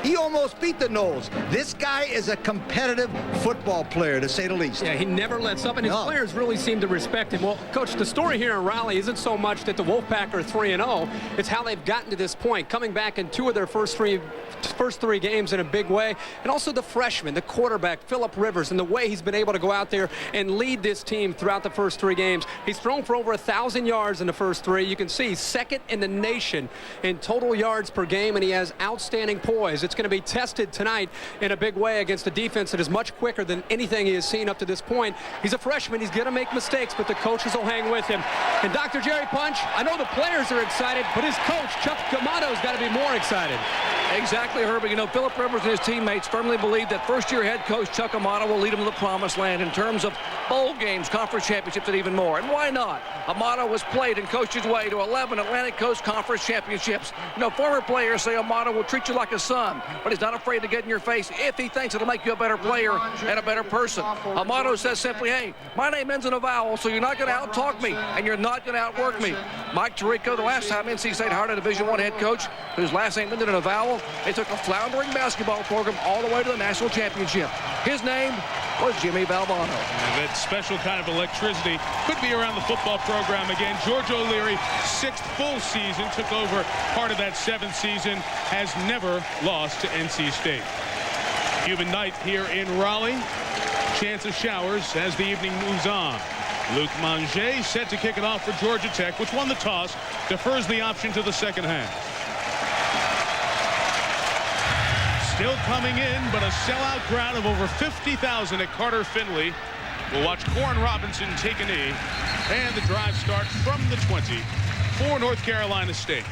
He almost beat the Noles. This guy is a competitive football player, to say the least. Yeah, he never lets up, and his players really seem to respect him. Well, Coach, the story here in Raleigh isn't so much that the Wolfpack are 3-0. It's how they've gotten to this point, coming back in 2 of their first three games in a big way, and also the freshman, the quarterback, Phillip Rivers, and the way he's been able to go out there and lead this team throughout the first 3 games. He's thrown for over 1,000 yards in the first 3. You can see he's second in the nation in total yards per game, and he has outstanding poise. It's going to be tested tonight in a big way against a defense that is much quicker than anything he has seen up to this point. He's a freshman. He's going to make mistakes, but the coaches will hang with him. And Dr. Jerry Punch, I know the players are excited, but his coach, Chuck D'Amato's got to be more excited. Exactly, Herbert. You know, Phillip Rivers and his teammates firmly believe that first-year head coach Chuck D'Amato will lead them to the promised land in terms of bowl games, conference championships, and even more. And why not? D'Amato has played and coached his way to 11 Atlantic Coast Conference championships. You know, former players say D'Amato will treat you like a son, but he's not afraid to get in your face if he thinks it'll make you a better player and a better person. D'Amato says simply, hey, my name ends in a vowel, so you're not going to out-talk me, and you're not going to outwork me. Mike Tirico, the last time NC State hired a Division I head coach whose last name ended in a vowel, they took a floundering basketball program all the way to the national championship. His name was Jimmy Valvano. And that special kind of electricity could be around the football program again. George O'Leary, 6th full season, took over part of that 7th season, has never lost to NC State. Humid night here in Raleigh. Chance of showers as the evening moves on. Luc Manger set to kick it off for Georgia Tech, which won the toss, defers the option to the second half. Still coming in, but a sellout crowd of over 50,000 at Carter-Finley. We'll watch Corin Robinson take a knee, and the drive starts from the 20 for North Carolina State.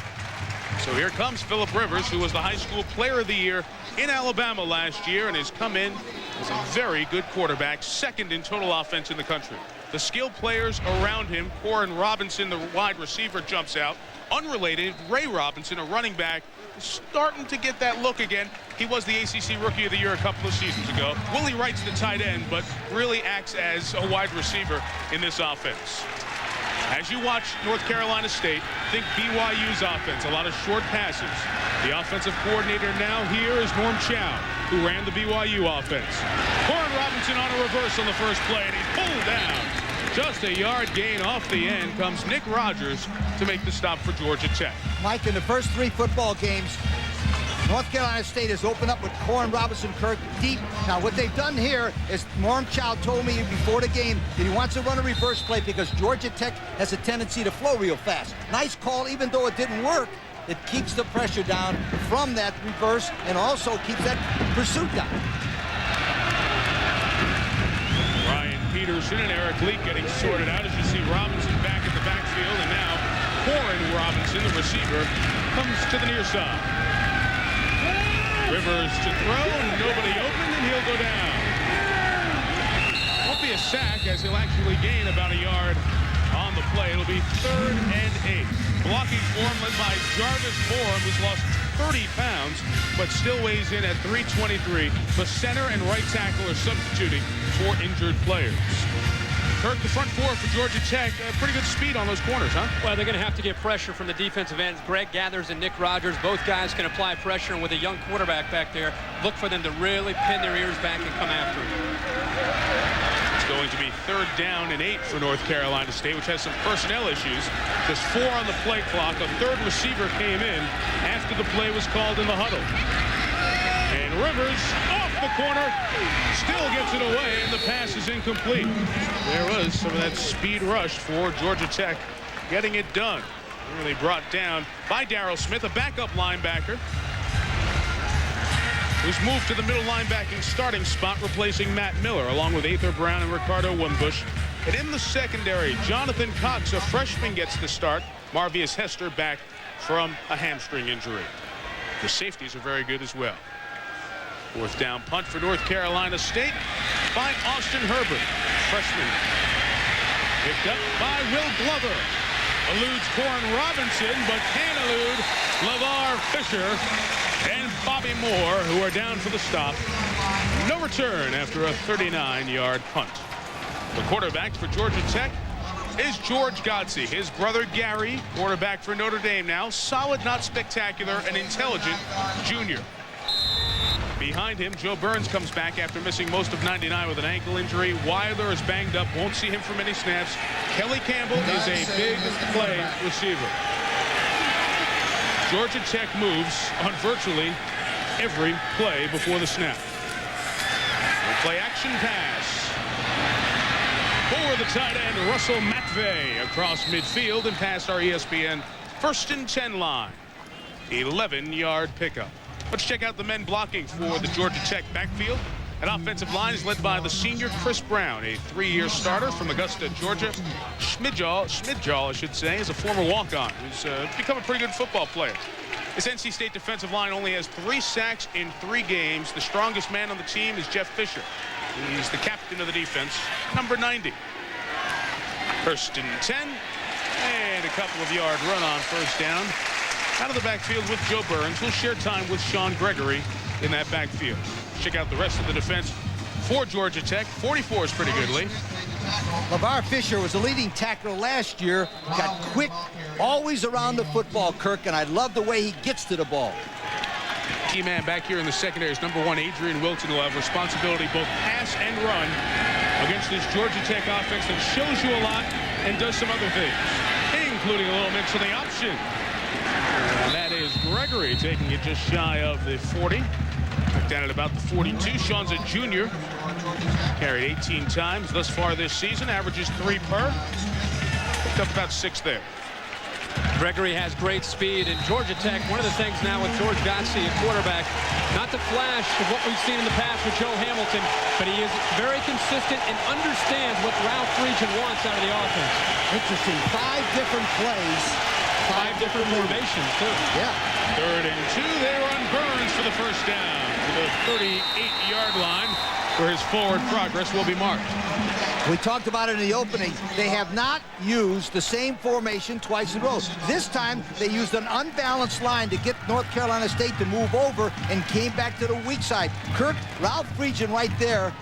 So here comes Phillip Rivers, who was the high school player of the year in Alabama last year and has come in as a very good quarterback, 2nd in total offense in the country. The skilled players around him, Corin Robinson, the wide receiver, jumps out. Unrelated, Ray Robinson, a running back, starting to get that look again. He was the ACC Rookie of the Year a couple of seasons ago. Willie Wright's the tight end, but really acts as a wide receiver in this offense. As you watch North Carolina State, think BYU's offense, a lot of short passes. The offensive coordinator now here is Norm Chow, who ran the BYU offense. Corin Robinson on a reverse on the first play, and he's pulled down. Just a yard gain off the end comes Nick Rogers to make the stop for Georgia Tech. Mike, in the first 3 football games, North Carolina State has opened up with Corin Robinson Kirk deep. Now, what they've done here is Norm Chow told me before the game that he wants to run a reverse play because Georgia Tech has a tendency to flow real fast. Nice call, even though it didn't work. It keeps the pressure down from that reverse and also keeps that pursuit down. Ryan Peterson and Eric Leak getting sorted out as you see Robinson back at the backfield, and now Corin Robinson, the receiver, comes to the near side. Rivers to throw, nobody open, and he'll go down. Won't be a sack as he'll actually gain about a yard on the play. It'll be 3rd and 8. Blocking form led by Jarvis Borum, who's lost 30 pounds, but still weighs in at 323. The center and right tackle are substituting for injured players. Kirk, the front 4 for Georgia Tech, pretty good speed on those corners, huh? Well, they're going to have to get pressure from the defensive ends. Greg Gathers and Nick Rogers, both guys can apply pressure, and with a young quarterback back there, look for them to really pin their ears back and come after him. It's going to be 3rd down and 8 for North Carolina State, which has some personnel issues. Just 4 on the play clock. A 3rd receiver came in after the play was called in the huddle. And Rivers off the corner, still gets it away, and the pass is incomplete. There was some of that speed rush for Georgia Tech, getting it done. Really brought down by Darryl Smith, a backup linebacker, who's moved to the middle linebacking starting spot, replacing Matt Miller, along with Ather Brown and Ricardo Wimbush. And in the secondary, Jonathan Cox, a freshman, gets the start. Marvius Hester back from a hamstring injury. The safeties are very good as well. 4th down punt for North Carolina State by Austin Herbert, freshman. Picked up by Will Glover. Eludes Corin Robinson, but can't elude LeVar Fisher and Bobby Moore, who are down for the stop. No return after a 39-yard punt. The quarterback for Georgia Tech is George GODSEY. His brother Gary, quarterback for Notre Dame now. Solid, not spectacular, and intelligent junior. Behind him, Joe Burns comes back after missing most of 99 with an ankle injury. Wilder is banged up, won't see him for many snaps. Kelly Campbell is a big play receiver. Georgia Tech moves on virtually every play before the snap. Play action pass. For the tight end, Russell McVay across midfield and past our ESPN 1st and 10 line. 11-yard pickup. Let's check out the men blocking for the Georgia Tech backfield. An offensive line is led by the senior Chris Brown, a 3-year starter from Augusta, Georgia. Schmidjall, I should say, is a former walk-on who's become a pretty good football player. This NC State defensive line only has 3 sacks in 3 games. The strongest man on the team is Jeff Fisher. He's the captain of the defense, number 90. 1st and 10, and a couple of yard run on 1st down. Out of the backfield with Joe Burns. We'll share time with Sean Gregory in that backfield. Check out the rest of the defense for Georgia Tech. 44 is pretty good, Lee. LeVar Fisher was the leading tackler last year. Got quick, always around the football, Kirk, and I love the way he gets to the ball. Key man back here in the secondary is number 1, Adrian Wilton, will have responsibility both pass and run against this Georgia Tech offense that shows you a lot and does some other things, including a little mix of the option. And that is Gregory taking it just shy of the 40. Down at about the 42. Sean's a junior. Carried 18 times thus far this season. Averages 3 per. Picked up about 6 there. Gregory has great speed, and Georgia Tech, one of the things now with George GODSEY, a quarterback, not the flash of what we've seen in the past with Joe Hamilton, but he is very consistent and understands what Ralph Friedgen wants out of the offense. Interesting. 5 different plays. 5 different formations, too. Yeah. 3rd and 2 there on Burns for the 1st down to the 38-yard line, where his forward progress will be marked. We talked about it in the opening. They have not used the same formation twice in a row. This time, they used an unbalanced line to get North Carolina State to move over and came back to the weak side. Kirk, Ralph Friedgen right there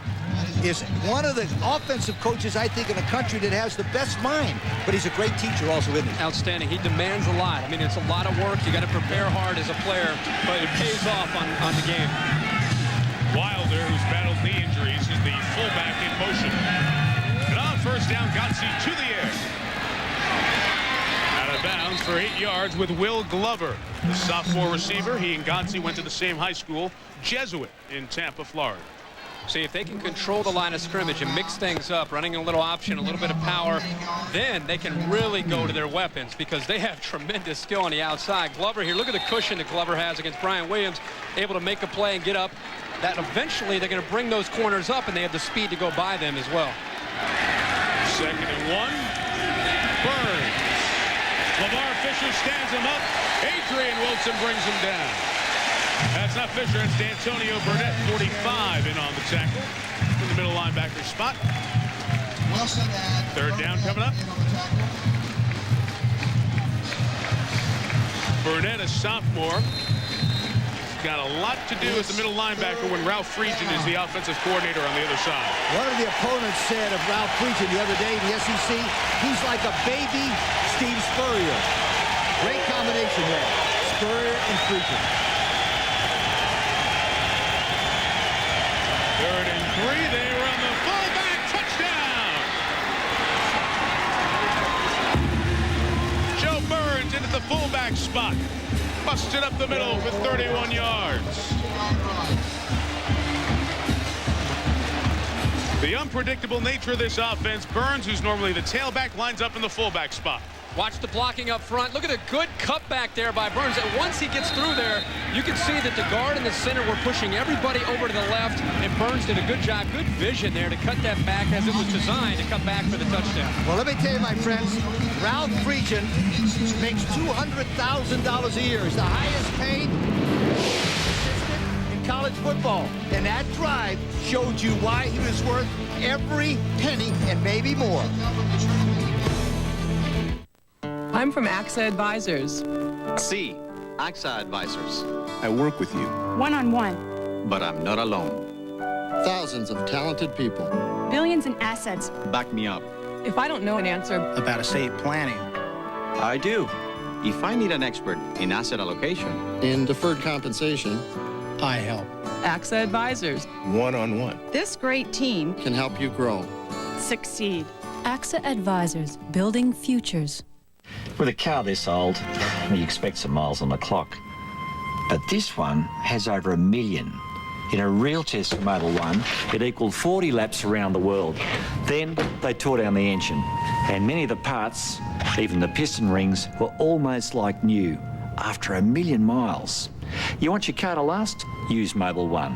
is one of the offensive coaches, I think, in the country that has the best mind. But he's a great teacher also, isn't he? Outstanding. He demands a lot. I mean, it's a lot of work. You got to prepare hard as a player, but it pays off on the game. Wilder, who's battled knee injuries, is the fullback in motion. And on 1st down, GODSEY to the air. Out of bounds for 8 yards with Will Glover, the sophomore receiver. He and GODSEY went to the same high school, Jesuit, in Tampa, Florida. See, if they can control the line of scrimmage and mix things up, running a little option, a little bit of power, then they can really go to their weapons because they have tremendous skill on the outside. Glover here, look at the cushion that Glover has against Brian Williams, able to make a play and get up. That eventually they're going to bring those corners up, and they have the speed to go by them as well. 2nd and 1. Burns. LeVar Fisher stands him up. Adrian Wilson brings him down. That's not Fisher, it's D'Antonio Burnett, 45 in on the tackle in the middle linebacker spot. 3rd down coming up. Burnett, a sophomore. Got a lot to do as the middle linebacker when Ralph Friedgen is the offensive coordinator on the other side. One of the opponents said of Ralph Friedgen the other day in the SEC, he's like a baby Steve Spurrier. Great combination there, Spurrier and Friedgen. 3rd and 3, they run the fullback, touchdown! Joe Burns into the fullback spot. Busted up the middle for 31 yards. The unpredictable nature of this offense, Burns, who's normally the tailback, lines up in the fullback spot. Watch the blocking up front. Look at a good cutback there by Burns. And once he gets through there, you can see that the guard and the center were pushing everybody over to the left, and Burns did a good job, good vision there to cut that back as it was designed to cut back for the touchdown. Well, let me tell you, my friends, Ralph Friedgen makes $200,000 a year. He's the highest paid assistant in college football. And that drive showed you why he was worth every penny and maybe more. I'm from AXA Advisors. C, AXA Advisors. I work with you. One-on-one. But I'm not alone. Thousands of talented people. Billions in assets. Back me up. If I don't know an answer About estate planning. I do. If I need an expert in asset allocation, In deferred compensation. I help. AXA Advisors. One-on-one. This great team Can help you grow. succeed. AXA Advisors, building futures. With a car this old, you expect some miles on the clock. But this one has over 1 million. In a real test for Mobil 1, it equalled 40 laps around the world. Then they tore down the engine, and many of the parts, even the piston rings, were almost like new after 1 million miles. You want your car to last? Use Mobil 1.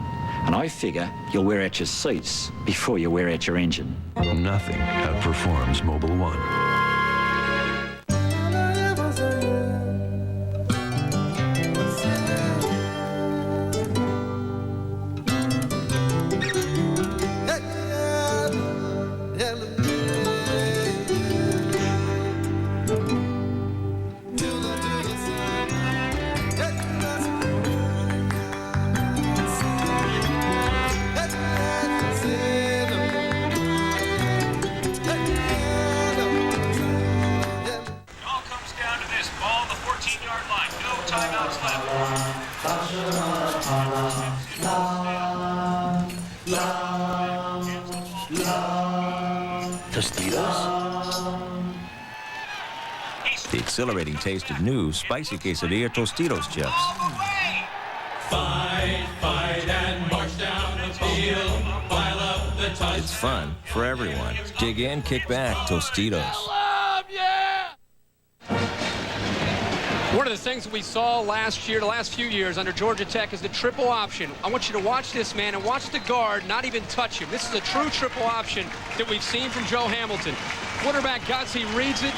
And I figure you'll wear out your seats before you wear out your engine. Nothing outperforms Mobil 1. The exhilarating taste of new spicy quesadilla Tostitos chips. Fight, fight, and march down the field. Pile up the touch. It's fun for everyone. Dig in, kick back, Tostitos. One of the things that we saw last year, the last few years under Georgia Tech, is the triple option. I want you to watch this man and watch the guard not even touch him. This is a true triple option that we've seen from Joe Hamilton. Quarterback GODSEY reads it.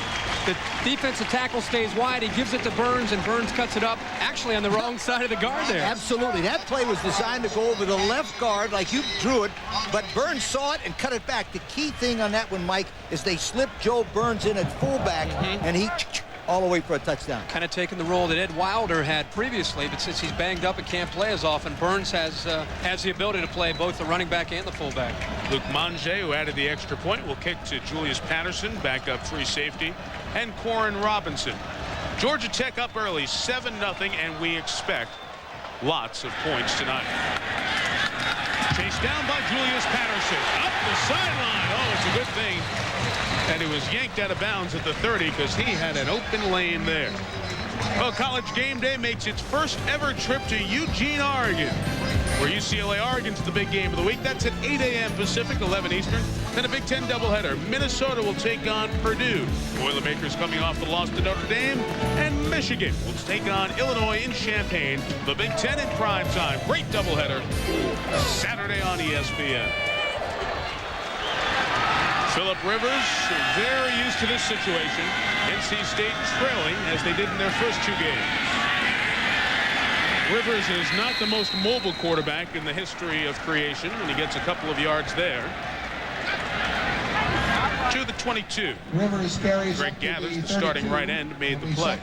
The defensive tackle stays wide. He gives it to Burns, and Burns cuts it up, actually on the wrong side of the guard there. Absolutely. That play was designed to go over the left guard like you drew it, but Burns saw it and cut it back. The key thing on that one, Mike, is they slipped Joe Burns in at fullback, and he all the way for a touchdown. Kind of taking the role that Ed Wilder had previously, but since he's banged up and can't play as often, Burns has the ability to play both the running back and the fullback. Luke Mange, who added the extra point, will kick to Julius Patterson, backup free safety, and Corin Robinson. Georgia Tech up early, 7-0, and we expect lots of points tonight. Chased down by Julius Patterson. Up the sideline. Oh, it's a good thing. And he was yanked out of bounds at the 30 because he had an open lane there. Well, College Game Day makes its first ever trip to Eugene, Oregon, where UCLA Oregon's the big game of the week. That's at 8 a.m. Pacific, 11 Eastern. Then a Big Ten doubleheader. Minnesota will take on Purdue. Boilermakers coming off the loss to Notre Dame. And Michigan will take on Illinois in Champaign. The Big Ten in prime time. Great doubleheader Saturday on ESPN. Phillip Rivers, very used to this situation. NC State trailing as they did in their first 2 games. Rivers is not the most mobile quarterback in the history of creation, and he gets a couple of yards there. To the 22. Greg Gathers, the starting right end, made the play.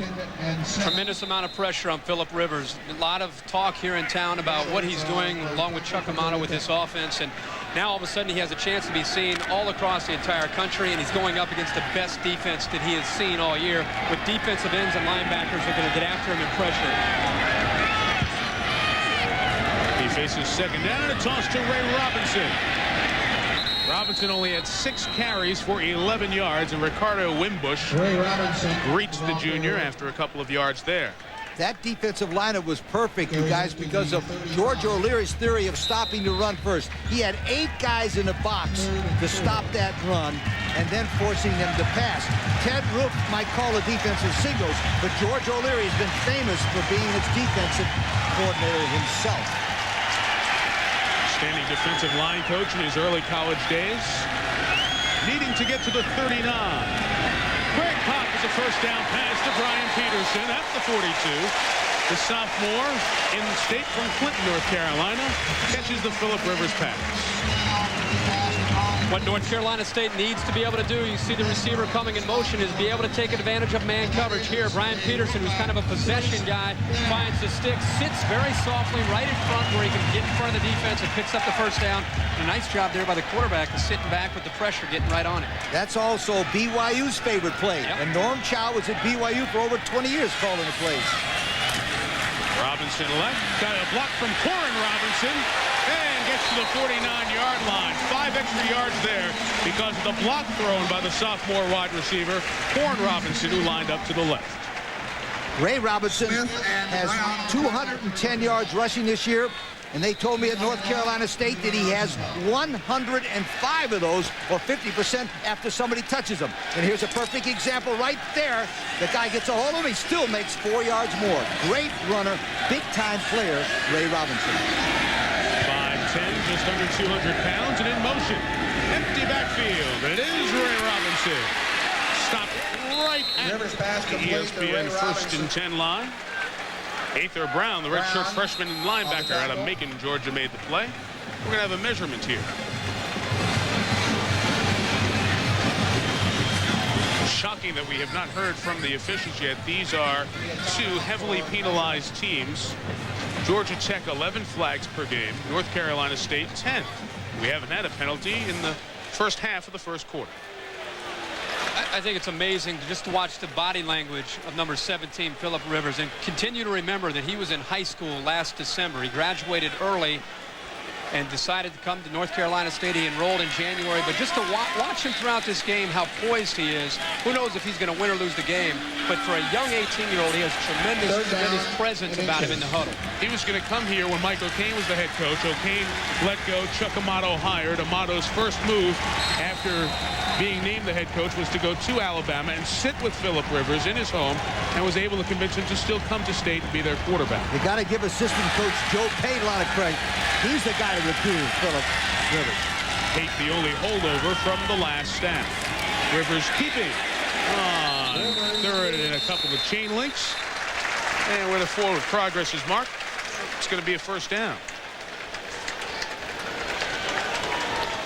Tremendous amount of pressure on Phillip Rivers. A lot of talk here in town about what he's doing along with Chuck Amato with this offense, and now all of a sudden he has a chance to be seen all across the entire country, and he's going up against the best defense that he has seen all year, with defensive ends and linebackers that are going to get after him and pressure. He faces second down and a toss to Ray Robinson. Robinson only had 6 carries for 11 yards, and Ricardo Wimbush greets the junior after a couple of yards there. That defensive lineup was perfect, you guys, because of George O'Leary's theory of stopping the run first. He had 8 guys in the box to stop that run and then forcing them to pass. Ted Roof might call the defensive signals, but George O'Leary has been famous for being its defensive coordinator himself. Standing defensive line coach in his early college days, needing to get to the 39. Greg Pop is a first down pass to Brian Peterson at the 42. The sophomore in state from Clinton, North Carolina, catches the Phillip Rivers pass. What North Carolina State needs to be able to do, you see the receiver coming in motion, is be able to take advantage of man coverage here. Brian Peterson, who's kind of a possession guy, finds the stick, sits very softly right in front where he can get in front of the defense and picks up the first down. And a nice job there by the quarterback, is sitting back with the pressure, getting right on it. That's also BYU's favorite play. Yep. And Norm Chow was at BYU for over 20 years calling the plays. Robinson left, got a block from Corin Robinson, and gets to the 49-yard line. 5 extra yards there because of the block thrown by the sophomore wide receiver, Corin Robinson, who lined up to the left. Ray Robinson has 210 yards rushing this year, and they told me at North Carolina State that he has 105 of those, or 50%, after somebody touches him. And here's a perfect example right there. The guy gets a hold of him, he still makes 4 yards more. Great runner, big-time player, Ray Robinson. 5'10", just under 200 pounds, and in motion. Empty backfield, and it is Ray Robinson. Stopped right at the ESPN 1st and 10 line. Aether Brown, the redshirt freshman and linebacker out of Macon, Georgia, made the play. We're going to have a measurement here. Shocking that we have not heard from the officials yet. These are 2 heavily penalized teams. Georgia Tech, 11 flags per game. North Carolina State, 10. We haven't had a penalty in the first half of the first quarter. I think it's amazing just to watch the body language of number 17, Philip Rivers, and continue to remember that he was in high school last December. He graduated early and decided to come to North Carolina State. He enrolled in January, but just to watch him throughout this game, how poised he is. Who knows if he's going to win or lose the game, but for a young 18-year-old, he has tremendous presence about him in the huddle. He was going to come here when Mike O'Kane was the head coach. O'Kane let go, Chuck Amato hired. Amato's first move after being named the head coach was to go to Alabama and sit with Philip Rivers in his home, and was able to convince him to still come to State and be their quarterback. You got to give assistant coach Joe Pate a lot of credit. He's the guy that recruited Philip Rivers. Pate, the only holdover from the last snap. Rivers keeping on third and a couple of chain links, and where the forward progress is marked, it's going to be a first down.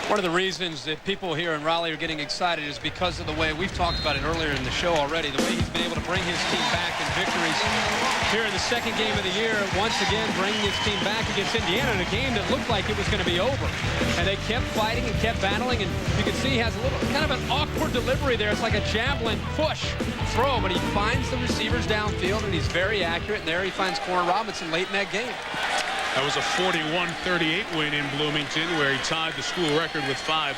One of the reasons that people here in Raleigh are getting excited is because of the way, we've talked about it earlier in the show already, the way he's been able to bring his team back in victories here in the second game of the year. Once again, bringing his team back against Indiana in a game that looked like it was going to be over. And they kept fighting and kept battling, and you can see he has a little kind of an awkward delivery there. It's like a javelin push throw, but he finds the receivers downfield, and he's very accurate. And there he finds Corin Robinson late in that game. That was a 41-38 win in Bloomington, where he tied the school record with 5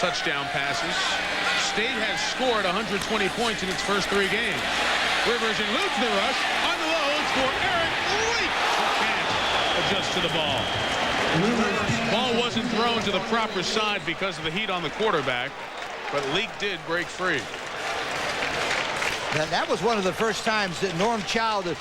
touchdown passes. State has scored 120 points in its first 3 games. Rivers eludes the rush, unloads for Eric Leak, who can't adjust to the ball. Ball wasn't thrown to the proper side because of the heat on the quarterback, but Leak did break free. That was one of the first times that Norm Chow, the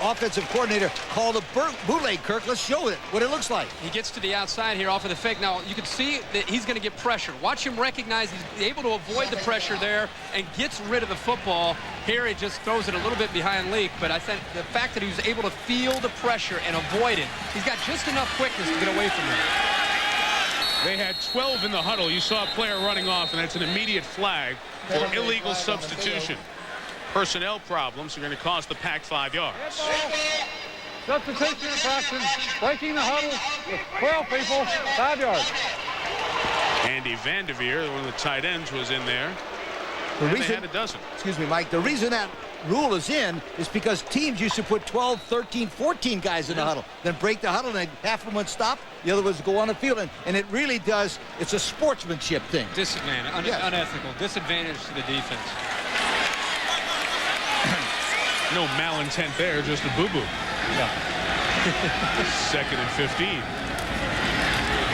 offensive coordinator, called a bootleg. Kirk, let's show it what it looks like. He gets to the outside here off of the fake. Now, you can see that he's going to get pressure. Watch him recognize he's able to avoid the pressure there and gets rid of the football. Here he just throws it a little bit behind Leak, but I think the fact that he was able to feel the pressure and avoid it, he's got just enough quickness to get away from it. They had 12 in the huddle. You saw a player running off, and that's an immediate flag for illegal substitution. Personnel problems are going to cost the Pack 5 yards. Substitution infraction, breaking the huddle with 12 people, 5 yards. Andy Vanderveer, one of the tight ends, was in there. The reason, they had a dozen. Excuse me, Mike. The reason that rule is in is because teams used to put 12, 13, 14 guys in the huddle, then break the huddle, and half of them would stop, the other ones go on the field, and it really does. It's a sportsmanship thing. Disadvantage, unethical, disadvantage to the defense. No malintent there, just a boo-boo. Yeah. 2nd and 15.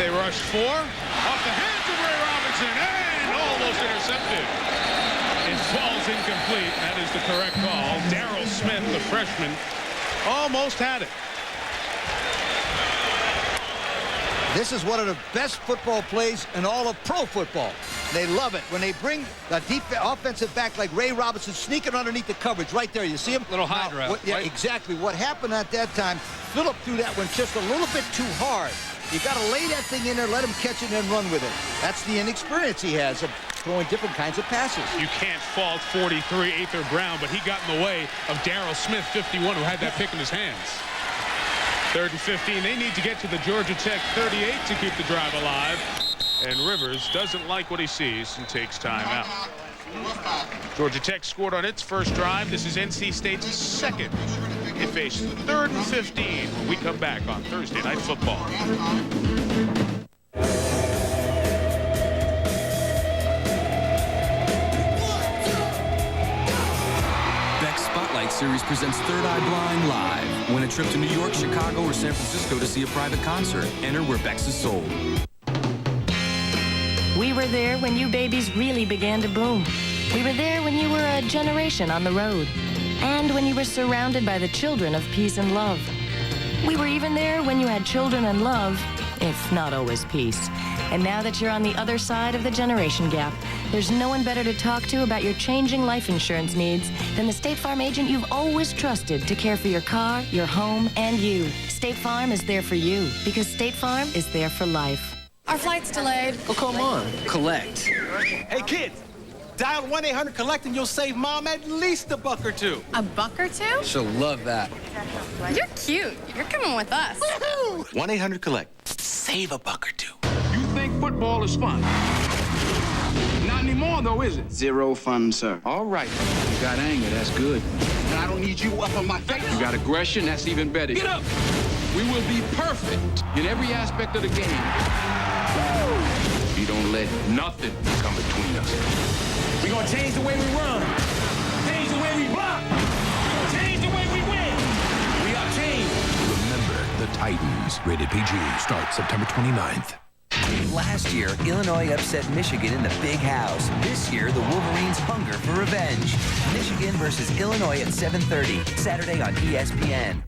They rush 4 off the hands of Ray Robinson, and almost intercepted. It falls incomplete. That is the correct call. Darryl Smith, the freshman, almost had it. This is one of the best football plays in all of pro football. They love it when they bring the deep offensive back like Ray Robinson sneaking underneath the coverage right there. You see him? Little high route. Yeah, right? Exactly. What happened at that time, Philip threw that one just a little bit too hard. You got to lay that thing in there, let him catch it, and then run with it. That's the inexperience he has of throwing different kinds of passes. You can't fault 43 Aether Brown, but he got in the way of Darryl Smith, 51, who had that pick in his hands. 3rd and 15. They need to get to the Georgia Tech 38 to keep the drive alive. And Rivers doesn't like what he sees and takes time out. Georgia Tech scored on its first drive. This is NC State's 2nd It faces 3rd and 15 when we come back on Thursday Night Football. Spotlight Series presents Third Eye Blind Live. Win a trip to New York, Chicago, or San Francisco to see a private concert. Enter where Bex is sold. We were there when you babies really began to boom. We were there when you were a generation on the road. And when you were surrounded by the children of peace and love. We were even there when you had children and love, if not always peace. And now that you're on the other side of the generation gap, there's no one better to talk to about your changing life insurance needs than the State Farm agent you've always trusted to care for your car, your home, and you. State Farm is there for you because State Farm is there for life. Our flight's delayed. Oh, come on. Collect. Hey, kids, dial 1-800-COLLECT and you'll save Mom at least $1 or $2. $1 or $2? She'll love that. You're cute. You're coming with us. 1-800-COLLECT. Save $1 or $2. You think football is fun? Not anymore, though, is it? Zero fun, sir. All right. You got anger, that's good. And I don't need you up on my face. You got aggression, that's even better. Get up! We will be perfect in every aspect of the game. We don't let nothing come between us. We're gonna change the way we run. Change the way we block. Change the way we win. We are changed. Remember the Titans. Rated PG. Starts September 29th. Last year, Illinois upset Michigan in the Big House. This year, the Wolverines hunger for revenge. Michigan versus Illinois at 7:30, Saturday on ESPN.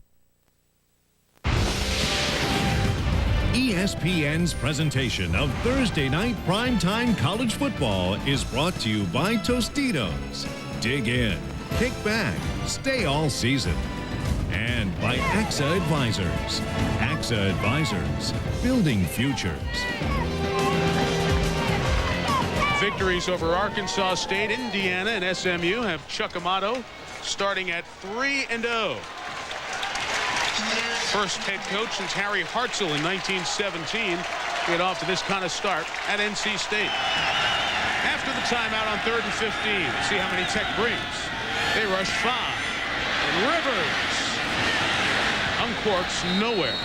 ESPN's presentation of Thursday night primetime college football is brought to you by Tostitos. Dig in, kick back, stay all season. And by AXA Advisors. AXA Advisors, building futures. Victories over Arkansas State, Indiana, and SMU have Chuck Amato starting at 3-0. First head coach since Harry Hartzell in 1917 to get off to this kind of start at NC State. After the timeout on 3rd and 15, see how many Tech brings. They rush 5. And Rivers uncorks nowhere.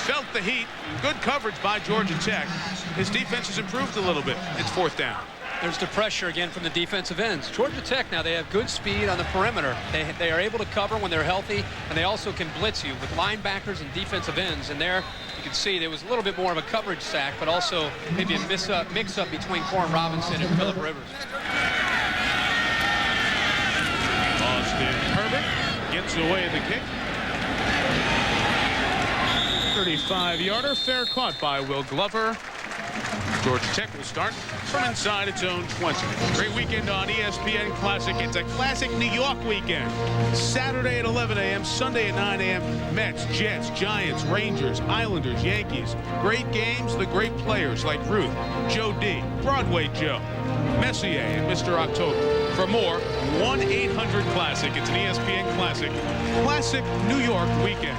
Felt the heat. Good coverage by Georgia Tech. His defense has improved a little bit. It's 4th down. There's the pressure again from the defensive ends. Georgia Tech now, they have good speed on the perimeter. They are able to cover when they're healthy, and they also can blitz you with linebackers and defensive ends. And there you can see there was a little bit more of a coverage sack, but also maybe a mix-up between Corn Robinson and Phillip Rivers. Austin Herbert gets away the kick. 35-yarder, fair caught by Will Glover. Georgia Tech will start from inside its own 20. Great weekend on ESPN Classic. It's a classic New York weekend. Saturday at 11 a.m., Sunday at 9 a.m. Mets, Jets, Giants, Rangers, Islanders, Yankees. Great games, the great players like Ruth, Joe D, Broadway Joe, Messier, and Mr. October. For more, 1-800-CLASSIC. It's an ESPN Classic. Classic New York weekend.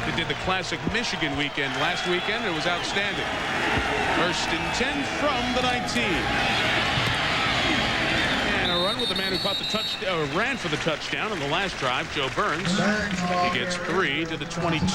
They did the classic Michigan weekend last weekend. It was outstanding. 1st and 10 from the 19. And a run with the man who caught the touchdown, ran for the touchdown on the last drive, Joe Burns. He gets 3 to the 22.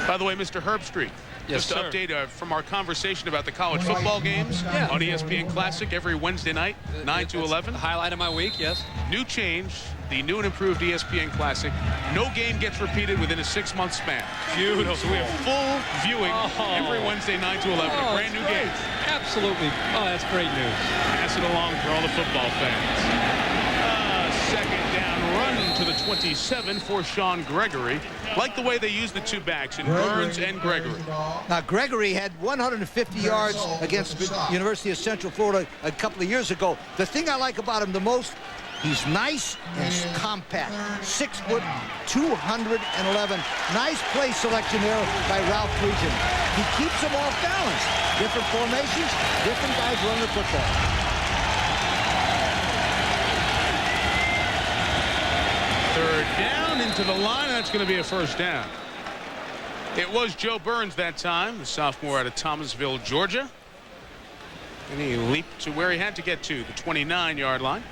By the way, Mr. Herbstreit, yes, just to update from our conversation about the college football games on ESPN Classic every Wednesday night, 9 to 11. The highlight of my week, yes. New change. The new and improved ESPN Classic. No game gets repeated within a 6-month span. Beautiful. So we have full viewing every Wednesday, 9 to 11. A brand new game. Absolutely. Oh, that's great news. Pass it along for all the football fans. 2nd down run to the 27 for Sean Gregory. Like the way they use the 2 backs in Burns and Gregory. Now, Gregory had 150 yards against the University of Central Florida a couple of years ago. The thing I like about him the most, he's nice and he's compact. 6 foot, 211. Nice play selection there by Ralph Friedgen. He keeps them off balance. Different formations, different guys running the football. 3rd down into the line. That's going to be a 1st down. It was Joe Burns that time, the sophomore out of Thomasville, Georgia. And he leaped to where he had to get to, the 29-yard line.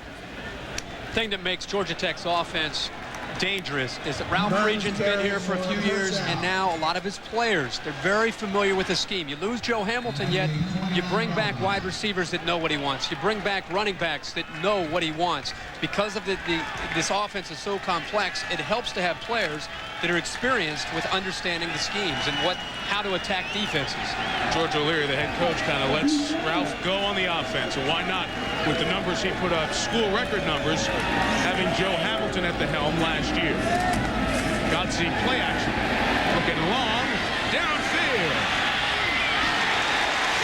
Thing that makes Georgia Tech's offense dangerous is that Ralph Regent's been here for a few years, and now a lot of his players, they're very familiar with the scheme. You lose Joe Hamilton, yet you bring back wide receivers that know what he wants. You bring back running backs that know what he wants. Because of this offense is so complex, it helps to have players that are experienced with understanding the schemes and how to attack defenses. George O'Leary, the head coach, kind of lets Ralph go on the offense. And why not? With the numbers he put up, school record numbers, having Joe Hamilton at the helm last year. GODSEY play action. Looking long. Downfield.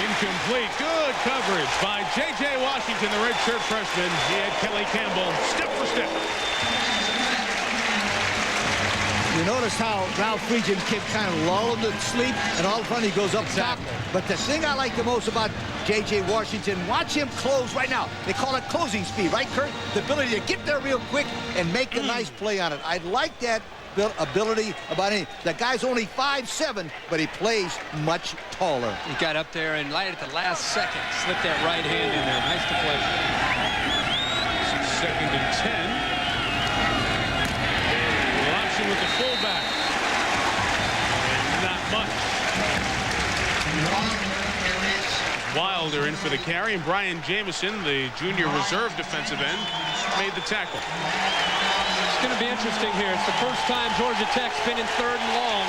Incomplete. Good coverage by J.J. Washington, the redshirt freshman. He had Kelly Campbell step for step. You notice how Ralph Regent can kind of lull him to sleep, and all of a sudden he goes up top. But the thing I like the most about J.J. Washington, watch him close right now. They call it closing speed, right, Kurt? The ability to get there real quick and make a nice play on it. I like that ability about him. The guy's only 5'7", but he plays much taller. He got up there and right at the last second, slipped that right hand in there. Nice deflection. 2nd and 10. With the fullback. Not much. Wilder in for the carry, and Brian Jameson, the junior reserve defensive end, made the tackle. It's going to be interesting here. It's the first time Georgia Tech's been in 3rd and long,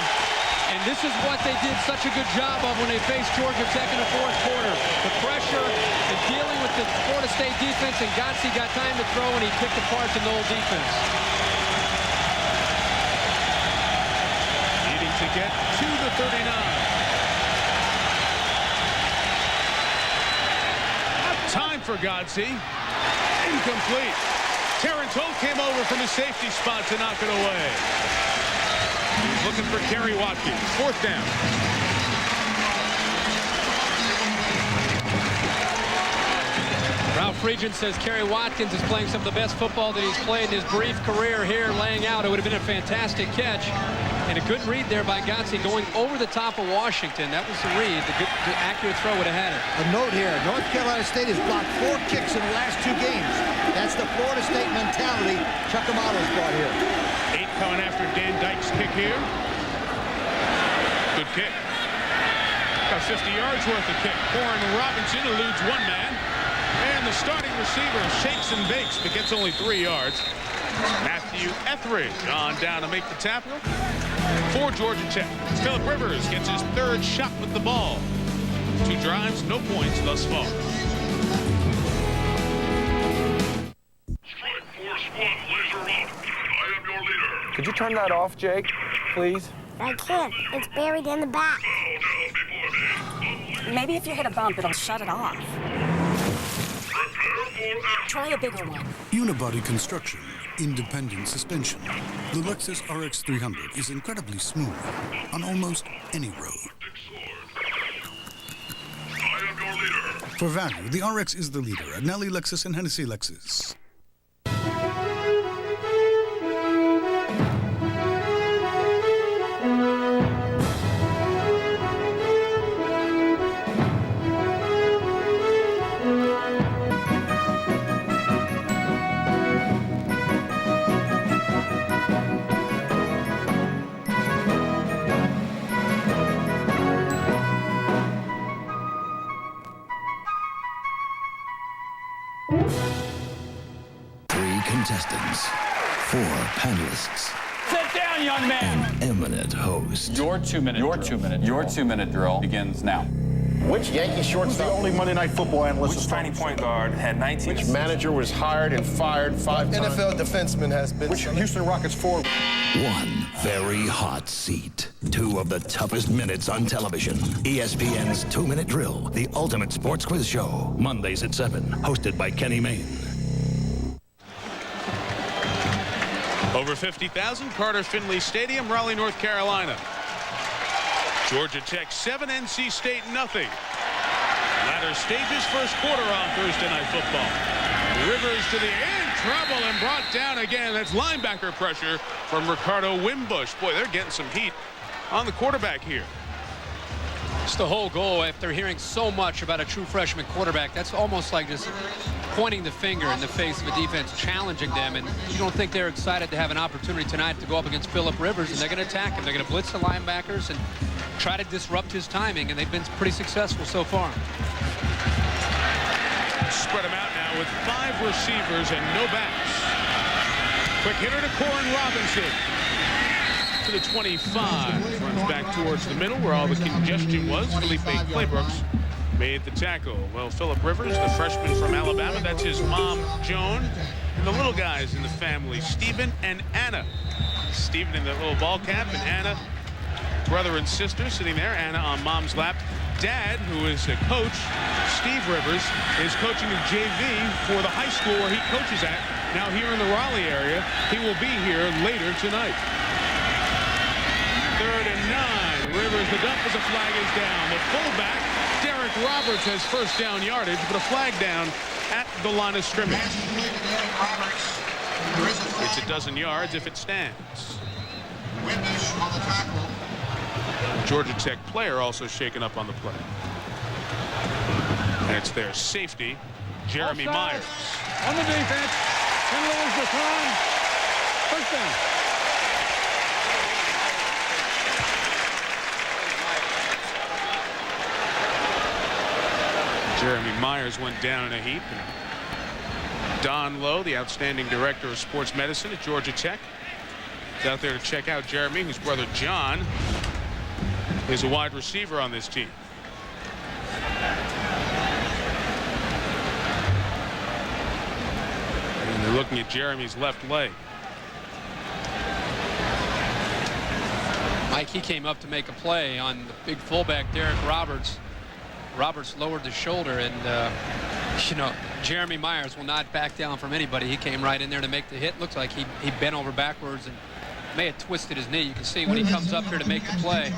and this is what they did such a good job of when they faced Georgia Tech in the 4th quarter. The pressure and dealing with the Florida State defense, and GODSEY got time to throw, and he picked apart the Knoll defense. To get to the 39. Time for GODSEY. Incomplete. Terrence Holt came over from his safety spot to knock it away. He's looking for Kerry Watkins. 4th down. Ralph Regent says Kerry Watkins is playing some of the best football that he's played in his brief career here, laying out. It would have been a fantastic catch. And a good read there by GODSEY going over the top of Washington. That was the read. The accurate throw would have had it. A note here, North Carolina State has blocked 4 kicks in the last 2 games. That's the Florida State mentality Chuck Amato's brought here. 8 coming after Dan Dyke's kick here. Good kick. Got 50 yards worth of kick. Warren Robinson eludes 1 man. And the starting receiver shakes and bakes, but gets only 3 yards. Matthew Etheridge on down to make the tackle for Georgia Tech. Phillip Rivers gets his 3rd shot with the ball. 2 drives, no points thus far. Strike Force 1, laser up. I am your leader. Could you turn that off, Jake, please? I can't. It's buried in the back. Maybe if you hit a bump, it'll shut it off. Try a bigger one. Unibody construction, independent suspension. The Lexus RX 300 is incredibly smooth on almost any road. I am your leader. For value, the RX is the leader at Nelly Lexus and Hennessy Lexus. Contestants, 4 panelists, Sit down, young man. an eminent host. Your 2-minute drill begins now. Which Yankee shortstop? The only Monday Night Football analyst. Which tiny point guard had 19? Which manager was hired and fired 5 times? NFL defenseman has been. Which Houston Rockets forward? 1 very hot seat. 2 of the toughest minutes on television. ESPN's 2-minute drill, the ultimate sports quiz show. Mondays at 7, hosted by Kenny Mayne. Over 50,000, Carter-Finley Stadium, Raleigh, North Carolina. Georgia Tech 7, NC State nothing. Latter stages, 1st quarter on Thursday Night Football. Rivers to the end, trouble, and brought down again. That's linebacker pressure from Ricardo Wimbush. Boy, they're getting some heat on the quarterback here. It's the whole goal. After hearing so much about a true freshman quarterback, that's almost like just pointing the finger in the face of a defense, challenging them. And you don't think they're excited to have an opportunity tonight to go up against Phillip Rivers, and they're going to attack him. They're going to blitz the linebackers and try to disrupt his timing, and they've been pretty successful so far. Spread them out now with 5 receivers and no backs. Quick hitter to Corin Robinson. To the 25. Runs back towards the middle where all the congestion was. Felipe Claybrooks made the tackle. Well, Phillip Rivers, the freshman from Alabama, that's his mom, Joan. And the little guys in the family, Stephen and Anna. Stephen in the little ball cap, and Anna, brother and sister, sitting there. Anna on mom's lap. Dad, who is a coach, Steve Rivers, is coaching the JV for the high school where he coaches at. Now here in the Raleigh area. He will be here later tonight. 3rd and 9. Rivers, the dump as a flag is down. The fullback, Derek Roberts, has first down yardage, but a flag down at the line of scrimmage. It's a dozen yards if it stands. Georgia Tech player also shaken up on the play. And it's their safety, Jeremy Myers. On the defense. Finley is the time. First down. Jeremy Myers went down in a heap. Don Lowe, the outstanding director of sports medicine at Georgia Tech, is out there to check out Jeremy, whose brother John is a wide receiver on this team. And they're looking at Jeremy's left leg. Mike, he came up to make a play on the big fullback, Derek Roberts. Roberts lowered the shoulder, and you know, Jeremy Myers will not back down from anybody. He came right in there to make the hit. Looks like he bent over backwards and may have twisted his knee. You can see when he comes up here to make the play,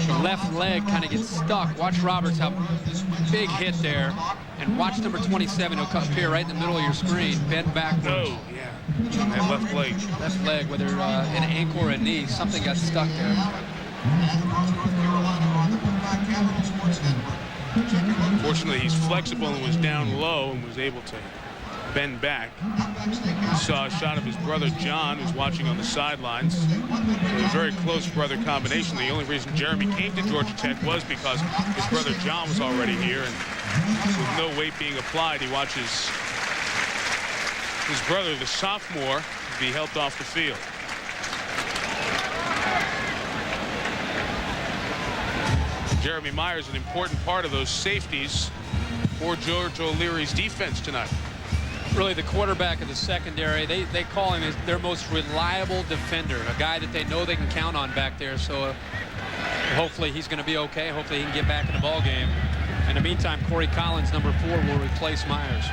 the left leg kind of gets stuck. Watch Roberts, how big hit there, and watch number 27. He'll come here right in the middle of your screen, bend backwards. Oh, yeah. That left leg. Left leg, whether an ankle or a knee, something got stuck there. Fortunately, he's flexible and was down low and was able to bend back. We saw a shot of his brother John, who's watching on the sidelines. A very close brother combination. The only reason Jeremy came to Georgia Tech was because his brother John was already here, and with no weight being applied, he watches his brother, the sophomore, be helped off the field. Jeremy Myers, an important part of those safeties for George O'Leary's defense tonight. Really the quarterback of the secondary. They call him their most reliable defender, a guy that they know they can count on back there. So hopefully he's going to be okay. Hopefully he can get back in the ball game. In the meantime, Corey Collins, number 4, will replace Myers.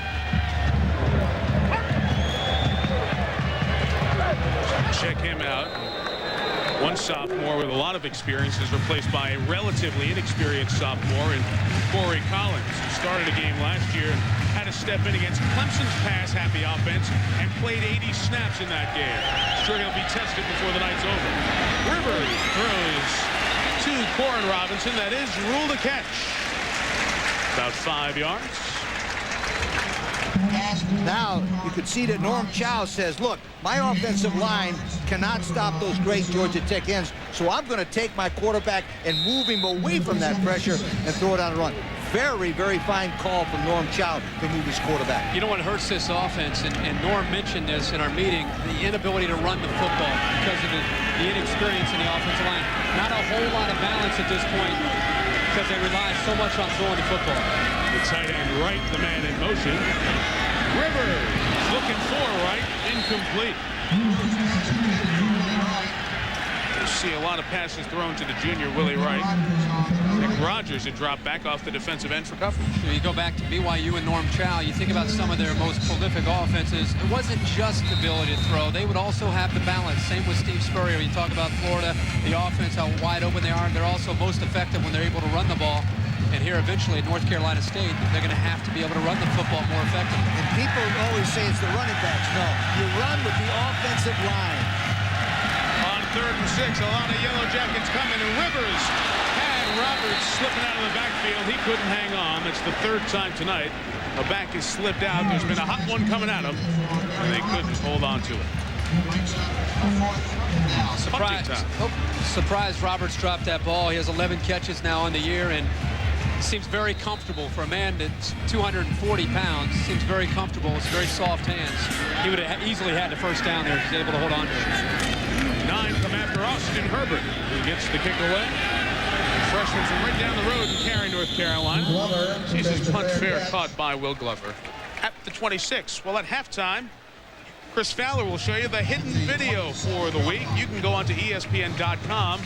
Check him out. One sophomore with a lot of experience is replaced by a relatively inexperienced sophomore in Corey Collins, who started a game last year and had to step in against Clemson's pass-happy offense and played 80 snaps in that game. Sure, he'll be tested before the night's over. Rivers throws to Corin Robinson. That is ruled a catch. About 5 yards. Now you can see that Norm Chow says, look, my offensive line cannot stop those great Georgia Tech ends, so I'm going to take my quarterback and move him away from that pressure and throw it on a run. Very, very fine call from Norm Chow to move his quarterback. You know what hurts this offense, and Norm mentioned this in our meeting, the inability to run the football because of the inexperience in the offensive line. Not a whole lot of balance at this point because they rely so much on throwing the football. The tight end right, the man in motion. Rivers looking for right, incomplete. You see a lot of passes thrown to the junior Willie Wright. Nick Rogers had dropped back off the defensive end for coverage. You go back to BYU and Norm Chow, you think about some of their most prolific offenses. It wasn't just the ability to throw. They would also have the balance. Same with Steve Spurrier. You talk about Florida, the offense, how wide open they are. They're also most effective when they're able to run the ball. And here eventually at North Carolina State, they're going to have to be able to run the football more effectively. And people always say it's the running backs. No, you run with the offensive line. On 3rd and 6, a lot of Yellow Jackets coming, and Rivers had Roberts slipping out of the backfield. He couldn't hang on. That's the third time tonight. A back has slipped out. There's been a hot one coming at him, and they couldn't hold on to it. Surprised Roberts dropped that ball. He has 11 catches now on the year, and seems very comfortable for a man that's 240 pounds. Seems very comfortable. It's very soft hands. He would have easily had the first down there if he's able to hold on to it. 9 come after Austin Herbert, who gets the kick away. Freshman from right down the road in Cary, North Carolina. Sees his punt fair caught by Will Glover at the 26. Well, at halftime, Chris Fowler will show you the hidden video for the week. You can go onto ESPN.com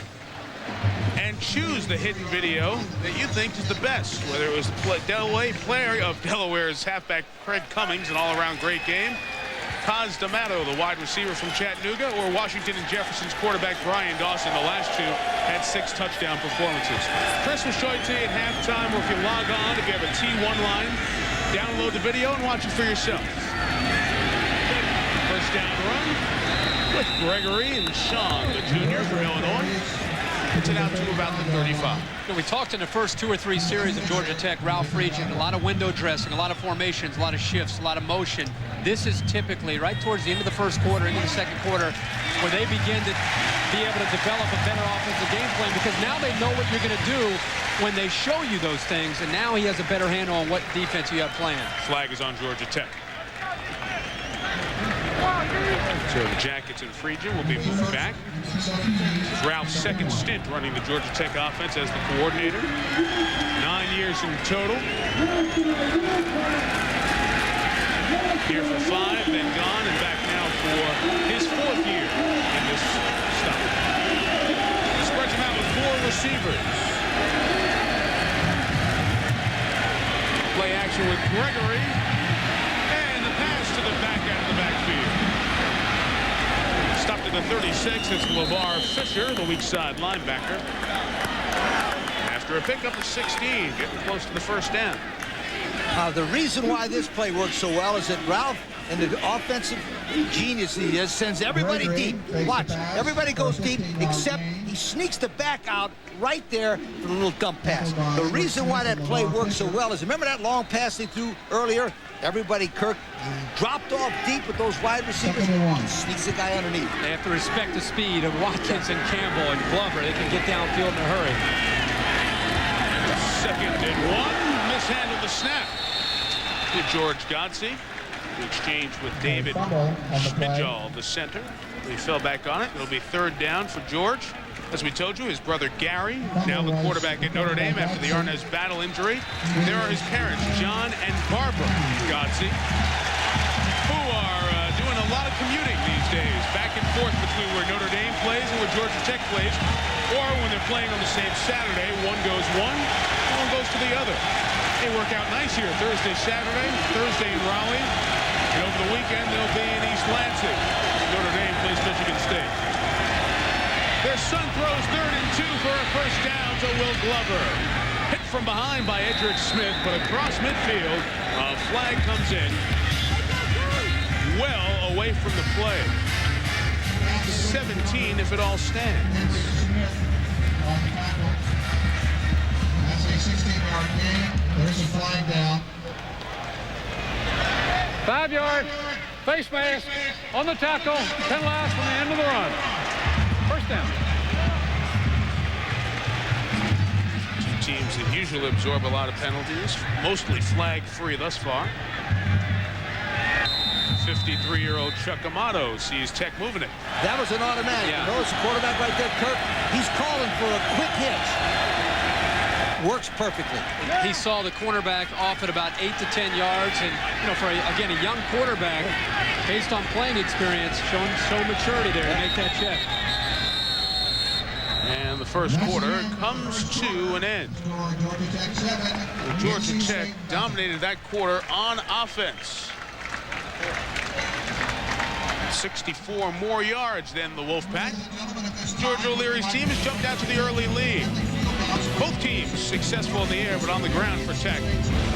and choose the hidden video that you think is the best, whether it was the player of Delaware's halfback Craig Cummings, an all-around great game, Kaz D'Amato, the wide receiver from Chattanooga, or Washington and Jefferson's quarterback Brian Dawson. The last two had 6 touchdown performances. Chris will show it to you at halftime, or if you log on, if you have a T1 line, download the video and watch it for yourself. First down run with Gregory and Sean, the junior for Illinois. It's it out to about the 35. We talked in the first 2 or 3 series of Georgia Tech, Ralph Friedgen, a lot of window dressing, a lot of formations, a lot of shifts, a lot of motion. This is typically right towards the end of the first quarter, into the second quarter, where they begin to be able to develop a better offensive game plan, because now they know what you're going to do when they show you those things, and now he has a better handle on what defense you have planned. Flag is on Georgia Tech. So the Jackets and Friedgen will be moving back. This is Ralph's second stint running the Georgia Tech offense as the coordinator. 9 years in total. Here for 5, then gone, and back now for his 4th year in this stop. He spreads him out with 4 receivers. Play action with Gregory. And the pass to the back out of the backfield. Stopped at the 36. It's LeVar Fisher, the weak side linebacker. After a pickup of 16, getting close to the first down. The reason why this play works so well is that Ralph, and the offensive genius he is, sends everybody deep. Watch, everybody goes deep, except he sneaks the back out right there for the little dump pass. The reason why that play works so well is, remember that long pass they threw earlier? Everybody, Kirk, dropped off deep with those wide receivers and sneaks the guy underneath. They have to respect the speed of Watkins and Campbell and Glover. They can get downfield in a hurry. 2nd and 1. Mishandled the snap to George GODSEY. The exchange with David Schmidjal, the center. He fell back on it. It'll be 3rd down for George. As we told you, his brother Gary, now the quarterback at Notre Dame after the Arnaz Battle injury. There are his parents, John and Barbara GODSEY, who are doing a lot of commuting these days, back and forth between where Notre Dame plays and where Georgia Tech plays, or when they're playing on the same Saturday, one goes one goes to the other. They work out nice here, Thursday, Saturday, Thursday in Raleigh, and over the weekend they'll be in East Lansing. Notre Dame plays Michigan State. Their son throws 3rd and 2 for a first down to Will Glover. Hit from behind by Edric Smith, but across midfield, a flag comes in. Well away from the play. 17 if it all stands. That's a 16-yard gain. There's a flag down. 5 yard. Face mask on the tackle. 10 last from the end of the run. First down. 2 teams that usually absorb a lot of penalties, mostly flag-free thus far. 53-year-old Chuck Amato sees Tech moving it. That was an automatic. Yeah. You notice the quarterback right there, Kirk? He's calling for a quick hitch. Works perfectly. He saw the cornerback off at about 8 to 10 yards, and for again a young quarterback, based on playing experience, showing maturity there to make that check. And the first quarter comes to an end. Georgia Tech dominated that quarter on offense. 64 more yards than the Wolfpack. George O'Leary's team has jumped out to the early lead. Both teams successful in the air, but on the ground for Tech,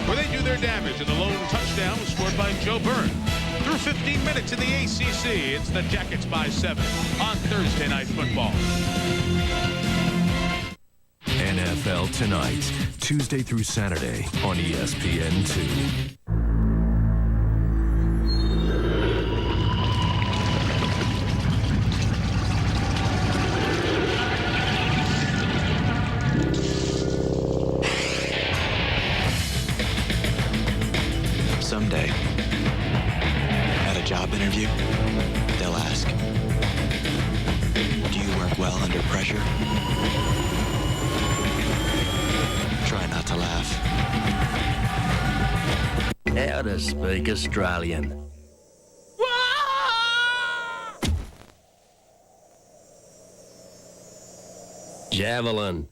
where they do their damage. And the lone touchdown was scored by Joe Byrne. Through 15 minutes in the ACC, it's the Jackets by 7 on Thursday Night Football. NFL NFL Tonight, Tuesday through Saturday on ESPN2. Someday, at a job interview, they'll ask, do you work well under pressure? Try not to laugh. How to speak Australian. Javelin.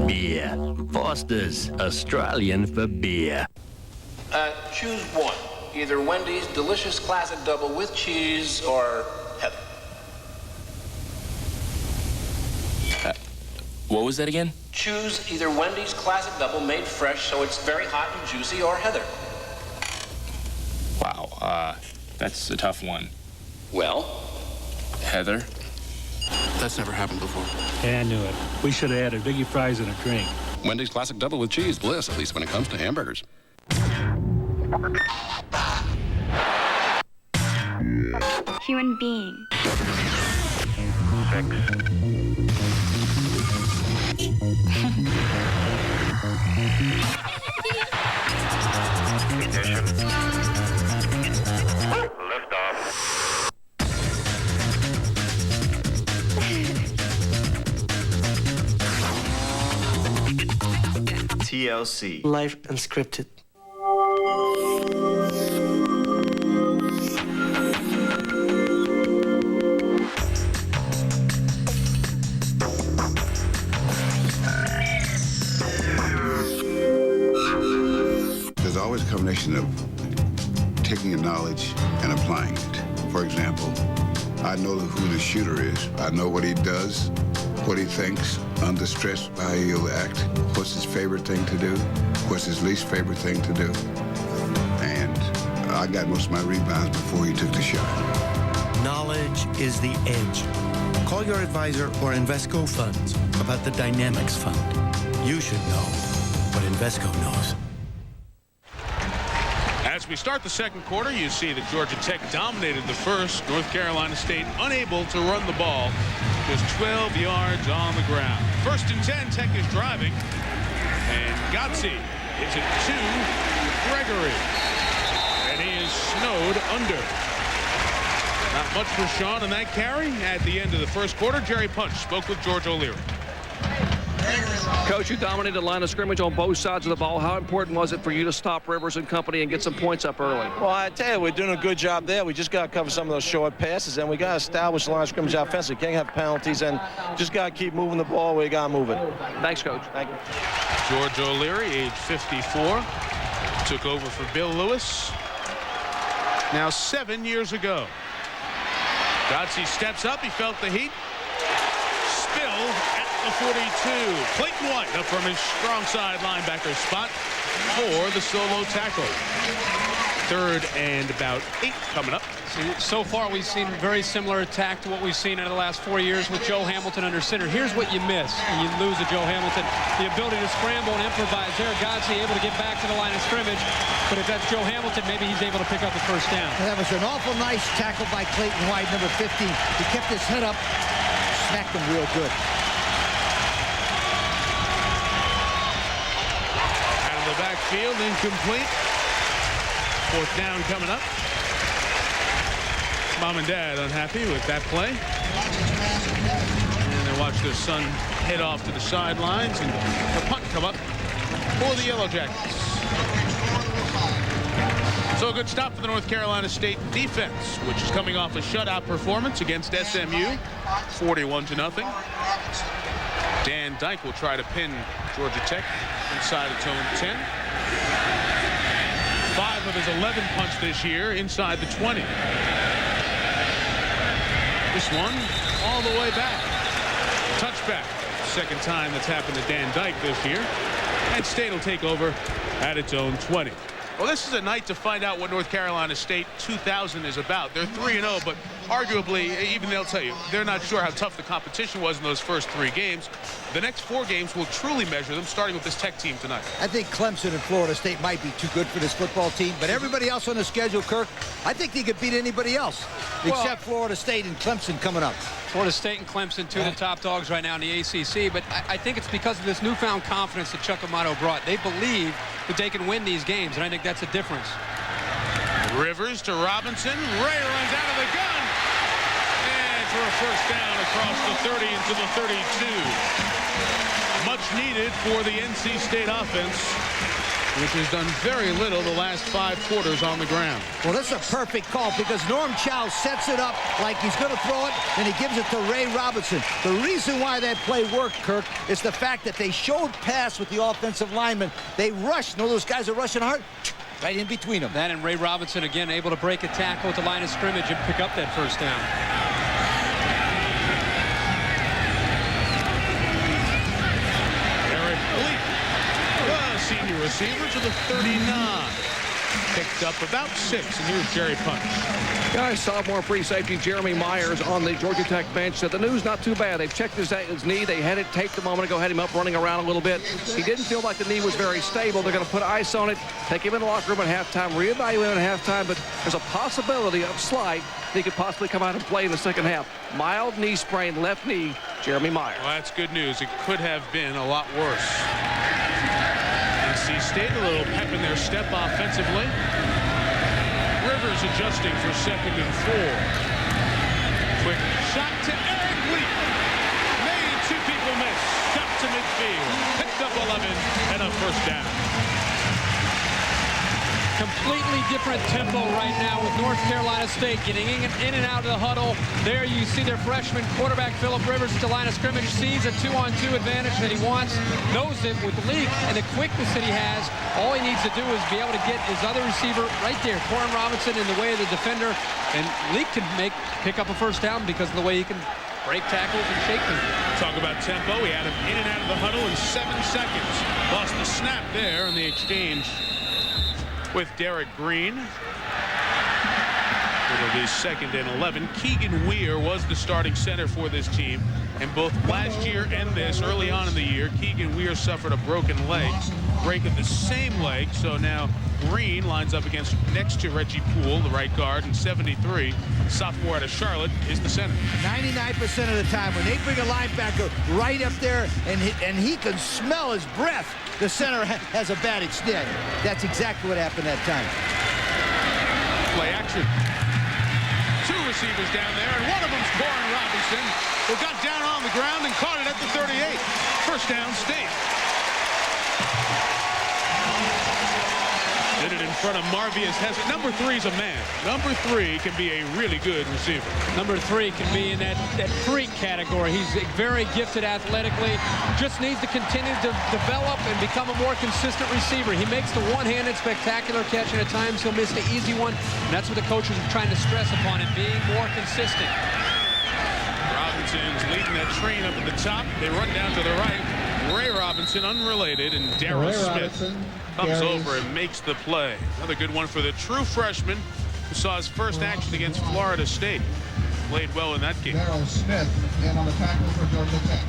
Beer. Foster's, Australian for beer. Choose one. Either Wendy's delicious classic double with cheese or Heather. What was that again? Choose either Wendy's classic double made fresh so it's very hot and juicy or Heather. Wow, that's a tough one. Well? Heather? That's never happened before. Yeah, I knew it. We should have added Biggie fries and a drink. Wendy's classic double with cheese, bliss, at least when it comes to hamburgers. Human being. TLC. Life unscripted. There's always a combination of taking a knowledge and applying it. For example, I know who the shooter is. I know what he does, what he thinks, under stress, how he'll act, what's his favorite thing to do, what's his least favorite thing to do. And I got most of my rebounds before he took the shot. Knowledge is the edge. Call your advisor or Invesco Funds about the Dynamics Fund. You should know what Invesco knows. As we start the second quarter, you see that Georgia Tech dominated the first. North Carolina State unable to run the ball. Just 12 yards on the ground. 1st and 10, Tech is driving. And GODSEY hits it to Gregory. And he is snowed under. Not much for Sean in that carry. At the end of the first quarter, Jerry Punch spoke with George O'Leary. Coach, you dominated the line of scrimmage on both sides of the ball. How important was it for you to stop Rivers and company and get some points up early? Well, I tell you, we're doing a good job there. We just got to cover some of those short passes, and we got to establish the line of scrimmage offensively. Can't have penalties, and just got to keep moving the ball where you got to move it. Thanks, Coach. Thank you. George O'Leary, age 54, took over for Bill Lewis now 7 years ago. GODSEY steps up. He felt the heat. Spill at the 42. Clayton White up from his strong side linebacker spot for the solo tackle. 3rd and about 8 coming up. So far, we've seen very similar attack to what we've seen in the last 4 years with Joe Hamilton under center. Here's what you miss when you lose a Joe Hamilton. The ability to scramble and improvise. There, GODSEY able to get back to the line of scrimmage. But if that's Joe Hamilton, maybe he's able to pick up a first down. And that was an awful nice tackle by Clayton White, number 50. He kept his head up, smacked him real good. Out of the backfield, incomplete. 4th down coming up. Mom and Dad unhappy with that play. And they watch their son head off to the sidelines, and the punt come up for the Yellow Jackets. So a good stop for the North Carolina State defense, which is coming off a shutout performance against SMU, 41-0. Dan Dyke will try to pin Georgia Tech inside its own 10. 5 of his 11 punts this year inside the 20. This one all the way back. Touchback. 2nd time that's happened to Dan Dyke this year. And State will take over at its own 20. Well, this is a night to find out what North Carolina State 2000 is about. They're 3-0, but arguably, even they'll tell you, they're not sure how tough the competition was in those first 3 games. The next 4 games will truly measure them, starting with this Tech team tonight. I think Clemson and Florida State might be too good for this football team, but everybody else on the schedule, Kirk, I think they could beat anybody else, except Florida State and Clemson coming up. Florida State and Clemson, 2 of the top dogs right now in the ACC, but I think it's because of this newfound confidence that Chuck Amato brought. They believe that they can win these games, and I think that's a difference. Rivers to Robinson. Ray runs out of the gun. And for a first down across the 30 into the 32. Much needed for the NC State offense, which has done very little the last 5 quarters on the ground. Well, this is a perfect call because Norm Chow sets it up like he's going to throw it, and he gives it to Ray Robinson. The reason why that play worked, Kirk, is the fact that they showed pass with the offensive linemen. They rushed. Those guys are rushing hard. Right in between them. That and Ray Robinson, again, able to break a tackle at the line of scrimmage and pick up that first down. Eric Bleak, the senior receiver, to the 39. Picked up about 6, and here's Jerry Punch. Guys, sophomore free safety Jeremy Myers on the Georgia Tech bench said the news not too bad. They've checked his knee. They had it taped a moment ago, had him up running around a little bit. He didn't feel like the knee was very stable. They're going to put ice on it, take him in the locker room at halftime, reevaluate him at halftime, but there's a possibility of slight that he could possibly come out and play in the second half. Mild knee sprain, left knee, Jeremy Myers. Well, that's good news. It could have been a lot worse. NC State a little pep in their step offensively. Rivers adjusting for 2nd and 4. Quick shot to Eric Bleak. Made 2 people miss. Shot to midfield. Picked up 11 and a first down. Completely different tempo right now with North Carolina State getting in and out of the huddle. There you see their freshman quarterback, Phillip Rivers, at the line of scrimmage, sees a 2-on-2 advantage that he wants, knows it with Leak and the quickness that he has. All he needs to do is be able to get his other receiver right there, Corin Robinson, in the way of the defender, and Leak can pick up a first down because of the way he can break tackles and shake them. Talk about tempo. He had him in and out of the huddle in 7 seconds. Lost the snap there in the exchange with Derek Green. It'll be 2nd and 11. Keegan Weir was the starting center for this team, and both last year and this, early on in the year, Keegan Weir suffered a broken leg, break of the same leg, so now Green lines up next to Reggie Poole, the right guard, and 73, sophomore out of Charlotte, is the center. 99% of the time, when they bring a linebacker right up there and he can smell his breath, the center has a bad extent. That's exactly what happened that time. Play action. 2 receivers down there, and one of them's Corin Robinson, who got down on the ground and caught it at the 38. First down, State. Did it in front of Marvius Hesed. Number 3 is a man. Number 3 can be a really good receiver. Number 3 can be in that freak category. He's very gifted athletically. Just needs to continue to develop and become a more consistent receiver. He makes the one-handed spectacular catch, and at times he'll miss the easy one. And that's what the coaches are trying to stress upon him, being more consistent. Robinson's leading that train up at the top. They run down to the right. Ray Robinson, unrelated, and Darryl Smith comes over and makes the play. Another good one for the true freshman who saw his first action against Florida State. Played well in that game. Darryl Smith in on the tackle for Georgia Tech.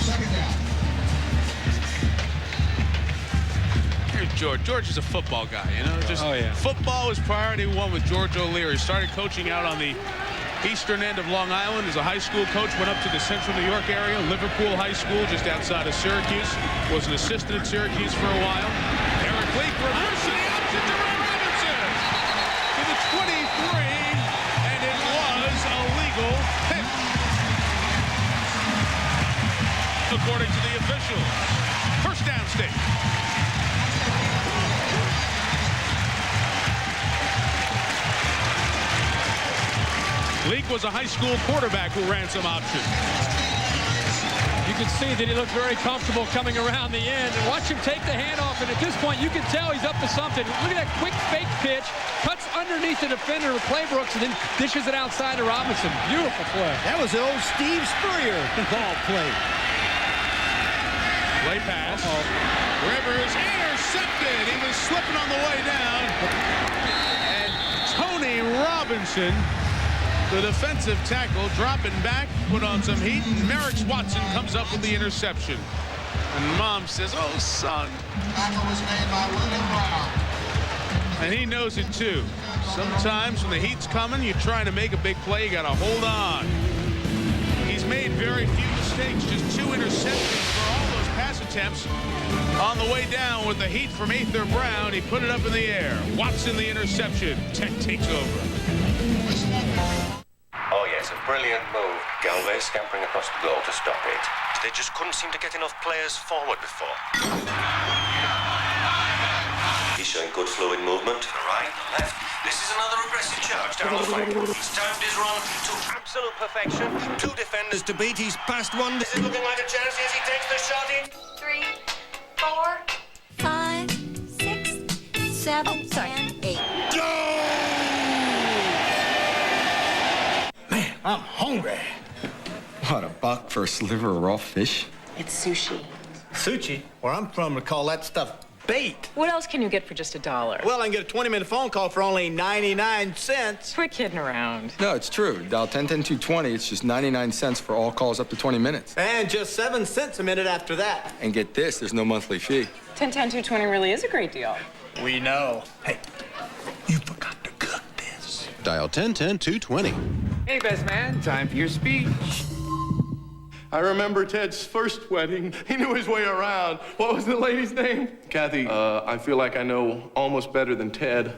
2nd down. Here's George. George is a football guy, you know. Just football is priority 1 with George O'Leary. Started coaching out on the eastern end of Long Island as a high school coach, went up to the central New York area, Liverpool High School just outside of Syracuse, was an assistant at Syracuse for a while. Eric Bleak reversing the option to Ray Robinson to the 23, and it was a legal hit, according to the officials. First down, State. Leak was a high school quarterback who ran some options. You can see that he looked very comfortable coming around the end. And watch him take the handoff, and at this point, you can tell he's up to something. Look at that quick fake pitch, cuts underneath the defender with Claybrooks, and then dishes it outside to Robinson. Beautiful play. That was the old Steve Spurrier ball play. Play pass. Rivers intercepted. He was slipping on the way down. And Tony Robinson, the defensive tackle, dropping back, put on some heat, and Merrick Watson comes up with the interception. And Mom says, "Oh, son." Tackle was made by William Brown. And he knows it too. Sometimes when the heat's coming, you're trying to make a big play, you got to hold on. He's made very few mistakes, just 2 interceptions for all those pass attempts. On the way down with the heat from Ether Brown, he put it up in the air. Watson the interception. Tech takes over. Oh yes, a brilliant move. Galway scampering across the goal to stop it. They just couldn't seem to get enough players forward before. He's showing good fluid movement. To the right, left. This is another aggressive charge down the flank. He's timed his run to absolute perfection. 2 defenders to beat. He's passed one. This is looking like a chance as he takes the shot in. 3, 4, 5, 6, 7, and 8. Man, I'm hungry. What, a buck for a sliver of raw fish? It's sushi. Sushi? Where I'm from, we call that stuff bait. What else can you get for just $1? Well, I can get a 20-minute phone call for only 99 cents. Quit kidding around. No, it's true. Dial 10-10-220. It's just 99 cents for all calls up to 20 minutes. And just 7 cents a minute after that. And get this, there's no monthly fee. 10-10-220 really is a great deal. We know. Hey, you forgot to cook this. Dial 10-10-220. Hey, best man, time for your speech. I remember Ted's first wedding. He knew his way around. What was the lady's name? Kathy. I feel like I know almost better than Ted.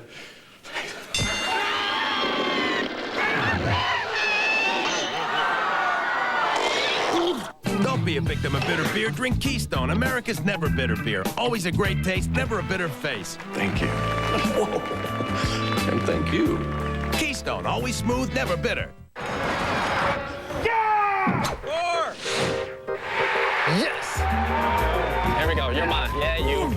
Don't be a victim of bitter beer. Drink Keystone, America's never bitter beer. Always a great taste, never a bitter face. Thank you. Whoa. And thank you. Keystone, always smooth, never bitter. Yes! There we go. You're mine. Yeah, you.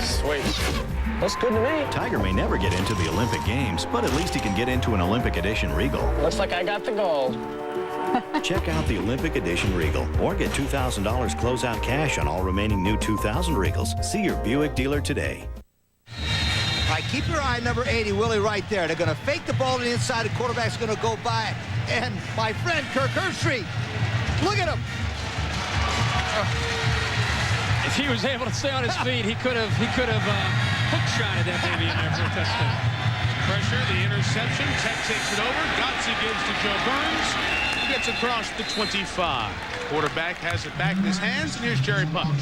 Sweet. Looks good to me. Tiger may never get into the Olympic Games, but at least he can get into an Olympic Edition Regal. Looks like I got the gold. Check out the Olympic Edition Regal or get $2,000 closeout cash on all remaining new 2000 Regals. See your Buick dealer today. All right, keep your eye on number 80, Willie, right there. They're going to fake the ball to the inside. The quarterback's going to go by. And my friend, Kirk Herbstreit, look at him. If he was able to stay on his feet, he could have hook-shotted that baby in there for a touchdown. Pressure, the interception. Tech takes it over. GODSEY gives to Joe Burns. He gets across the 25. Quarterback has it back in his hands, and here's Jerry Punch.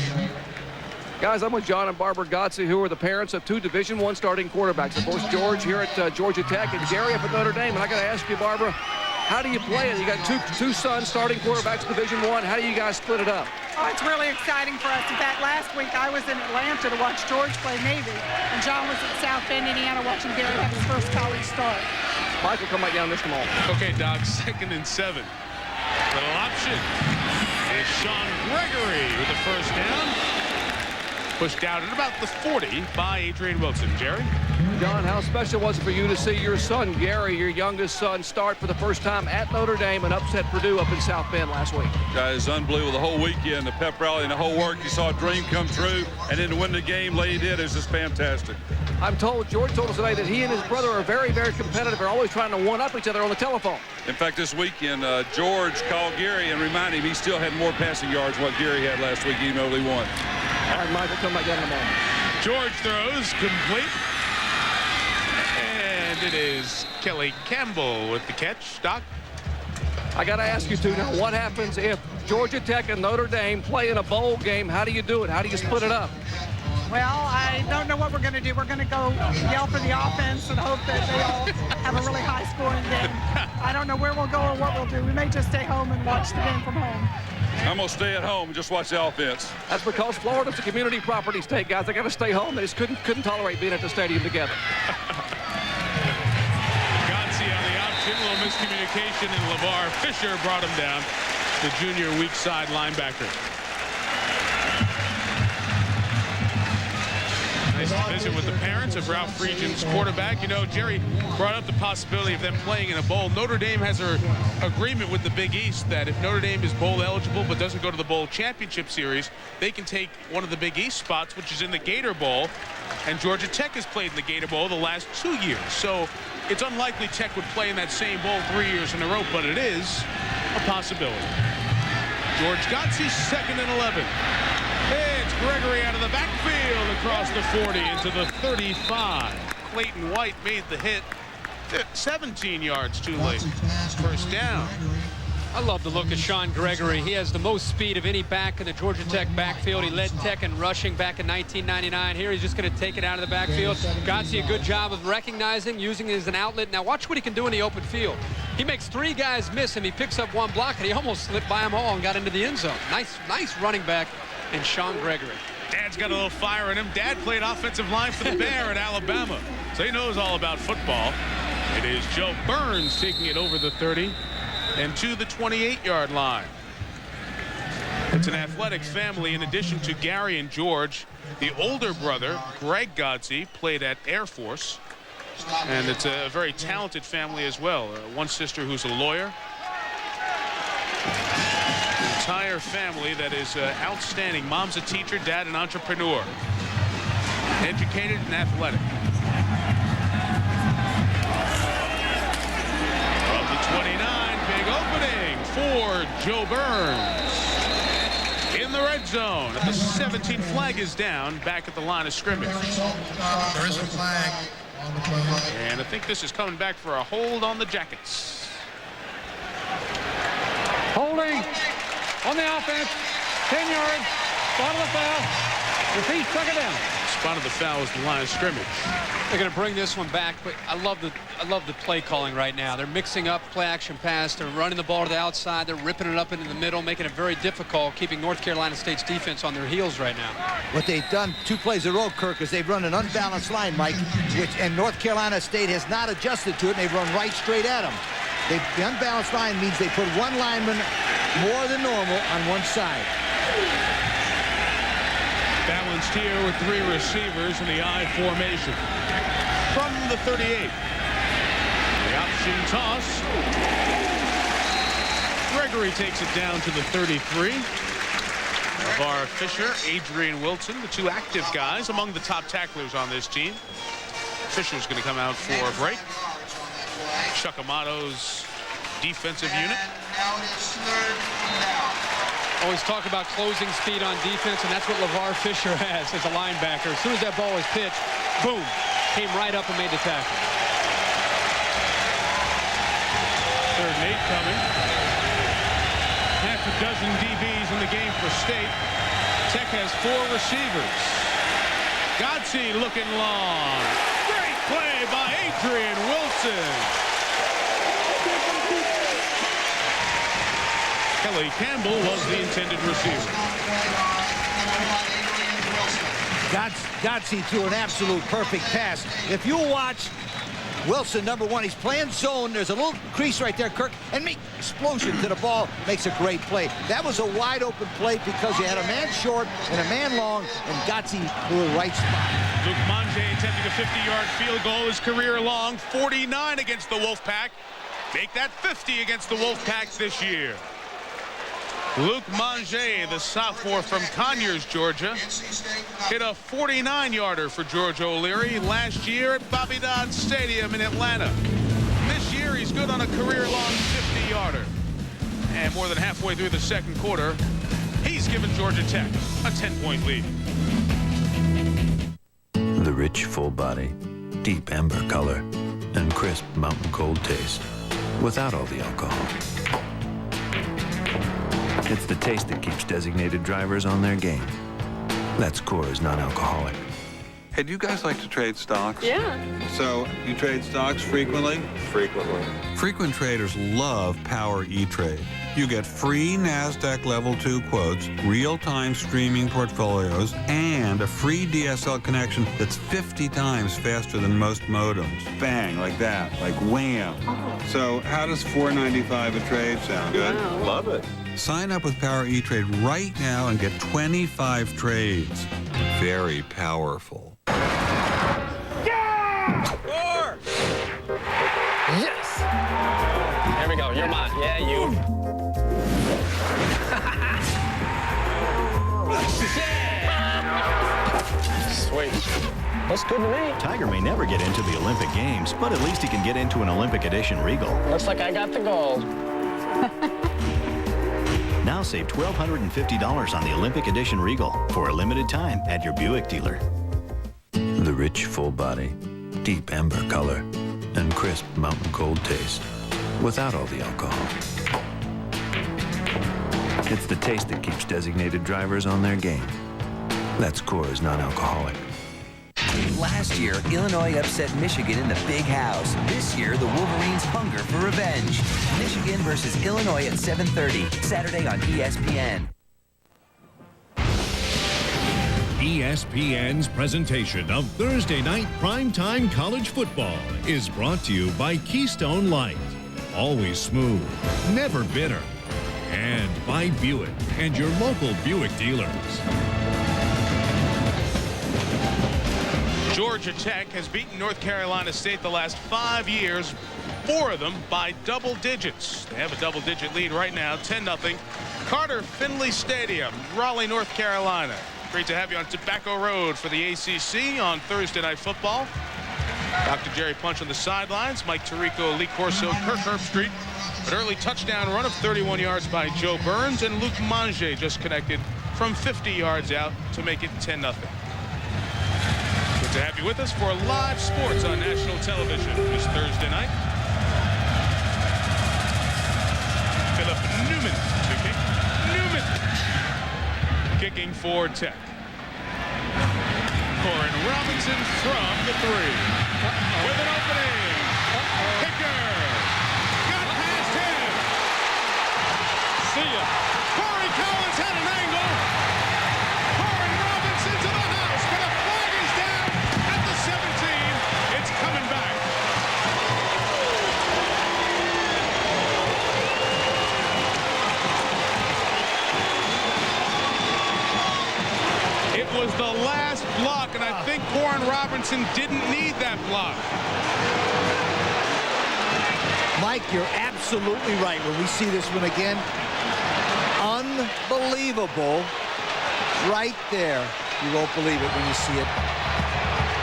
Guys, I'm with John and Barbara GODSEY, who are the parents of 2 Division I starting quarterbacks. Of course, George here at Georgia Tech and Gary up at Notre Dame. And I got to ask you, Barbara, how do you play it? You got two sons starting quarterbacks in Division I. How do you guys split it up? Oh, it's really exciting for us. In fact, last week I was in Atlanta to watch George play Navy, and John was at South Bend, Indiana, watching Gary have his first college start. Michael, come back down this moment. Okay, Doc, 2nd and 7. Little option. It's Sean Gregory with the first down. Pushed out at about the 40 by Adrian Wilson. Jerry? John, how special was it for you to see your son, Gary, your youngest son, start for the first time at Notre Dame and upset Purdue up in South Bend last week? Guys, unbelievable. The whole weekend, the pep rally and the whole work. You saw a dream come true, and then to win the game like he did is just fantastic. I'm told, George told us today that he and his brother are very, very competitive. They're always trying to one-up each other on the telephone. In fact, this weekend, George called Gary and reminded him he still had more passing yards than what Gary had last week, even though he won. All right, Michael, come back down in a moment. George throws complete. And it is Kelly Campbell with the catch. Doc? I got to ask you two now, what happens if Georgia Tech and Notre Dame play in a bowl game? How do you do it? How do you split it up? Well, I don't know what we're going to do. We're going to go yell for the offense and hope that they all have a really high-scoring game. I don't know where we'll go or what we'll do. We may just stay home and watch the game from home. I'm going to stay at home and just watch the offense. That's because Florida's a community property state, guys. They got to stay home. They just couldn't tolerate being at the stadium together. GODSEY on the option, a little miscommunication, and LeVar Fisher brought him down, the junior weak side linebacker. Nice visit with the parents of Ralph Friedgen's quarterback. You know, Jerry brought up the possibility of them playing in a bowl. Notre Dame has an agreement with the Big East that if Notre Dame is bowl eligible but doesn't go to the bowl championship series, they can take one of the Big East spots, which is in the Gator Bowl. And Georgia Tech has played in the Gator Bowl the last 2 years. So it's unlikely Tech would play in that same bowl 3 years in a row, but it is a possibility. George GODSEY, 2nd and 11. It's Gregory out of the backfield across the 40 into the 35. Clayton White made the hit. 17 yards too late. First down. I love the look of Sean Gregory. He has the most speed of any back in the Georgia Tech backfield. He led Tech in rushing back in 1999. Here he's just going to take it out of the backfield. GODSEY a good job of recognizing, using it as an outlet. Now watch what he can do in the open field. He makes 3 guys miss him. He picks up 1 block, and he almost slipped by them all and got into the end zone. Nice running back in Sean Gregory. Dad's got a little fire in him. Dad played offensive line for the Bear at Alabama, so he knows all about football. It is Joe Burns taking it over the 30 and to the 28-yard line. It's an athletic family. In addition to Gary and George, the older brother, Greg GODSEY, played at Air Force. And it's a very talented family as well. One sister who's a lawyer. Entire family that is outstanding. Mom's a teacher, dad an entrepreneur. Educated and athletic. From the 29, big opening for Joe Burns. In the red zone. At the 17, flag is down back at the line of scrimmage. There is a flag on the play. And I think this is coming back for a hold on the Jackets. Holding on the offense. 10 yards. Spot of the foul. Repeat, second down. Spot of the foul is the line of scrimmage. They're going to bring this one back, but I love the play calling right now. They're mixing up play action pass. They're running the ball to the outside. They're ripping it up into the middle, making it very difficult, keeping North Carolina State's defense on their heels right now. What they've done 2 plays in a row, Kirk, is they've run an unbalanced line, Mike, and North Carolina State has not adjusted to it, and they've run right straight at them. The unbalanced line means they put 1 lineman more than normal on one side. Balanced here with 3 receivers in the I formation. From the 38. The option toss. Gregory takes it down to the 33. LeVar Fisher, Adrian Wilson, the 2 active guys among the top tacklers on this team. Fisher's going to come out for a break. Chuck Amato's defensive unit. Always talk about closing speed on defense, and that's what LeVar Fisher has as a linebacker. As soon as that ball was pitched, boom, came right up and made the tackle. 3rd and 8 coming. Half a dozen DBs in the game for State. Tech has 4 receivers. GODSEY looking long. Great play by Adrian Wilson. Kelly Campbell was the intended receiver. GODSEY threw an absolute perfect pass. If you watch Wilson, number 1, he's playing zone. There's a little crease right there, Kirk, and explosion to the ball makes a great play. That was a wide open play because you had a man short and a man long, and GODSEY blew the right spot. Luke Mange attempting a 50-yard field goal, his career long, 49 against the Wolfpack. Make that 50 against the Wolfpack this year. Luke Mange, the sophomore from Conyers, Georgia, hit a 49-yarder for George O'Leary last year at Bobby Dodd Stadium in Atlanta. This year, he's good on a career-long 50-yarder. And more than halfway through the second quarter, he's given Georgia Tech a 10-point lead. The rich, full body, deep amber color, and crisp mountain cold taste, without all the alcohol. It's the taste that keeps designated drivers on their game. That's Coors non-alcoholic. Hey, do you guys like to trade stocks? Yeah. So, you trade stocks frequently? Frequently. Frequent traders love Power E-Trade. You get free NASDAQ Level 2 quotes, real-time streaming portfolios, and a free DSL connection that's 50 times faster than most modems. Bang, like that, like wham. Oh. So, how does $4.95 a trade sound? Good? Wow. Love it. Sign up with Power E-Trade right now and get 25 trades. Very powerful. 4. Yes. There we go. You're mine. Yeah, you. Sweet. Looks good to me. Tiger may never get into the Olympic Games, but at least he can get into an Olympic Edition Regal. Looks like I got the gold. Now save $1,250 on the Olympic Edition Regal for a limited time at your Buick dealer. The rich, full body, deep amber color, and crisp mountain cold taste without all the alcohol. It's the taste that keeps designated drivers on their game. That's Coors non-alcoholic. Last year, Illinois upset Michigan in the Big House. This year, the Wolverines hunger for revenge. Michigan versus Illinois at 7:30, Saturday on ESPN. ESPN's presentation of Thursday night primetime college football is brought to you by Keystone Light. Always smooth, never bitter. And by Buick and your local Buick dealers. Georgia Tech has beaten North Carolina State the last 5 years, 4 of them by double digits. They have a double-digit lead right now, 10-0. Carter-Finley Stadium, Raleigh, North Carolina. Great to have you on Tobacco Road for the ACC on Thursday Night Football. Dr. Jerry Punch on the sidelines, Mike Tirico, Lee Corso, Kirk Herbstreit. An early touchdown run of 31 yards by Joe Burns, and Luke Mange just connected from 50 yards out to make it 10-0. Good to have you with us for live sports on national television this Thursday night. Philip Newman to kick. Newman kicking for Tech. Corin Robinson from the 3. With an opening. Kicker. Got past him. See ya. Corey Collins had an angle. Corin Robinson to the house, but a flag is down at the 17. It's coming back. It was the last block, and I think Corin Robinson didn't need that block. Mike, you're absolutely right. When we see this one again, unbelievable. Right there. You won't believe it when you see it.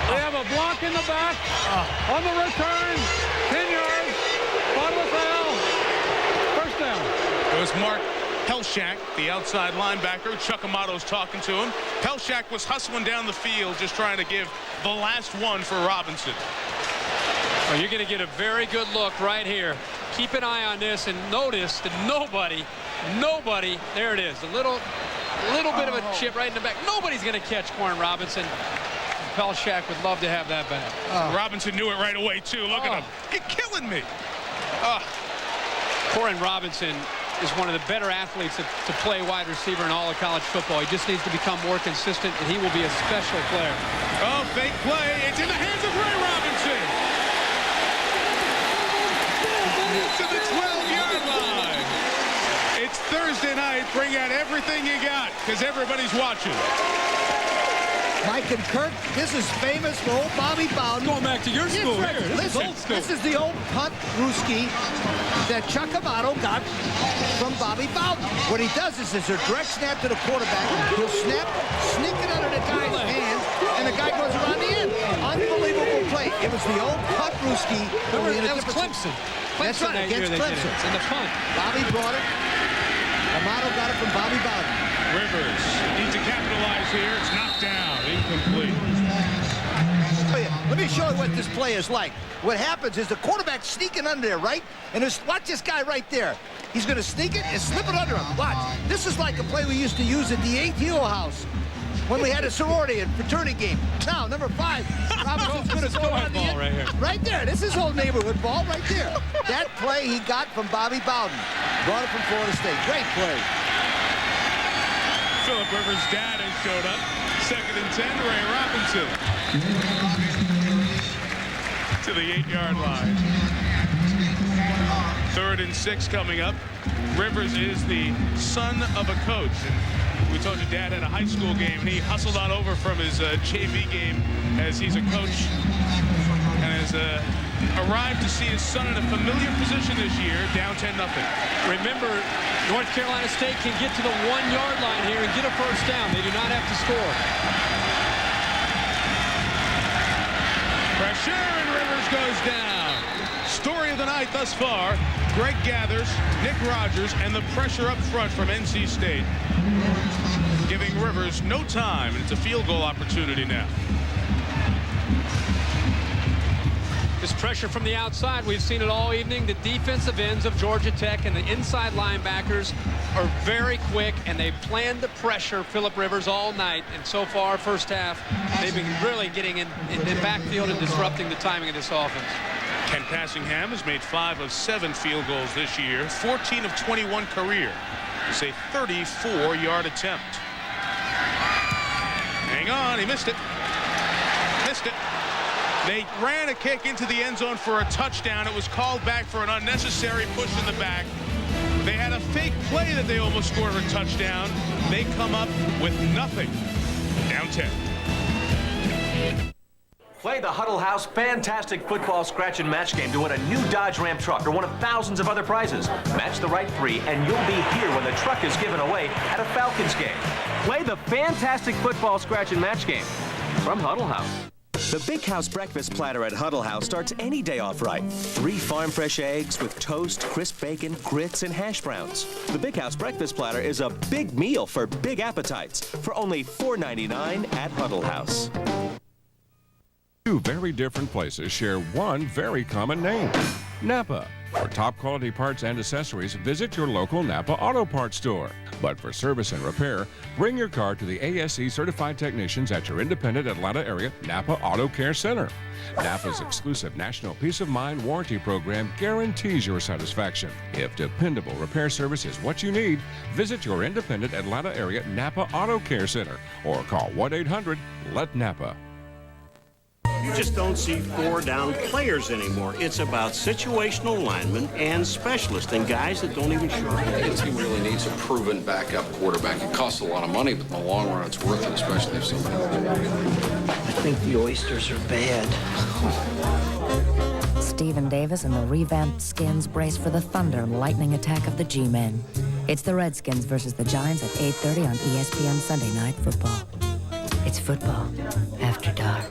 They have a block in the back. On the return. 10 yards. Bottom of the foul. First down. It was Mark Pelshak, the outside linebacker. Chuck Amato's talking to him. Pelshak was hustling down the field, just trying to give the last one for Robinson. Well, you're going to get a very good look right here. Keep an eye on this and notice that nobody, there it is, a little bit of a chip right in the back. Nobody's going to catch Corin Robinson. Pelshak would love to have that back. Robinson knew it right away, too. Look at him. You're killing me. Corin Robinson is one of the better athletes to play wide receiver in all of college football. He just needs to become more consistent, and he will be a special player. Oh, fake play. It's in the hands of Ray Robinson. To the 12-yard line. It's Thursday night. Bring out everything you got, because everybody's watching. Mike and Kirk, this is famous for old Bobby Bowden. Going back to your school here. This is old school. This is the old punt brewski that Chuck Amato got from Bobby Bowden. What he does is there's a direct snap to the quarterback. He'll snap, sneak it under the guy's hand, and the guy goes around the end. Unbelievable play. It was the old punt brewski. That was Clemson. That's right, against Clemson. In the punt. Bobby brought it. Amato got it from Bobby Bowden. Rivers needs to capitalize here. It's knocked down. Incomplete. Let me show you what this play is like. What happens is the quarterback's sneaking under there, right? And watch this guy right there. He's going to sneak it and slip it under him. Watch. This is like a play we used to use at the ATO house when we had a sorority and fraternity game. Now, number 5, Robinson's going to go around the end. Right here. Right there. This is old neighborhood ball right there. That play he got from Bobby Bowden. Brought it from Florida State. Great play. Philip Rivers' dad has showed up. 2nd and 10, Ray Robinson. To the 8-yard line. 3rd and 6 coming up. Rivers is the son of a coach. And we told you Dad had a high school game, and he hustled on over from his JV game as he's a coach has arrived to see his son in a familiar position this year, down 10-0. Remember, North Carolina State can get to the 1-yard line here and get a first down. They do not have to score. Pressure, and Rivers goes down. Story of the night thus far, Greg Gathers, Nick Rogers, and the pressure up front from NC State, giving Rivers no time, and it's a field goal opportunity now. This pressure from the outside, we've seen it all evening. The defensive ends of Georgia Tech and the inside linebackers are very quick, and they've planned to pressure Phillip Rivers all night. And so far, first half, they've been really getting in the backfield and disrupting the timing of this offense. Ken Passingham has made 5 of 7 field goals this year, 14 of 21 career. It's a 34-yard attempt. Hang on, he missed it. Missed it. They ran a kick into the end zone for a touchdown. It was called back for an unnecessary push in the back. They had a fake play that they almost scored a touchdown. They come up with nothing. Down 10. Play the Huddle House Fantastic Football Scratch and Match game to win a new Dodge Ram truck or one of thousands of other prizes. Match the right 3 and you'll be here when the truck is given away at a Falcons game. Play the Fantastic Football Scratch and Match game from Huddle House. The Big House breakfast platter at Huddle House starts any day off right. 3 farm fresh eggs with toast, crisp bacon, grits, and hash browns. The Big House breakfast platter is a big meal for big appetites for only $4.99 at Huddle House. 2 very different places share one very common name, Napa. For top quality parts and accessories, visit your local Napa Auto Parts store. But for service and repair, bring your car to the ASE certified technicians at your independent Atlanta area Napa Auto Care Center. Napa's exclusive National Peace of Mind warranty program guarantees your satisfaction. If dependable repair service is what you need, visit your independent Atlanta area Napa Auto Care Center or call 1-800-LET-NAPA. You just don't see 4-down players anymore. It's about situational linemen and specialists and guys that don't even show up. The team really needs a proven backup quarterback. It costs a lot of money, but in the long run, it's worth it, especially if somebody... I think the oysters are bad. Stephen Davis and the revamped Skins brace for the thunder and lightning attack of the G-Men. It's the Redskins versus the Giants at 8:30 on ESPN Sunday Night Football. It's football after dark.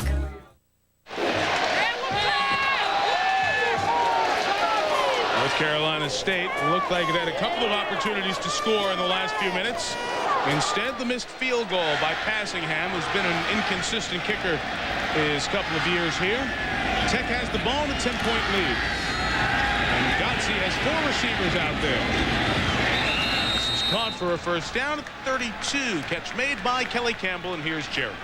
North Carolina State looked like it had a couple of opportunities to score in the last few minutes. Instead, the missed field goal by Passingham, who's been an inconsistent kicker his couple of years here. Tech has the ball in a 10-point lead. And GODSEY has 4 receivers out there. This is caught for a first down at 32. Catch made by Kelly Campbell, and here's Jerry.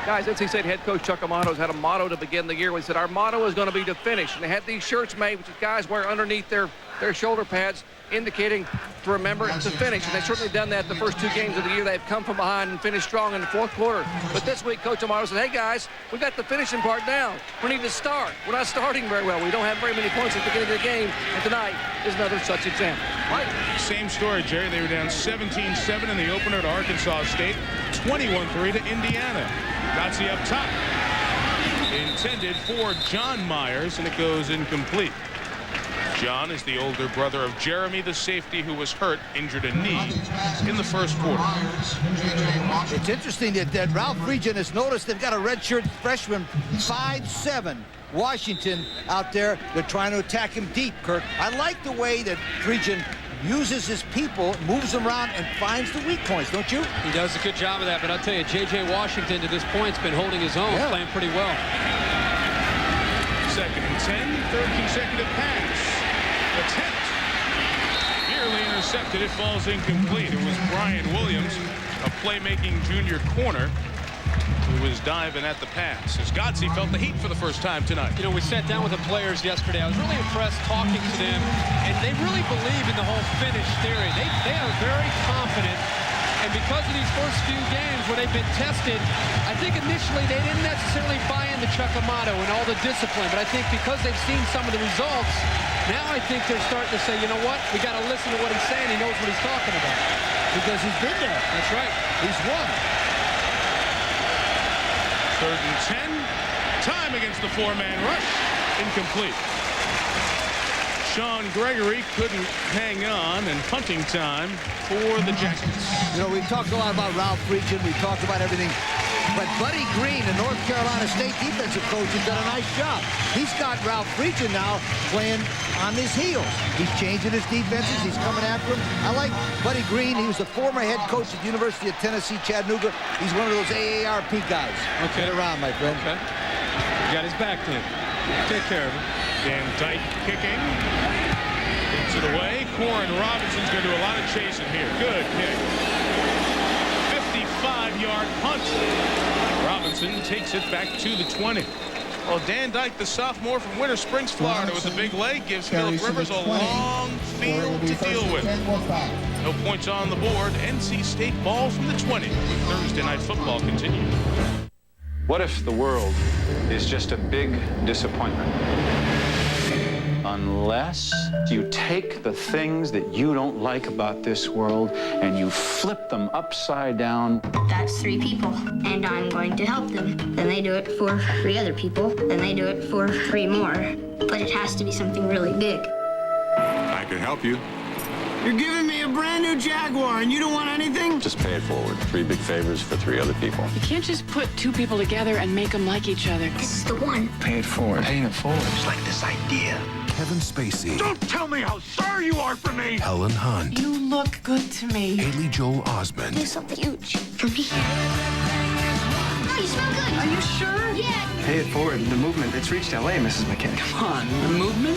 Guys, NC State head coach Chuck Amato's had a motto to begin the year. He said, our motto is going to be to finish. And they had these shirts made, which guys wear underneath their shoulder pads, indicating to remember to finish. And they've certainly done that the first 2 games of the year. They've come from behind and finished strong in the 4th quarter. But this week, Coach Amato said, hey, guys, we got the finishing part down. We need to start. We're not starting very well. We don't have very many points at the beginning of the game. And tonight is another such example. Right? Same story, Jerry. They were down 17-7 in the opener to Arkansas State, 21-3 to Indiana. GODSEY up top. Intended for John Myers, and it goes incomplete. John is the older brother of Jeremy, the safety, who was hurt, injured a knee in the first quarter. It's interesting that Ralph Regent has noticed they've got a redshirt freshman, 5'7", Washington, out there. They're trying to attack him deep, Kirk. I like the way that Regent uses his people, moves them around, and finds the weak points, don't you? He does a good job of that, but I'll tell you, J.J. Washington to this point has been holding his own, playing pretty well. 2nd and 10, 3rd consecutive pass. Attempt. Nearly intercepted. It falls incomplete. It was Brian Williams, a playmaking junior corner, who was diving at the pass as GODSEY felt the heat for the first time tonight. You know, we sat down with the players yesterday. I was really impressed talking to them, and they really believe in the whole finish theory. They are very confident, and because of these first few games where they've been tested, I think initially they didn't necessarily buy into Chuck Amato and all the discipline, but I think because they've seen some of the results, now I think they're starting to say, you know what, we got to listen to what he's saying. He knows what he's talking about. Because he's been there. That's right. He's won. 3rd and 10. Time against the 4-man rush. Incomplete. Sean Gregory couldn't hang on, and punting time for the Jackets. You know, we've talked a lot about Ralph Friedgen. We've talked about everything. But Buddy Green, the North Carolina State defensive coach, has done a nice job. He's got Ralph Friedgen now playing on his heels. He's changing his defenses. He's coming after him. I like Buddy Green. He was the former head coach at the University of Tennessee, Chattanooga. He's one of those AARP guys. Okay. Get around, my friend. Okay. You got his back then. Take care of him. Dan Dyke kicking. Gets it away. Corin Robinson's going to do a lot of chasing here. Good kick. 55-yard punt. Robinson takes it back to the 20. Well, Dan Dyke, the sophomore from Winter Springs, Florida, with a big leg, gives Phillip Rivers a long field to deal with. No points on the board. NC State ball from the 20. Thursday Night Football continues. What if the world is just a big disappointment? Unless you take the things that you don't like about this world and you flip them upside down. That's 3 people, and I'm going to help them. Then they do it for 3 other people, then they do it for 3 more. But it has to be something really big. I can help you. You're giving me a brand new Jaguar and you don't want anything? Just pay it forward. 3 big favors for 3 other people. You can't just put 2 people together and make them like each other. This is the one. Pay it forward. Paying it forward is like this idea. Kevin Spacey. Don't tell me how sorry you are for me. Helen Hunt. You look good to me. Haley Joel Osment. Do something huge for me. Oh, you smell good. Are you sure? Yeah. Pay it forward. The movement. It's reached LA, Mrs. McKinney. Come on, the movement?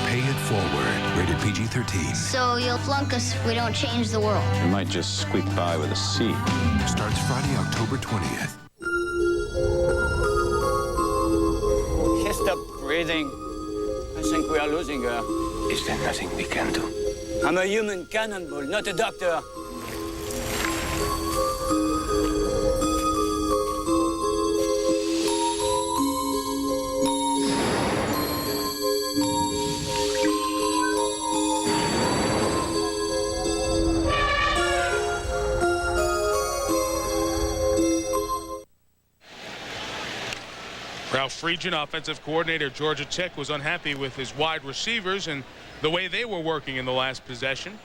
Pay it forward. Rated PG-13. So you'll flunk us if we don't change the world. You might just squeak by with a C. Starts Friday, October 20th. She stopped breathing. I think we are losing her. Is there nothing we can do? I'm a human cannonball, not a doctor. Ralph Friedgen, offensive coordinator, Georgia Tech, was unhappy with his wide receivers and the way they were working in the last possession.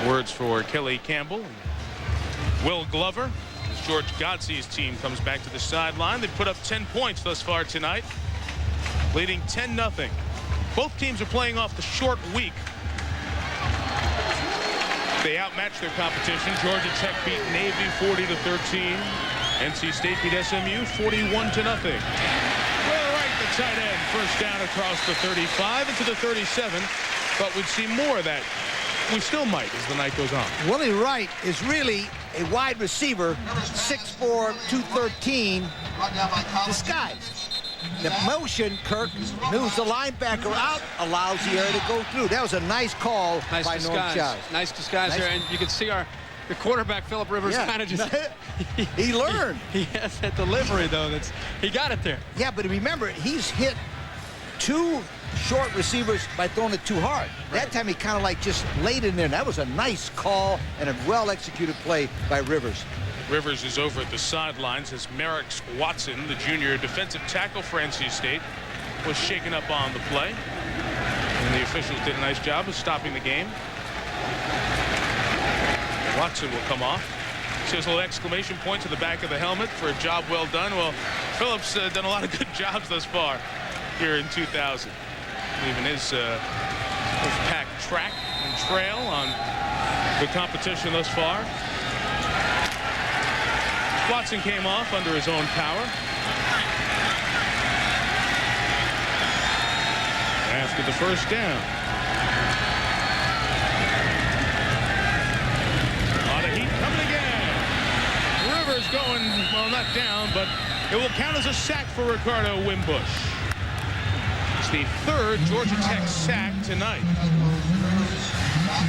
Words for Kelly Campbell and Will Glover as George Godsey's team comes back to the sideline. They put up 10 points thus far tonight, leading 10-0. Both teams are playing off the short week. They outmatched their competition. Georgia Tech beat Navy 40-13. NC State beat SMU 41-0. Will Wright, the tight end, first down across the 35 into the 37. But we'd see more of that. We still might as the night goes on. Willie Wright is really a wide receiver, 6'4", 213, disguised. The motion, Kirk moves the linebacker out, allows the air to go through. That was a nice call by Norm Chow. Nice disguise there, and you can see the quarterback, Phillip Rivers, kind of just... he learned. He has that delivery, though. He got it there. Yeah, but remember, he's hit 2 short receivers by throwing it too hard. That time he kind of like just laid in there. That was a nice call and a well-executed play by Rivers. Rivers is over at the sidelines as Merrick Watson, the junior defensive tackle for NC State, was shaken up on the play. And the officials did a nice job of stopping the game. Watson will come off. Says a little exclamation point to the back of the helmet for a job well done. Well, Phillips done a lot of good jobs thus far here in 2000. Even his pack track and trail on the competition thus far. Watson came off under his own power. After the first down. A lot of heat coming again. Rivers going, well, not down, but it will count as a sack for Ricardo Wimbush. It's the 3rd Georgia Tech sack tonight.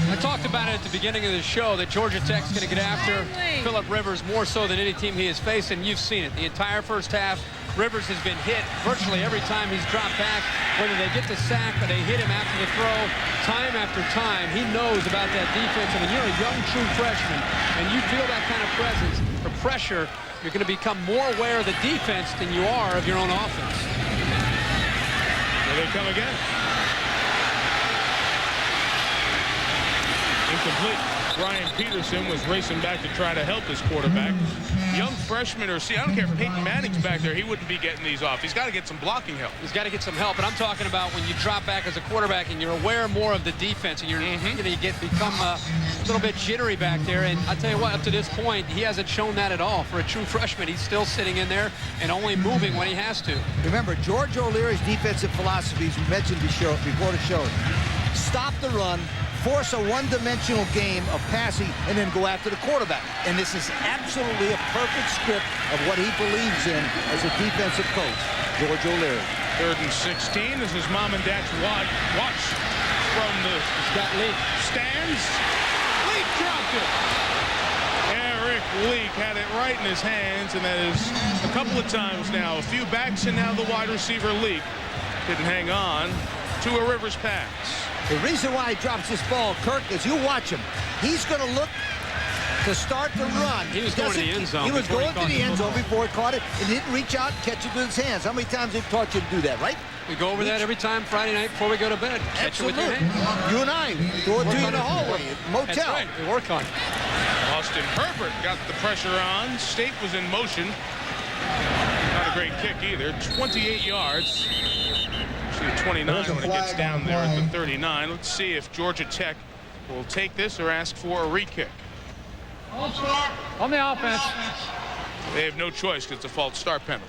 I talked about it at the beginning of the show that Georgia Tech's going to get after Phillip Rivers more so than any team he has faced, and you've seen it. The entire first half, Rivers has been hit virtually every time he's dropped back, whether they get the sack or they hit him after the throw, time after time. He knows about that defense. I mean, you're a young, true freshman, and you feel that kind of presence or pressure. You're going to become more aware of the defense than you are of your own offense. Here they come again. Incomplete. Brian Peterson was racing back to try to help his quarterback. Young freshman, or see, I don't care if Peyton Manning's back there, he wouldn't be getting these off. He's got to get some blocking help. He's got to get some help, and I'm talking about when you drop back as a quarterback and you're aware more of the defense, and you become a little bit jittery back there. And I'll tell you what, up to this point, he hasn't shown that at all. For a true freshman, he's still sitting in there and only moving when he has to. Remember, George O'Leary's defensive philosophies we mentioned before the show. Stop the run, force a one-dimensional game of passing, and then go after the quarterback. And this is absolutely a perfect script of what he believes in as a defensive coach, George O'Leary. 3rd and 16. This is mom and dad's watch from the stands. Leak dropped it. Eric Leak had it right in his hands, and that is a couple of times now. A few backs, and now the wide receiver Leak didn't hang on to a Rivers pass. The reason why he drops this ball, Kirk, is you watch him. He's going to look to start the run. He was going to the end zone. He was going to the end zone before he caught it and didn't reach out and catch it with his hands. How many times they've taught you to do that, right? We go over that every time Friday night before we go to bed. Catch it with your hands. You and I go to you in the hallway, motel. That's right. We work on it. Austin Herbert got the pressure on. State was in motion. Not a great kick either. 28 yards. 29 when it gets down there at the 39. Let's see if Georgia Tech will take this or ask for a re-kick. On the offense. They have no choice because it's a false start penalty.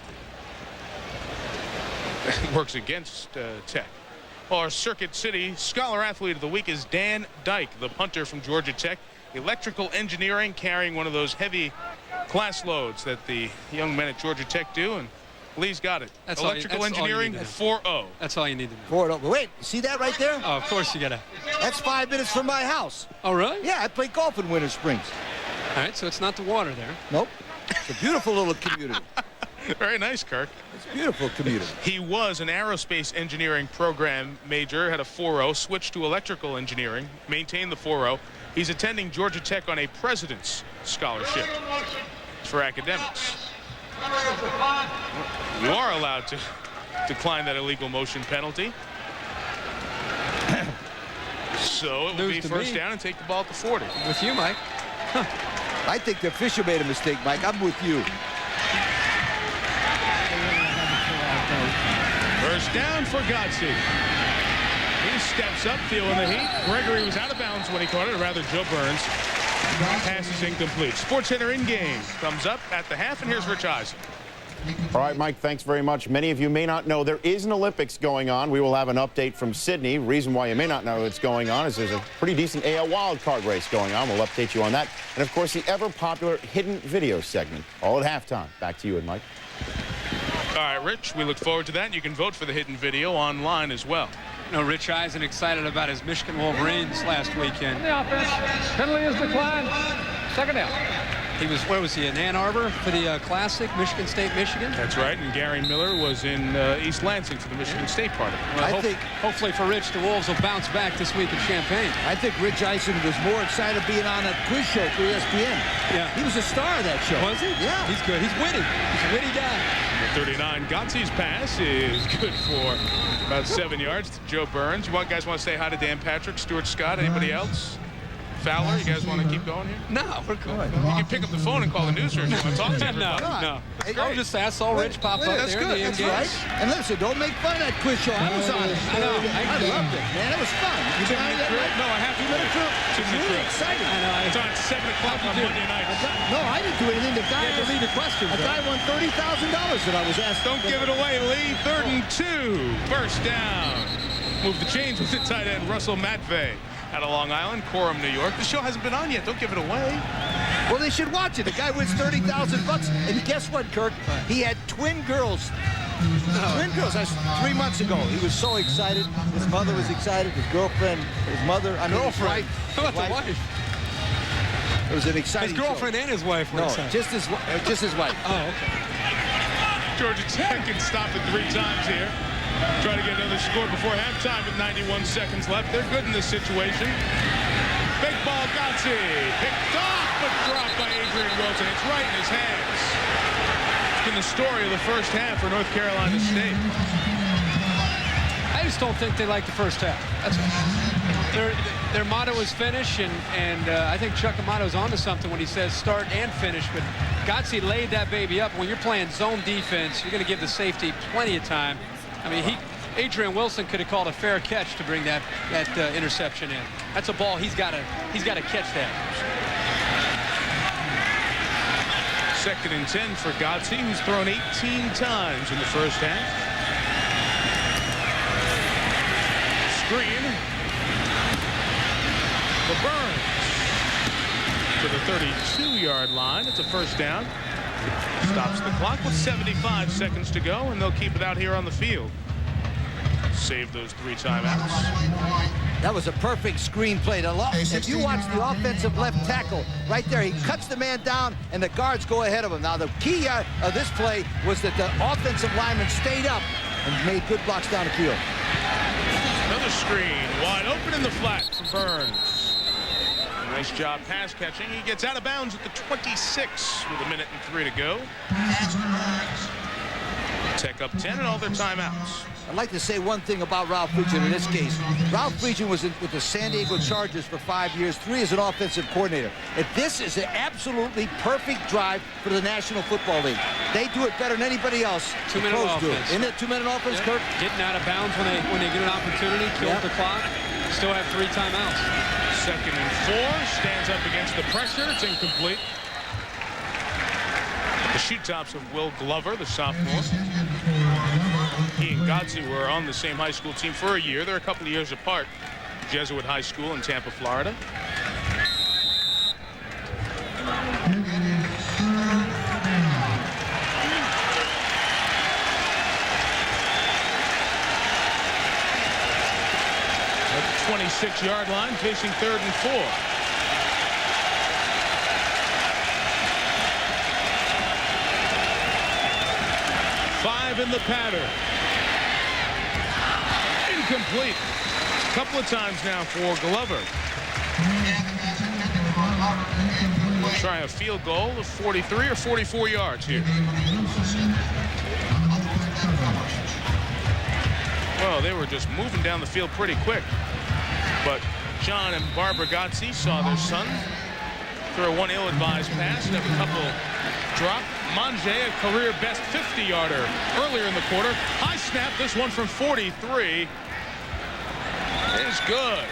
Works against Tech. Our Circuit City Scholar Athlete of the Week is Dan Dyke, the punter from Georgia Tech. Electrical engineering, carrying one of those heavy class loads that the young men at Georgia Tech do, and Lee's got it. That's electrical engineering, 4-0. That's all you need to know. 4-0. But wait, see that right there? Oh, of course you got to. That's 5 minutes from my house. Oh, really? Yeah, I play golf in Winter Springs. All right, so it's not the water there. Nope. It's a beautiful little community. Very nice, Kirk. It's a beautiful community. He was an aerospace engineering program major, had a 4.0, switched to electrical engineering, maintained the 4.0. He's attending Georgia Tech on a President's Scholarship for academics. You are allowed to decline that illegal motion penalty. So it will be first down and take the ball at the 40. With you, Mike. I think the official made a mistake, Mike. I'm with you. First down for GODSEY. He steps up, feeling the heat. Gregory was out of bounds when he caught it, or rather Joe Burns. Pass is incomplete. SportsCenter in-game comes up at the half, and here's Rich Eisen. All right, Mike, thanks very much. Many of you may not know there is an Olympics going on. We will have an update from Sydney. Reason why you may not know what's going on is there's a pretty decent AL wildcard race going on. We'll update you on that. And, of course, the ever-popular hidden video segment, all at halftime. Back to you and Mike. All right, Rich, we look forward to that. You can vote for the hidden video online as well. You know, Rich Eisen excited about his Michigan Wolverines last weekend. The offense. Penalty is declined. Second down. He was, where was he, in Ann Arbor for the Classic, Michigan State, Michigan? That's right, and Gary Miller was in East Lansing for the Michigan State part of it. Well, hopefully for Rich, the Wolves will bounce back this week in Champaign. I think Rich Eisen was more excited being on that quiz show for ESPN. Yeah. He was a star of that show. Was he? Yeah. He's good. He's witty. He's a witty guy. The 39, GODSEY's pass is good for about 7 yards to Joe Burns. You guys want to say hi to Dan Patrick, Stuart Scott, anybody else? Fowler, you guys want to keep going here? No, we're cool. You can pick up the phone and call the newsroom if you want to talk to everybody. No. I just asked, saw Rich pop up that's there. Good. That's right. And listen, don't make fun of that quiz show. I was on it. I know. I loved it, man. It was fun. You been on it yet, Mike? No, I haven't. It's really exciting. I know. It's on 7 o'clock on Monday night. No, I didn't do anything. The guy read the questions. A guy won $30,000 that I was asked. Don't give it away, Lee. 3rd and 2. First down. Move the chains with the tight end, Russell Matvey. Out of Long Island, Coram, New York. The show hasn't been on yet. Don't give it away. Well, they should watch it. The guy wins $30,000, and guess what, Kirk? He had twin girls. Twin girls. That's 3 months ago. He was so excited. His mother was excited. His girlfriend, his mother. I mean, girlfriend. How about the wife? It was an exciting. His girlfriend and his wife were excited. just his wife. Oh, okay. Georgia Tech can stop it 3 times here. Try to get another score before halftime with 91 seconds left. They're good in this situation. Big ball, GODSEY. Picked off, but dropped by Adrian Wilson. It's right in his hands. been the story of the first half for North Carolina State. I just don't think they like the first half. That's all. Their motto is finish, and I think Chuck Amato's onto something when he says start and finish. But GODSEY laid that baby up. When you're playing zone defense, you're going to give the safety plenty of time. I mean, Adrian Wilson could have called a fair catch to bring that interception in. That's a ball he's got to catch that. 2nd and 10 for GODSEY, who's thrown 18 times in the first half. Screen for Burns to the 32-yard line. It's a first down. Stops the clock with 75 seconds to go, and they'll keep it out here on the field. Save those 3 timeouts. That was a perfect screen play. If you watch the offensive left tackle right there, he cuts the man down and the guards go ahead of him. Now the key of this play was that the offensive lineman stayed up and made good blocks down the field. Another screen wide open in the flat for Burns. Nice job pass catching. He gets out of bounds at the 26 with 1:03 to go. Tech up 10 and all their timeouts. I'd like to say one thing about Ralph Friedgen in this case. Ralph Friedgen was with the San Diego Chargers for 5 years, 3 as an offensive coordinator. And this is an absolutely perfect drive for the National Football League. They do it better than anybody else. 2-minute offense. Isn't it 2-minute offense, Kirk? Getting out of bounds when they get an opportunity, kills the clock, still have 3 timeouts. 2nd and 4, stands up against the pressure. It's incomplete. The shoot tops of Will Glover, the sophomore. He and GODSEY were on the same high school team for a year. They're a couple of years apart. Jesuit High School in Tampa, Florida. At the 26-yard line, facing 3rd and 4. In the pattern. Incomplete. A couple of times now for Glover. We'll try a field goal of 43 or 44 yards here. Well, they were just moving down the field pretty quick. But John and Barbara GODSEY saw their son throw one ill-advised pass and have a couple drop. Mange, a career best 50-yarder earlier in the quarter. High snap, this one from 43 is good.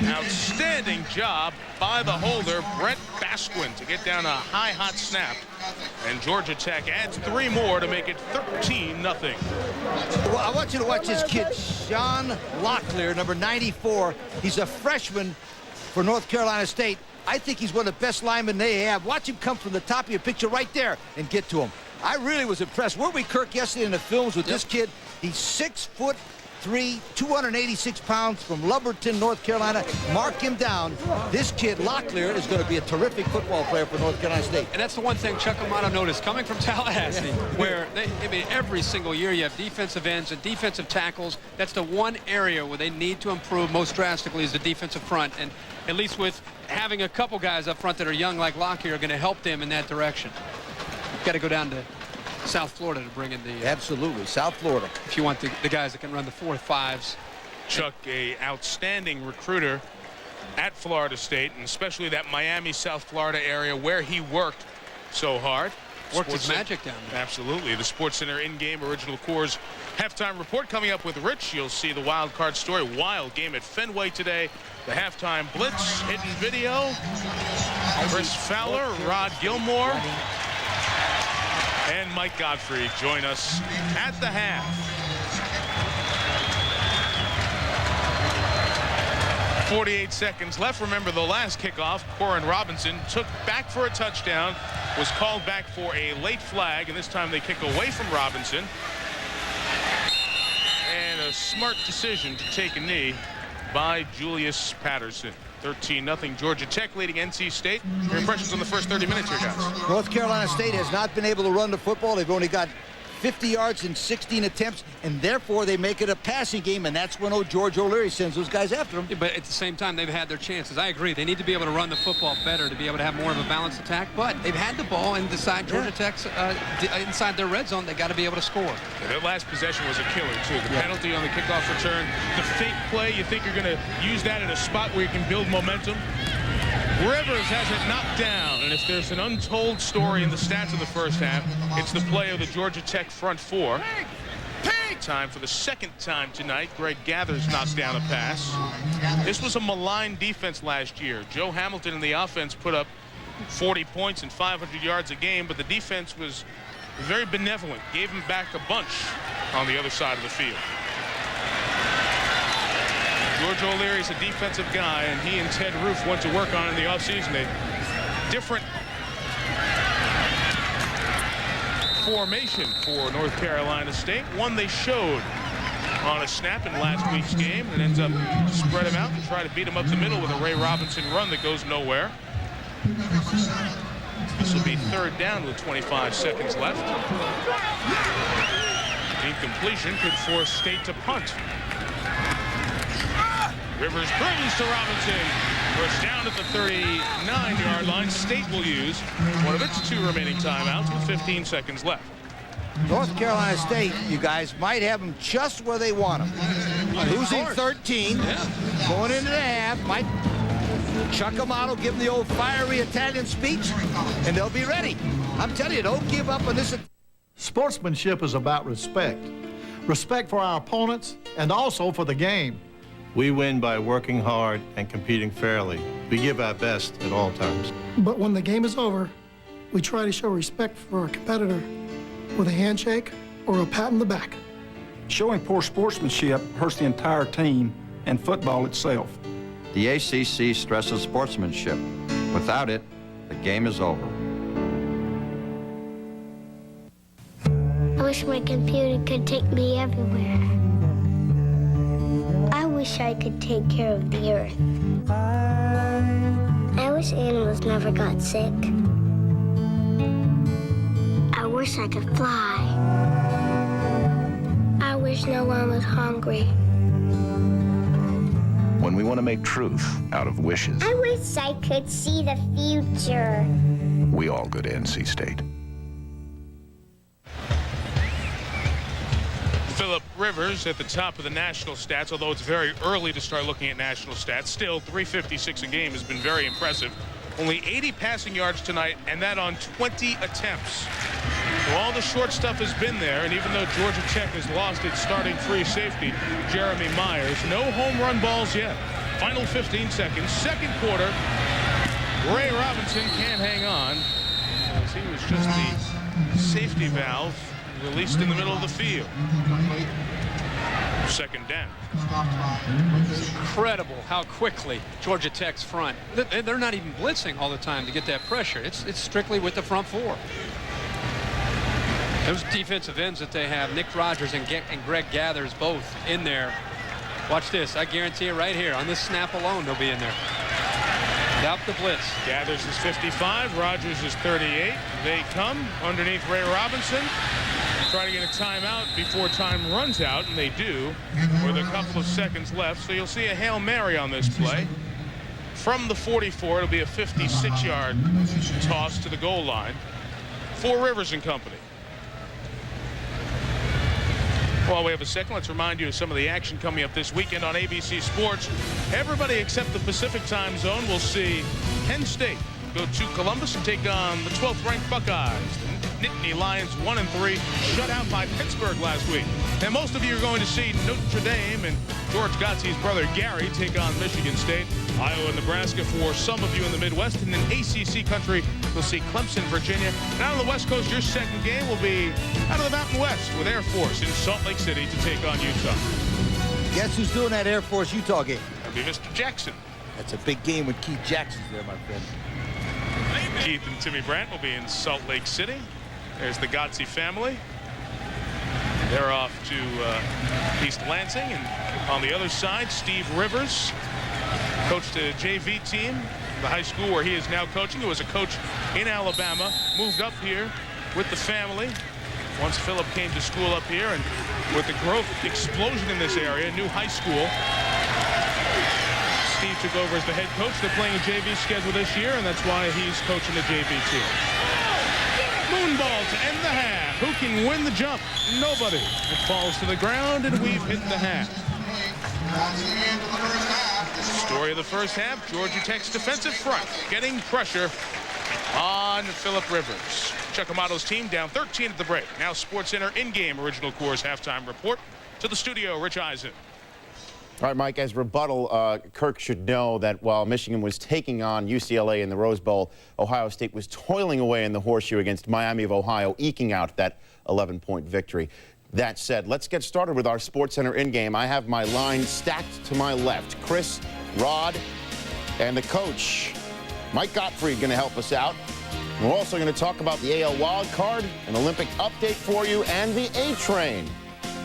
Outstanding job by the holder, Brett Basquin, to get down a high, hot snap. And Georgia Tech adds 3 more to make it 13-0. Well, I want you to watch this kid, Sean Locklear, number 94. He's a freshman for North Carolina State. I think he's one of the best linemen they have. Watch him come from the top of your picture right there and get to him. I really was impressed. Weren't we, Kirk, yesterday in the films with this kid? He's 6'3", 286 pounds from Lumberton, North Carolina. Mark him down. This kid, Locklear, is going to be a terrific football player for North Carolina State. And that's the one thing Chuck Amato noticed coming from Tallahassee, where every single year you have defensive ends and defensive tackles. That's the one area where they need to improve most drastically is the defensive front. And at least with having a couple guys up front that are young like Locklear are going to help them in that direction. Got to go down to South Florida to bring in the... Absolutely, South Florida. If you want the guys that can run the 4-5s. Chuck, a outstanding recruiter at Florida State, and especially that Miami, South Florida area where he worked so hard. Worked his magic down there. Absolutely. The Sports Center in-game Original Cores halftime report coming up with Rich. You'll see the wild card story. Wild game at Fenway today. The halftime blitz, hidden video. Chris Fowler, Rod Gilmore, and Mike Godfrey join us at the half. 48 seconds left. Remember the last kickoff, Corin Robinson took back for a touchdown, was called back for a late flag, and this time they kick away from Robinson. And a smart decision to take a knee by Julius Patterson. 13-0 Georgia Tech leading NC State. Your impressions on the first 30 minutes here, guys? North Carolina State has not been able to run the football. They've only got 50 yards in 16 attempts, and therefore they make it a passing game, and that's when George O'Leary sends those guys after him. Yeah, but at the same time, they've had their chances. I agree. They need to be able to run the football better to be able to have more of a balanced attack, but they've had the ball and decide Georgia Tech's inside their red zone, they got to be able to score. Yeah, their last possession was a killer, too. The penalty on the kickoff return, the fake play, you think you're going to use that in a spot where you can build momentum. Rivers has it knocked down, and if there's an untold story in the stats of the first half, it's the play of the Georgia Tech front four. Time for the second time tonight. Greg Gathers knocks down a pass. This was a maligned defense last year. Joe Hamilton and the offense put up 40 points and 500 yards a game, but the defense was very benevolent, gave him back a bunch on the other side of the field. George O'Leary's a defensive guy, and he and Ted Roof went to work on in the offseason a different formation for North Carolina State. One they showed on a snap in last week's game and ends up spread him out and try to beat him up the middle with a Ray Robinson run that goes nowhere. This will be third down with 25 seconds left. Incompletion could force State to punt. Rivers brings to Robinson. First down at the 39-yard line. State will use one of its 2 remaining timeouts with 15 seconds left. North Carolina State, you guys, might have them just where they want them. Losing 13, going into the half, might chuck them out, give them the old fiery Italian speech, and they'll be ready. I'm telling you, don't give up on this. Sportsmanship is about respect. Respect for our opponents and also for the game. We win by working hard and competing fairly. We give our best at all times. But when the game is over, we try to show respect for our competitor with a handshake or a pat on the back. Showing poor sportsmanship hurts the entire team and football itself. The ACC stresses sportsmanship. Without it, the game is over. I wish my computer could take me everywhere. I wish I could take care of the earth. I wish animals never got sick. I wish I could fly. I wish no one was hungry. When we want to make truth out of wishes, I wish I could see the future. we all go to NC State. Phillip Rivers at the top of the national stats, although it's very early to start looking at national stats. Still, 356 a game has been very impressive. Only 80 passing yards tonight, and that on 20 attempts. So all the short stuff has been there, and even though Georgia Tech has lost its starting free safety, Jeremy Myers, no home run balls yet. Final 15 seconds, second quarter. Ray Robinson can't hang on, as he was just the safety valve released in the middle of the field. Second down. It's incredible how quickly Georgia Tech's front. They're not even blitzing all the time to get that pressure. It's strictly with the front four. Those defensive ends that they have, Nick Rogers and Greg Gathers both in there. Watch this. I guarantee it right here. On this snap alone, they'll be in there. Without the blitz. Gathers is 55. Rogers is 38. They come underneath Ray Robinson. Try to get a timeout before time runs out, and they do, with a couple of seconds left. So you'll see a Hail Mary on this play. From the 44, it'll be a 56-yard toss to the goal line for Rivers and company. While we have a second, let's remind you of some of the action coming up this weekend on ABC Sports. Everybody except the Pacific time zone will see Penn State go to Columbus and take on the 12th-ranked Buckeyes. The Nittany Lions 1-3, shut out by Pittsburgh last week. And most of you are going to see Notre Dame and George GODSEY's brother Gary take on Michigan State. Iowa and Nebraska for some of you in the Midwest. And in ACC country, we'll see Clemson, Virginia. And out on the West Coast, your second game will be out of the Mountain West with Air Force in Salt Lake City to take on Utah. Guess who's doing that Air Force-Utah game? That'll be Mr. Jackson. That's a big game when Keith Jackson's there, my friend. Keith and Timmy Brandt will be in Salt Lake City. There's the GODSEY family. They're off to East Lansing. And on the other side, Steve Rivers coached a JV team, the high school where he is now coaching. He was a coach in Alabama, moved up here with the family once Philip came to school up here, and with the growth explosion in this area, new high school. Steve took over as the head coach. They're playing a JV schedule this year, and that's why he's coaching the JV team. Moonball to end the half. Who can win the jump? Nobody. It falls to the ground, and we've hit the half. Story of the first half, Georgia Tech's defensive front getting pressure on Philip Rivers. Chuck Amato's team down 13 at the break. Now SportsCenter in-game Original Course halftime report. To the studio, Rich Eisen. All right, Mike, as rebuttal, Kirk should know that while Michigan was taking on UCLA in the Rose Bowl, Ohio State was toiling away in the horseshoe against Miami of Ohio, eking out that 11-point victory. That said, let's get started with our SportsCenter in-game. I have my line stacked to my left. Chris, Rod, and the coach, Mike Gottfried, going to help us out. And we're also going to talk about the AL wild card, an Olympic update for you, and the A-Train.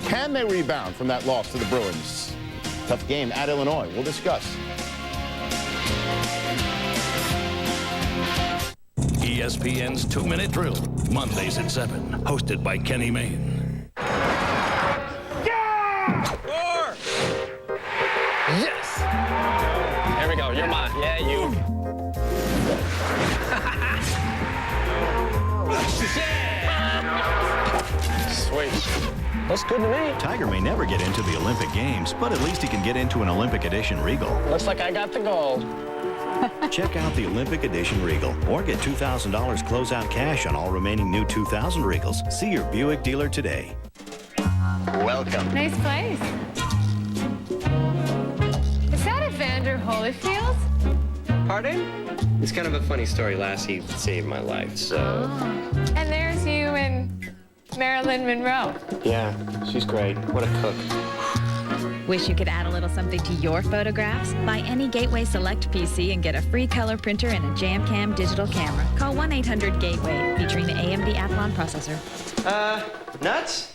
Can they rebound from that loss to the Bruins? Tough game at Illinois. We'll discuss. ESPN's 2-Minute Drill, Mondays at 7, hosted by Kenny Mayne. Yes! There we go. You're mine. Yeah, you. Yeah! Sweet. Looks good to me. Tiger may never get into the Olympic Games, but at least he can get into an Olympic Edition Regal. Looks like I got the gold. Check out the Olympic Edition Regal or get $2,000 closeout cash on all remaining new 2000 Regals. See your Buick dealer today. Welcome. Nice place. Is that Evander Holyfield? Pardon? It's kind of a funny story. Lassie saved my life, so... Oh. And there's you and Marilyn Monroe. Yeah, she's great. What a cook. Wish you could add a little something to your photographs? Buy any Gateway Select PC and get a free color printer and a JamCam digital camera. Call 1-800-GATEWAY, featuring the AMD Athlon processor. Nuts?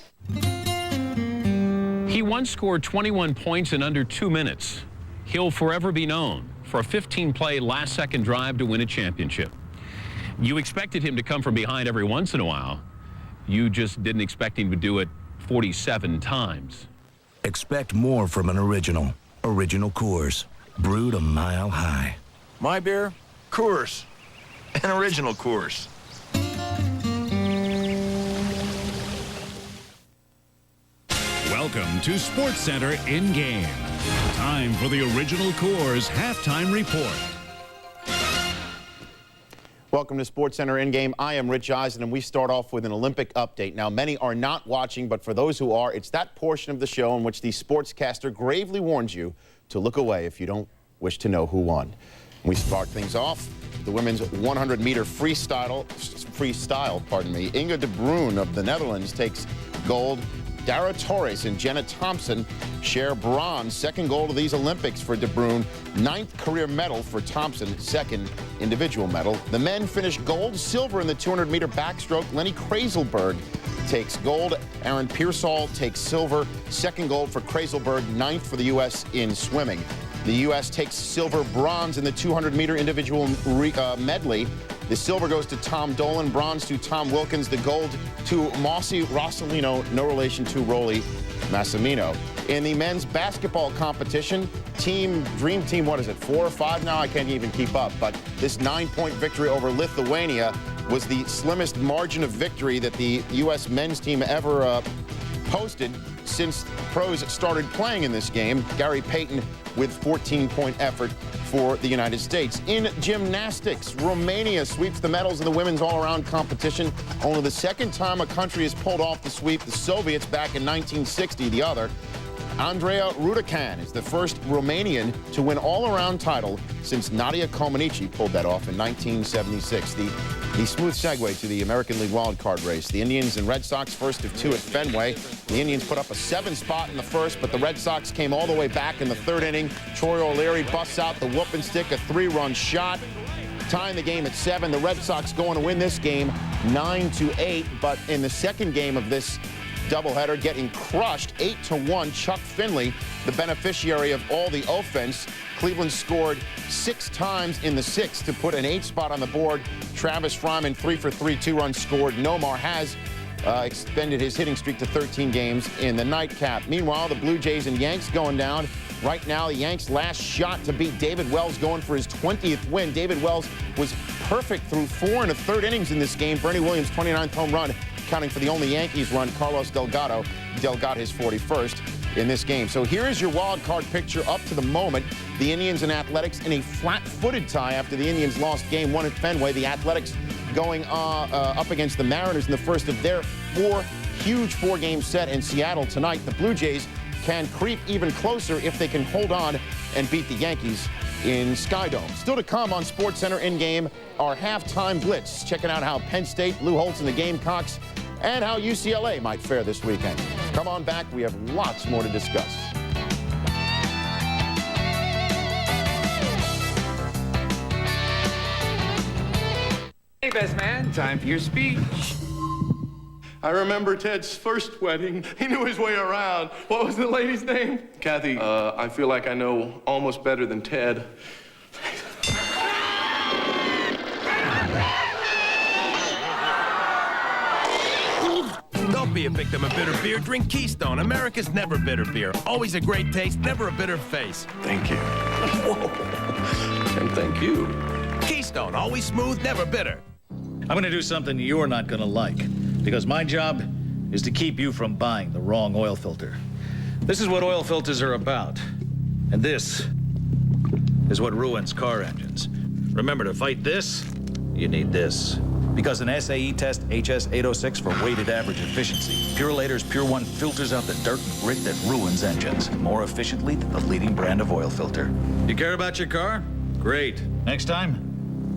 He once scored 21 points in under 2 minutes. He'll forever be known for a 15-play last-second drive to win a championship. You expected him to come from behind every once in a while. You just didn't expect him to do it 47 times. Expect more from an original. Original Coors, brewed a mile high. My beer? Coors. An original Coors. Welcome to SportsCenter in-game. Time for the Original Coors halftime report. Welcome to SportsCenter in-game. I am Rich Eisen, and we start off with an Olympic update. Now, many are not watching, but for those who are, it's that portion of the show in which the sportscaster gravely warns you to look away if you don't wish to know who won. We start things off with the women's 100-meter freestyle, Inge de Bruin of the Netherlands takes gold. Dara Torres and Jenna Thompson share bronze, second gold of these Olympics for De Bruin, 9th career medal for Thompson, second individual medal. The men finish gold, silver in the 200-meter backstroke. Lenny Kraselberg takes gold. Aaron Pearsall takes silver, second gold for Kraselberg, 9th for the U.S. in swimming. The U.S. takes silver, bronze in the 200-meter individual medley. The silver goes to Tom Dolan, bronze to Tom Wilkins, the gold to Mossy Rossellino, no relation to Rolly Massimino. In the men's basketball competition, Dream Team, what is it, 4 or 5 now? I can't even keep up. But this 9-point victory over Lithuania was the slimmest margin of victory that the U.S. men's team ever posted since pros started playing in this game. Gary Payton with 14-point effort for the United States. In gymnastics, Romania sweeps the medals in the women's all-around competition. Only the second time a country has pulled off the sweep. The Soviets back in 1960, the other. Andrea Rudican is the first Romanian to win all-around title since Nadia Comaneci pulled that off in 1976. The smooth segue to the American League wildcard race. The Indians and Red Sox first of 2 at Fenway. The Indians put up a 7 spot in the first, but the Red Sox came all the way back in the 3rd inning. Troy O'Leary busts out the whooping stick, a 3-run shot, tying the game at 7. The Red Sox going to win this game 9-8, but in the second game of this doubleheader, getting crushed 8-1. Chuck Finley, the beneficiary of all the offense. Cleveland scored 6 times in the 6th to put an 8 spot on the board. Travis Fryman, 3 for 3, 2 runs scored. Nomar has extended his hitting streak to 13 games in the nightcap. Meanwhile, the Blue Jays and Yanks going down. Right now, the Yanks' last shot to beat David Wells going for his 20th win. David Wells was perfect through 4 1/3 innings in this game. Bernie Williams' 29th home run, counting for the only Yankees run. Carlos Delgado got his 41st in this game. So here is your wild card picture up to the moment. The Indians and Athletics in a flat-footed tie after the Indians lost Game 1 at Fenway. The Athletics going up against the Mariners in the first of their 4 huge 4-game set in Seattle tonight. The Blue Jays can creep even closer if they can hold on and beat the Yankees in Skydome. Still to come on SportsCenter in-game, our halftime blitz, checking out how Penn State, Lou Holtz, and the Gamecocks, and how UCLA might fare this weekend. Come on back. We have lots more to discuss. Hey, best man, time for your speech. I remember Ted's first wedding. He knew his way around. What was the lady's name? Kathy. I feel like I know almost better than Ted. Don't be a victim of bitter beer. Drink Keystone. America's never bitter beer. Always a great taste, never a bitter face. Thank you. Whoa. And thank you. Keystone, always smooth, never bitter. I'm going to do something you're not going to like, because my job is to keep you from buying the wrong oil filter. This is what oil filters are about, and this is what ruins car engines. Remember, to fight this, you need this. Because an SAE test HS806 for weighted average efficiency, Purolator's Pure One filters out the dirt and grit that ruins engines more efficiently than the leading brand of oil filter. You care about your car? Great. Next time,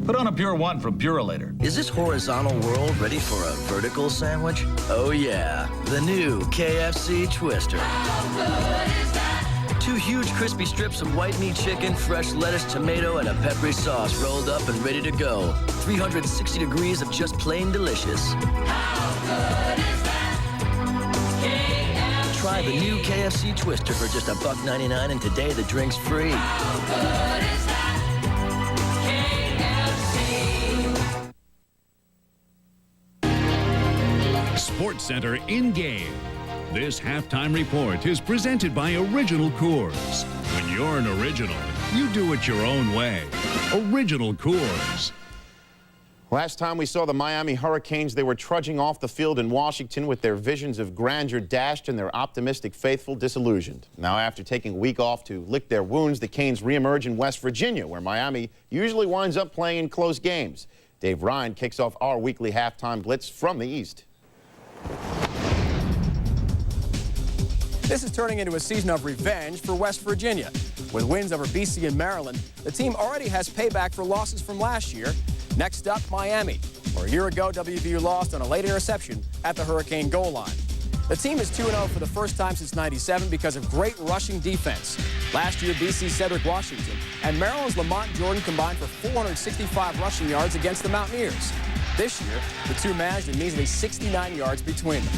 put on a Pure One from Purolator. Is this horizontal world ready for a vertical sandwich? Oh yeah, the new KFC Twister. How good is that? 2 huge crispy strips of white meat chicken, fresh lettuce, tomato, and a peppery sauce rolled up and ready to go. 360 degrees of just plain delicious. How good is that? KFC. Try the new KFC Twister for just $1.99, and today the drink's free. How good is that? SportsCenter in-game. This halftime report is presented by Original Coors. When you're an original, you do it your own way. Original Coors. Last time we saw the Miami Hurricanes, they were trudging off the field in Washington with their visions of grandeur dashed and their optimistic faithful disillusioned. Now, after taking a week off to lick their wounds, the Canes reemerge in West Virginia, where Miami usually winds up playing in close games. Dave Ryan kicks off our weekly halftime blitz from the East. This is turning into a season of revenge for West Virginia. With wins over BC and Maryland, the team already has payback for losses from last year. Next up, Miami, where a year ago WVU lost on a late interception at the Hurricane goal line. The team is 2-0 for the first time since '97 because of great rushing defense. Last year, BC's Cedric Washington and Maryland's Lamont Jordan combined for 465 rushing yards against the Mountaineers. This year, the two managed a measly 69 yards between them.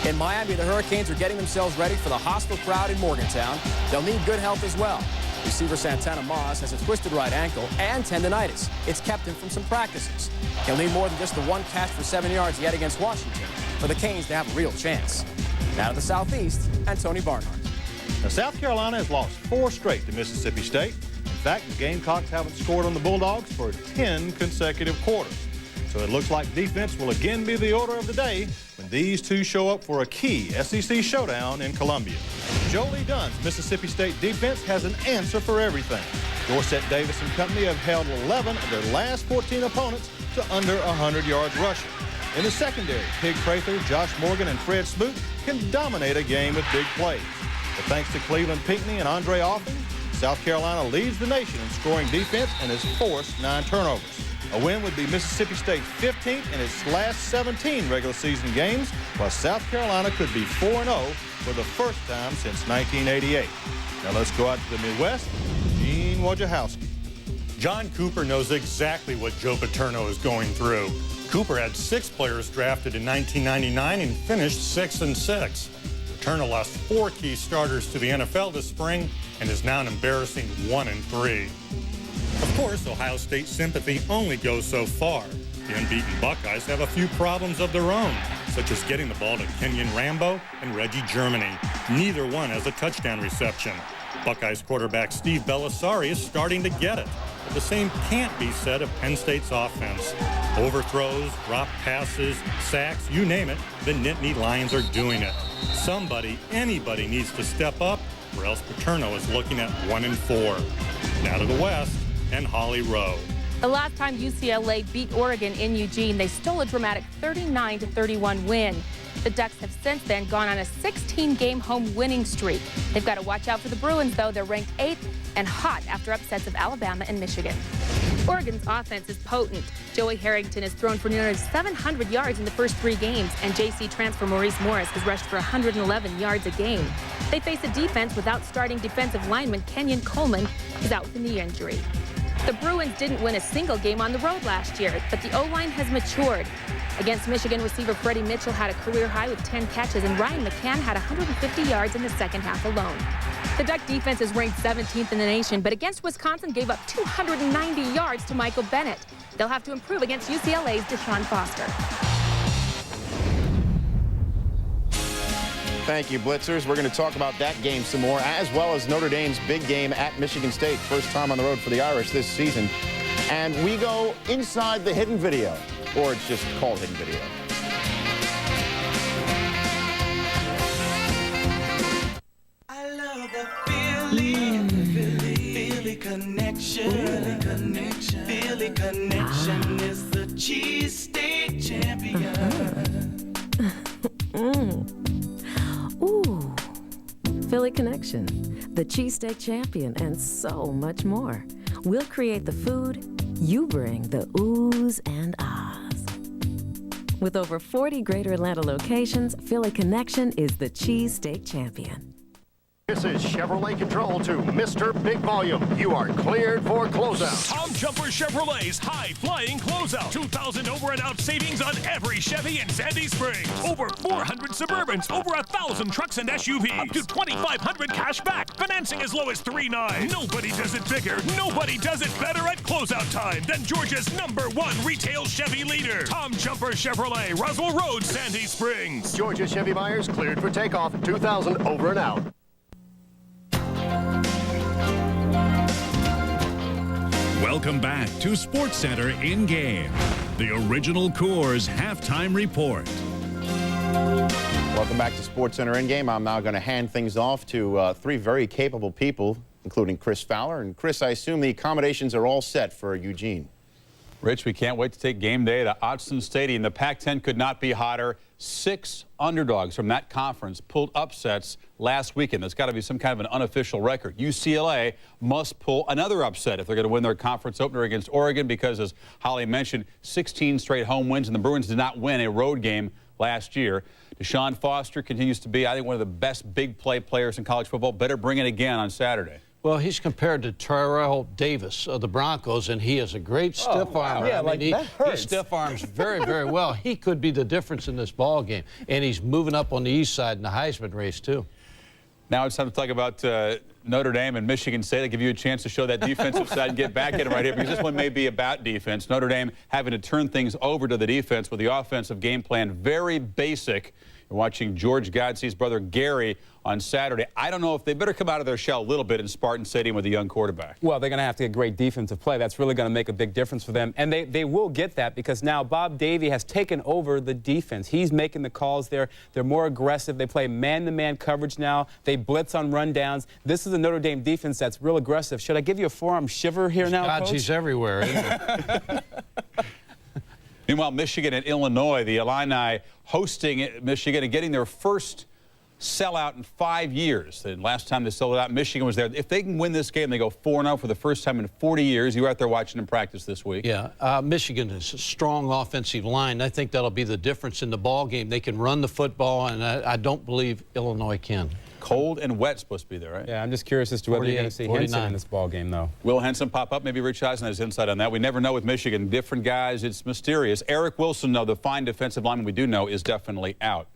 In Miami, the Hurricanes are getting themselves ready for the hostile crowd in Morgantown. They'll need good help as well. Receiver Santana Moss has a twisted right ankle and tendonitis. It's kept him from some practices. He'll need more than just the one catch for 7 yards he had against Washington for the Canes to have a real chance. Now to the Southeast, and Tony Barnhart. Now, South Carolina has lost 4 straight to Mississippi State. In fact, the Gamecocks haven't scored on the Bulldogs for 10 consecutive quarters. So it looks like defense will again be the order of the day when these two show up for a key SEC showdown in Columbia. Jolie Dunn's Mississippi State defense has an answer for everything. Dorsett Davis and company have held 11 of their last 14 opponents to under 100 yards rushing. In the secondary, Pig Prather, Josh Morgan, and Fred Smoot can dominate a game with big plays. But thanks to Cleveland Pinckney and Andre Offing, South Carolina leads the nation in scoring defense and has forced 9 turnovers. A win would be Mississippi State's 15th in its last 17 regular season games, while South Carolina could be 4-0 for the first time since 1988. Now let's go out to the Midwest. Gene Wojciechowski. John Cooper knows exactly what Joe Paterno is going through. Cooper had 6 players drafted in 1999 and finished 6-6. Paterno lost 4 key starters to the NFL this spring and is now an embarrassing 1-3. Of course, Ohio State sympathy only goes so far. The unbeaten Buckeyes have a few problems of their own, such as getting the ball to Kenyon Rambo and Reggie Germany. Neither one has a touchdown reception. Buckeyes quarterback Steve Bellisari is starting to get it. But the same can't be said of Penn State's offense. Overthrows, drop passes, sacks, you name it, the Nittany Lions are doing it. Somebody, anybody needs to step up, or else Paterno is looking at 1-4. Now to the West and Holly Rowe. The last time UCLA beat Oregon in Eugene, they stole a dramatic 39-31 win. The Ducks have since then gone on a 16-game home winning streak. They've got to watch out for the Bruins, though. They're ranked 8th and hot after upsets of Alabama and Michigan. Oregon's offense is potent. Joey Harrington has thrown for nearly 700 yards in the first 3 games, and JC transfer Maurice Morris has rushed for 111 yards a game. They face a defense without starting defensive lineman Kenyon Coleman, who's out with a knee injury. The Bruins didn't win a single game on the road last year, but the O-line has matured. Against Michigan, receiver Freddie Mitchell had a career high with 10 catches, and Ryan McCann had 150 yards in the second half alone. The Duck defense is ranked 17th in the nation, but against Wisconsin gave up 290 yards to Michael Bennett. They'll have to improve against UCLA's Deshaun Foster. Thank you, Blitzers. We're going to talk about that game some more, as well as Notre Dame's big game at Michigan State. First time on the road for the Irish this season. And we go inside the hidden video, or it's just called hidden video. I love the feeling, Philly connection. Philly connection is the cheesesteak champion. Ooh, Philly Connection, the cheesesteak champion, and so much more. We'll create the food, you bring the oohs and ahs. With over 40 Greater Atlanta locations, Philly Connection is the cheesesteak champion. This is Chevrolet Control to Mr. Big Volume. You are cleared for closeout. Tom Jumper Chevrolet's high-flying closeout. 2,000 over and out savings on every Chevy in Sandy Springs. Over 400 Suburbans, over 1,000 trucks and SUVs. Up to $2,500 cash back. Financing as low as $3,900. Nobody does it bigger. Nobody does it better at closeout time than Georgia's #1 retail Chevy leader. Tom Jumper Chevrolet, Roswell Road, Sandy Springs. Georgia Chevy buyers cleared for takeoff. 2,000 over and out. Welcome back to SportsCenter in Game, the original Coors halftime report. Welcome back to SportsCenter in Game. I'm now going to hand things off to 3 very capable people, including Chris Fowler. And Chris, I assume the accommodations are all set for Eugene. Rich, we can't wait to take game day to Autzen Stadium. The Pac-10 could not be hotter. 6 underdogs from that conference pulled upsets last weekend. That's got to be some kind of an unofficial record. UCLA must pull another upset if they're going to win their conference opener against Oregon because, as Holly mentioned, 16 straight home wins, and the Bruins did not win a road game last year. Deshaun Foster continues to be, I think, one of the best big play players in college football. Better bring it again on Saturday. Well, he's compared to Terrell Davis of the Broncos, and he has a great stiff arm. Yeah, he stiff arms very, very well. He could be the difference in this ball game, and he's moving up on the east side in the Heisman race, too. Now it's time to talk about Notre Dame and Michigan State. I'll give you a chance to show that defensive side and get back at it right here, because this one may be about defense. Notre Dame having to turn things over to the defense with the offensive game plan very basic. You're watching George GODSEY's brother Gary on Saturday. I don't know if they better come out of their shell a little bit in Spartan Stadium with a young quarterback. Well, they're going to have to get great defensive play. That's really going to make a big difference for them. And they will get that because now Bob Davie has taken over the defense. He's making the calls there. They're more aggressive. They play man-to-man coverage now. They blitz on rundowns. This is a Notre Dame defense that's real aggressive. Should I give you a forearm shiver here now, Coach? He's everywhere, isn't he? Meanwhile, Michigan and Illinois, the Illini hosting Michigan and getting their first sellout in 5 years. The last time they sold it out, Michigan was there. If they can win this game, they go 4-0 for the first time in 40 years. You were out there watching them practice this week. Yeah, Michigan is a strong offensive line. I think that'll be the difference in the ball game. They can run the football, and I don't believe Illinois can. Cold and wet supposed to be there, right? Yeah, I'm just curious as to whether you're going to see Henson in this ball game, though. Will Henson pop up? Maybe Rich Eisen has insight on that. We never know with Michigan. Different guys, it's mysterious. Eric Wilson, though, the fine defensive lineman we do know, is definitely out.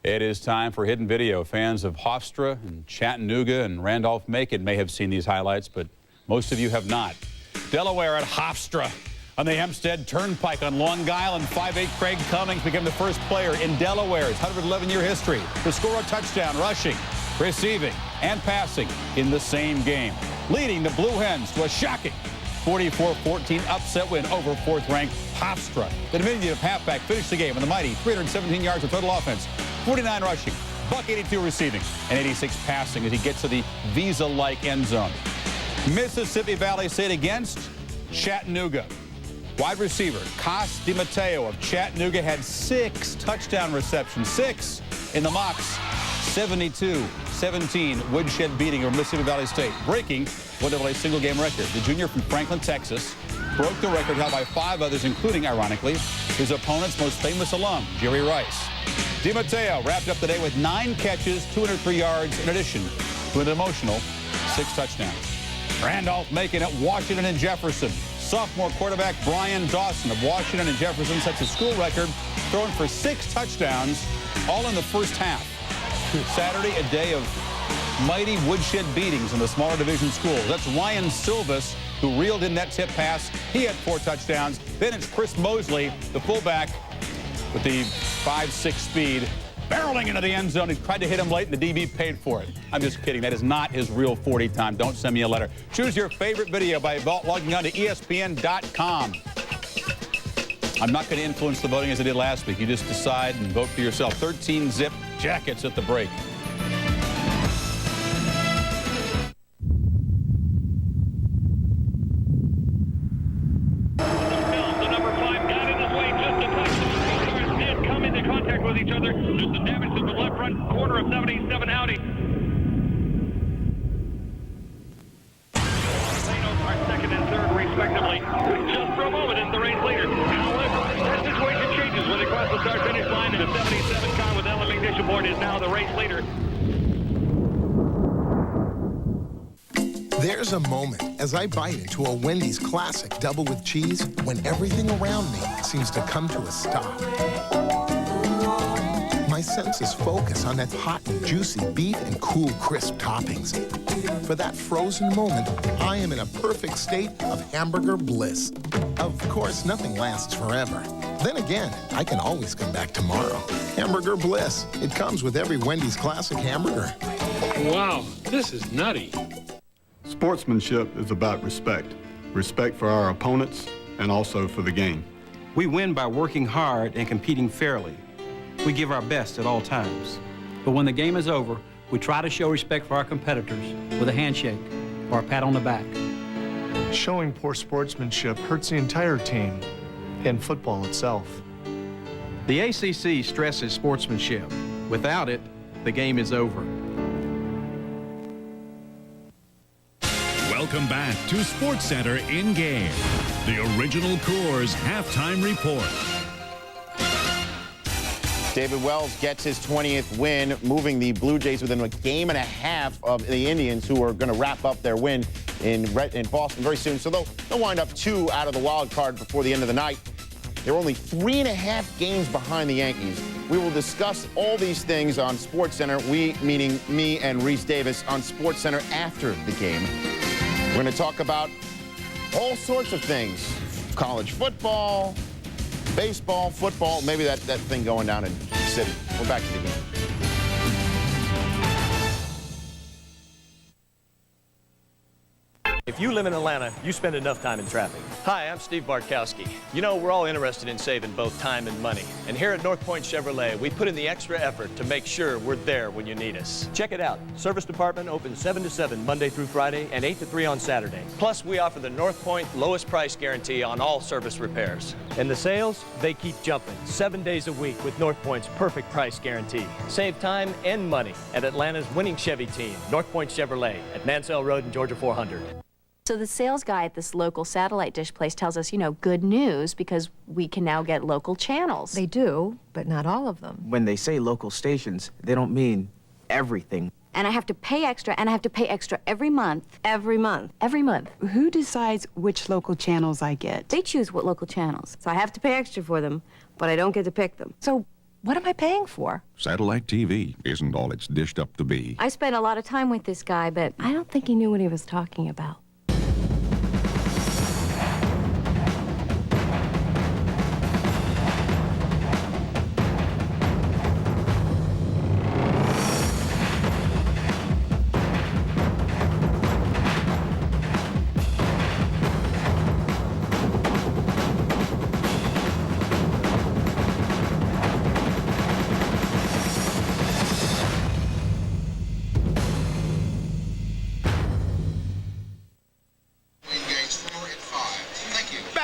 It is time for Hidden Video. Fans of Hofstra and Chattanooga and Randolph-Macon may have seen these highlights, but most of you have not. Delaware at Hofstra On the Hempstead Turnpike on Long Island, 5'8" Craig Cummings became the first player in Delaware's 111-year history to score a touchdown rushing, receiving, and passing in the same game, leading the Blue Hens to a shocking 44-14 upset win over fourth-ranked Hofstra. The diminutive halfback finished the game with a mighty 317 yards of total offense, 49 rushing, $182 receiving, and 86 passing as he gets to the Visa-like end zone. Mississippi Valley State against Chattanooga. Wide receiver Cos DiMatteo of Chattanooga had 6 touchdown receptions, 6 in the Mocs. 72-17 woodshed beating of Mississippi Valley State, breaking one of a single-game record. The junior from Franklin, Texas, broke the record held by 5 others, including, ironically, his opponent's most famous alum, Jerry Rice. DiMatteo wrapped up the day with 9 catches, 203 yards, in addition to an emotional 6 touchdowns. Randolph-Macon, Washington and Jefferson. Sophomore quarterback Brian Dawson of Washington and Jefferson sets a school record, throwing for 6 touchdowns, all in the first half. Saturday, a day of mighty woodshed beatings in the smaller division schools. That's Ryan Silvas, who reeled in that tip pass. He had 4 touchdowns. Then it's Chris Mosley, the fullback, with the 5'6" speed, barreling into the end zone. He tried to hit him late, and the DB paid for it. I'm just kidding. That is not his real 40 time. Don't send me a letter. Choose your favorite video by logging on to ESPN.com. I'm not going to influence the voting as I did last week. You just decide and vote for yourself. 13-zip Jackets at the break. Each other. There's the damage to the left front corner of 77 Audi. Are second and third, respectively. Just for a moment is the race leader. However, that situation changes when they cross the start-finish line, and the 77 car with Ellen McNish aboard is now the race leader. There's a moment as I bite into a Wendy's classic double with cheese when everything around me seems to come to a stop. My senses focus on that hot and juicy beef and cool, crisp toppings. For that frozen moment, I am in a perfect state of hamburger bliss. Of course, nothing lasts forever. Then again, I can always come back tomorrow. Hamburger bliss. It comes with every Wendy's classic hamburger. Wow, this is nutty. Sportsmanship is about respect. Respect for our opponents and also for the game. We win by working hard and competing fairly. We give our best at all times. But when the game is over, we try to show respect for our competitors with a handshake or a pat on the back. Showing poor sportsmanship hurts the entire team and football itself. The ACC stresses sportsmanship. Without it, the game is over. Welcome back to SportsCenter in-game, the original Coors halftime report. David Wells gets his 20th win, moving the Blue Jays within a game and a half of the Indians, who are going to wrap up their win in Boston very soon. So they'll wind up 2 out of the wild card before the end of the night. They're only 3.5 games behind the Yankees. We will discuss all these things on SportsCenter, we meaning me and Reese Davis, on SportsCenter after the game. We're going to talk about all sorts of things. College football, baseball, football, maybe that thing going down in the city. We're back to the game. If you live in Atlanta, you spend enough time in traffic. Hi, I'm Steve Bartkowski. You know, we're all interested in saving both time and money. And here at North Point Chevrolet, we put in the extra effort to make sure we're there when you need us. Check it out. Service department opens 7 to 7 Monday through Friday and 8 to 3 on Saturday. Plus, we offer the North Point lowest price guarantee on all service repairs. And the sales, they keep jumping 7 days a week with North Point's perfect price guarantee. Save time and money at Atlanta's winning Chevy team, North Point Chevrolet, at Mansell Road and Georgia 400. So the sales guy at this local satellite dish place tells us, you know, good news, because we can now get local channels. They do, but not all of them. When they say local stations, they don't mean everything. And I have to pay extra, and I have to pay extra every month. Every month? Every month. Who decides which local channels I get? They choose what local channels. So I have to pay extra for them, but I don't get to pick them. So what am I paying for? Satellite TV isn't all it's dished up to be. I spent a lot of time with this guy, but I don't think he knew what he was talking about.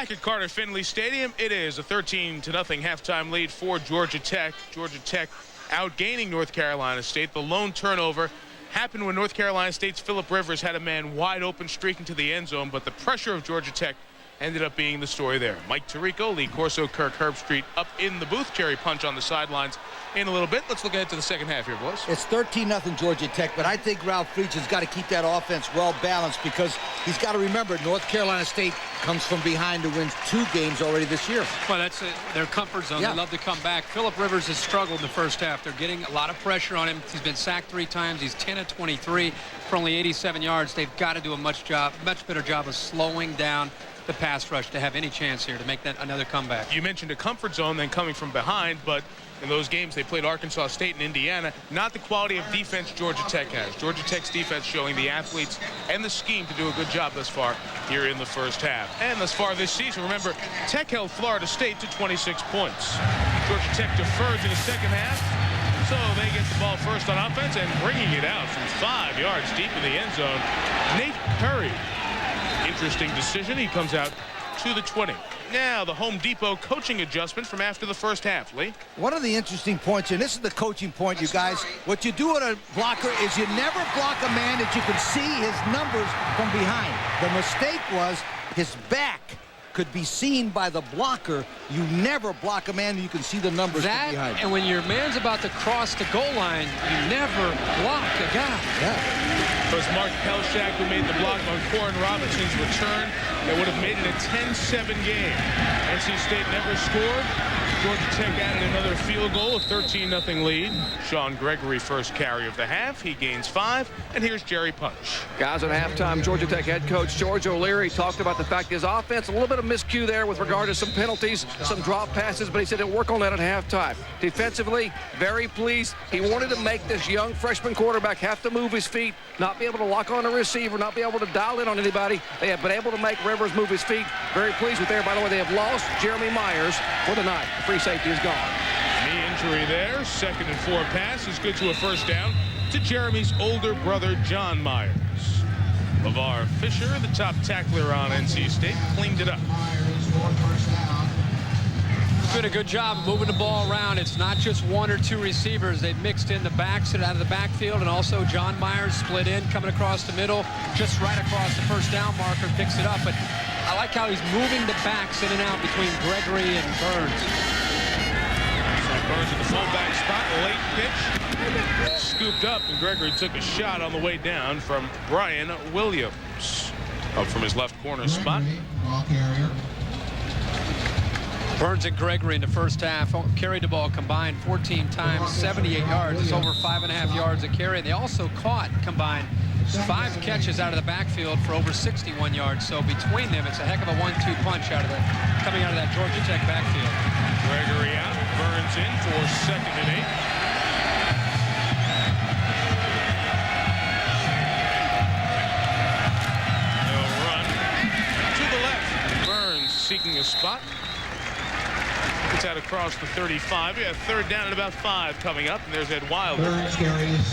Back at Carter-Finley Stadium, it is a 13-0 halftime lead for Georgia Tech. Georgia Tech outgaining North Carolina State. The lone turnover happened when North Carolina State's Phillip Rivers had a man wide open streaking to the end zone, but the pressure of Georgia Tech ended up being the story there. Mike Tirico, Lee Corso, Kirk Herbstreit up in the booth. Jerry Punch on the sidelines in a little bit. Let's look ahead to the second half here, boys. It's 13-0 Georgia Tech, but I think Ralph Friedgen's got to keep that offense well balanced because he's got to remember North Carolina State comes from behind to win 2 games already this year. Well, that's their comfort zone. Yeah. They love to come back. Phillip Rivers has struggled in the first half. They're getting a lot of pressure on him. He's been sacked 3 times. He's 10 of 23 for only 87 yards. They've got to do a much better job of slowing down the pass rush to have any chance here to make that another comeback. You mentioned a comfort zone, then coming from behind, but in those games they played Arkansas State and Indiana, not the quality of defense Georgia Tech has. Georgia Tech's defense showing the athletes and the scheme to do a good job thus far here in the first half. And thus far this season, remember, Tech held Florida State to 26 points. Georgia Tech defers in the second half, so they get the ball first on offense and bringing it out from 5 yards deep in the end zone. Nate Curry. Interesting decision. He comes out to the 20. Now the Home Depot coaching adjustment from after the first half. Lee? One of the interesting points, and this is the coaching point, you guys, what you do at a blocker is you never block a man that you can see his numbers from behind. The mistake was his back could be seen by the blocker. You never block a man that you can see the numbers from behind. And when your man's about to cross the goal line, you never block a guy. Yeah. It was Mark Pelshak who made the block on Corin Robinson's return. That would have made it a 10-7 game. NC State never scored. Georgia Tech added another field goal, a 13-0 lead. Sean Gregory first carry of the half. He gains 5. And here's Jerry Punch. Guys, at halftime, Georgia Tech head coach George O'Leary talked about the fact his offense, a little bit of miscue there with regard to some penalties, some drop passes, but he said he'll work on that at halftime. Defensively, very pleased. He wanted to make this young freshman quarterback have to move his feet, not be able to lock on a receiver, not be able to dial in on anybody. They have been able to make Rivers move his feet. Very pleased with there. By the way, they have lost Jeremy Myers for the night. The free safety is gone. Knee injury there. 2nd and 4 pass is good to a first down to Jeremy's older brother, John Myers. LeVar Fisher, the top tackler on NC State, cleaned it up. Doing a good job of moving the ball around. It's not just 1 or 2 receivers. They've mixed in the backs out of the backfield, and also John Myers split in, coming across the middle, just right across the first down marker, picks it up. But I like how he's moving the backs in and out between Gregory and Burns. So Burns at the fullback spot, late pitch, scooped up, and Gregory took a shot on the way down from Brian Williams, up from his left corner spot. Burns and Gregory in the first half carried the ball combined 14 times, 78 yards. It's over 5.5 yards a carry. They also caught combined 5 catches out of the backfield for over 61 yards. So between them, it's a heck of a 1-2 punch coming out of that Georgia Tech backfield. Gregory out, Burns in for 2nd and 8. They'll run to the left. Burns seeking a spot. Gets out across the 35. We have 3rd down and about 5 coming up, and there's Ed Wilder.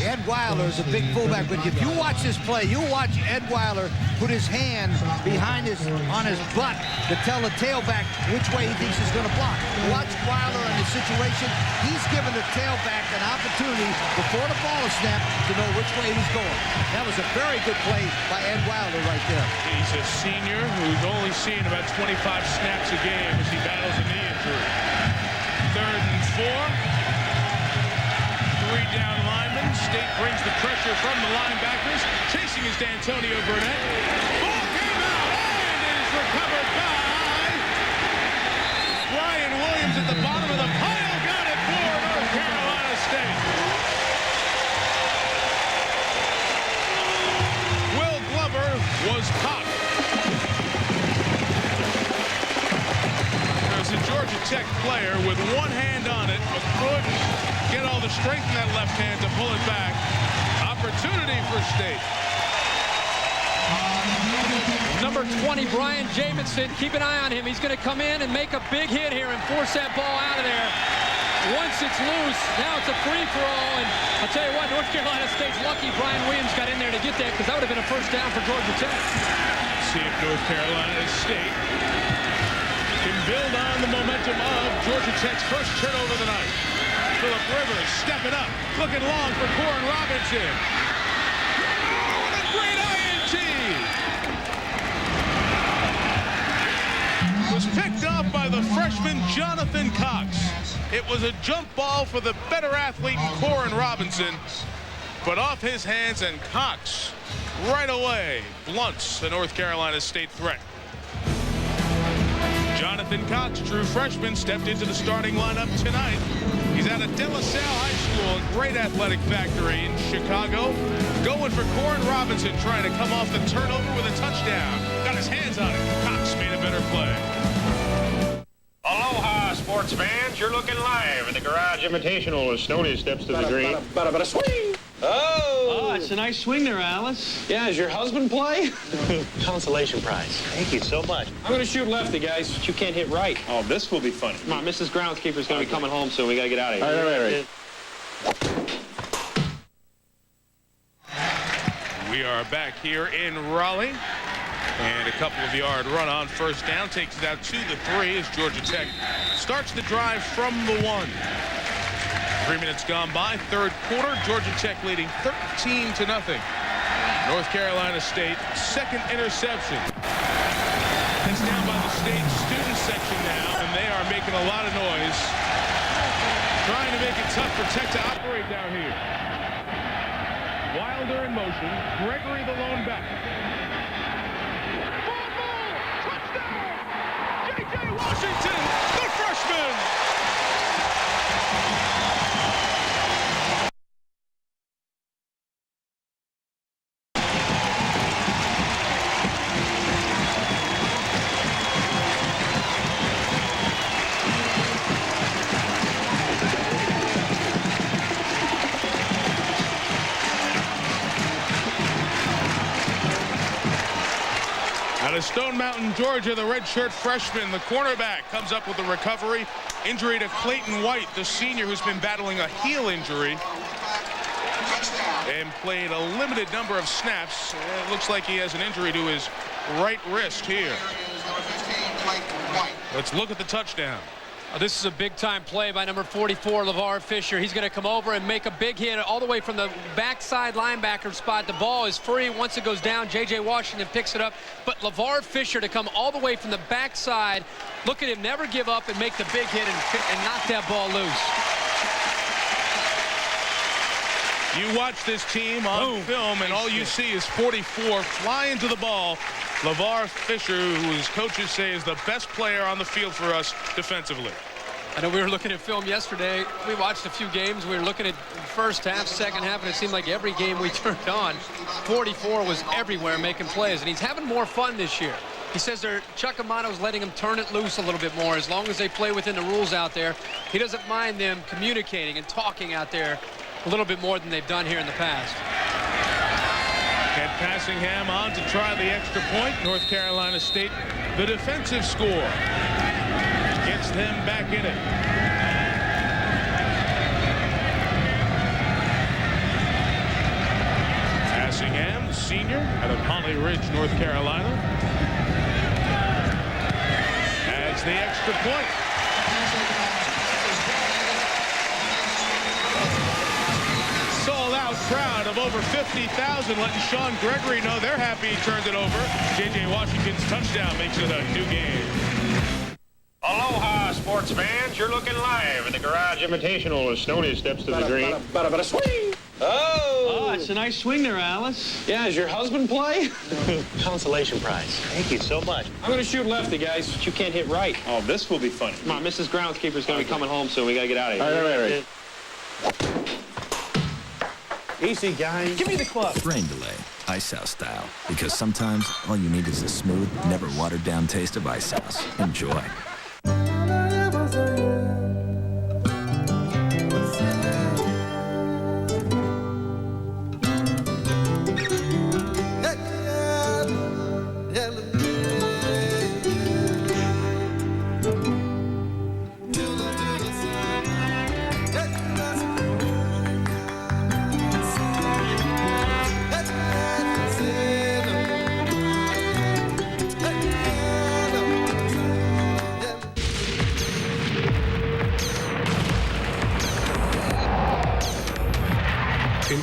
Ed Wilder is a big fullback, but if you watch this play, you'll watch Ed Wilder put his hand behind on his butt to tell the tailback which way he thinks he's going to block. Watch Wilder in the situation. He's given the tailback an opportunity before the ball is snapped to know which way he's going. That was a very good play by Ed Wilder right there. He's a senior who's only seen about 25 snaps a game as he battles a knee injury. 3rd and 4. 3 down linemen. State brings the pressure from the linebackers. Chasing is D'Antonio Burnett. Ball came out and it is recovered by Brian Williams at the bottom of the pile. Got it for North Carolina State. Will Glover was popped. There's a Georgia Tech player with one hand on it, but couldn't get all the strength in that left hand to pull it back. Opportunity for State. Number 20, Brian Jamison. Keep an eye on him. He's going to come in and make a big hit here and force that ball out of there. Once it's loose, now it's a free-for-all. And I'll tell you what, North Carolina State's lucky Brian Williams got in there to get that, because that would have been a first down for Georgia Tech. See if North Carolina State can get the ball back. 2nd and 4. 3 down linemen. State brings the pressure from the linebackers. Chasing is D'Antonio Burnett. Ball came out and it is recovered by Brian Williams at the bottom of the pile. Got it for North Carolina State. can build on the momentum of Georgia Tech's first turnover of the night. Phillip Rivers stepping up, looking long for Corin Robinson. Oh, the great INT! Was picked off by the freshman Jonathan Cox. It was a jump ball for the better athlete Corin Robinson, but off his hands, and Cox right away blunts the North Carolina State threat. Jonathan Cox, true freshman, stepped into the starting lineup tonight. He's out of De La Salle High School, a great athletic factory in Chicago. Going for Corin Robinson, trying to come off the turnover with a touchdown. Got his hands on it. Cox made a better play. Aloha, sports fans. You're looking live at the Garage Invitational as Stoney steps to the green. Swing! Oh, it's a nice swing there, Alice. Yeah, does your husband play? Consolation prize. Thank you so much. I'm going to shoot lefty, guys, but you can't hit right. Oh, this will be funny. Come on, Mrs. Groundskeeper's going to be coming home soon. We got to get out of here. All right. We are back here in Raleigh. And a couple of yard run on first down. Takes it out to the 3 as Georgia Tech starts the drive from the 1. 3 minutes gone by, third quarter. Georgia Tech leading 13-0. North Carolina State, second interception. It's down by the state student section now, and they are making a lot of noise, trying to make it tough for Tech to operate down here. Wilder in motion, Gregory the lone back. Touchdown! J.J. Washington, the freshman! Out of Stone Mountain, Georgia, the redshirt freshman, the cornerback, comes up with a recovery. Injury to Clayton White, the senior, who's been battling a heel injury and played a limited number of snaps. It looks like he has an injury to his right wrist here. Let's look at the touchdown. This is a big-time play by number 44, LeVar Fisher. He's going to come over and make a big hit all the way from the backside linebacker spot. The ball is free. Once it goes down, J.J. Washington picks it up. But LeVar Fisher to come all the way from the backside. Look at him never give up and make the big hit and knock that ball loose. You watch this team on film, and all you see is 44 fly into the ball. LeVar Fisher, who his coaches say is the best player on the field for us defensively. I know we were looking at film yesterday. We watched a few games. We were looking at first half, second half, and it seemed like every game we turned on, 44 was everywhere making plays, and he's having more fun this year. He says Chuck Amato's letting him turn it loose a little bit more as long as they play within the rules out there. He doesn't mind them communicating and talking out there a little bit more than they've done here in the past. Ed Passingham on to try the extra point. North Carolina State, the defensive score, gets them back in it. Passingham, the senior out of Holly Ridge, North Carolina, adds the extra point. Sold-out crowd of over 50,000 letting Sean Gregory know they're happy he turned it over. J.J. Washington's touchdown makes it a new game. Aloha, sports fans. You're looking live at the Garage Invitational as Stoney steps to the green. Swing! Oh, it's a nice swing there, Alice. Yeah, does your husband play? Consolation prize. Thank you so much. I'm going to shoot lefty, guys, but you can't hit right. Oh, this will be funny. Come on, Mrs. Groundskeeper's going to be coming home soon. We got to get out of here. All right. Easy, guys. Give me the club. Rain delay, Ice House style. Because sometimes all you need is a smooth, never watered down taste of Ice House. Enjoy.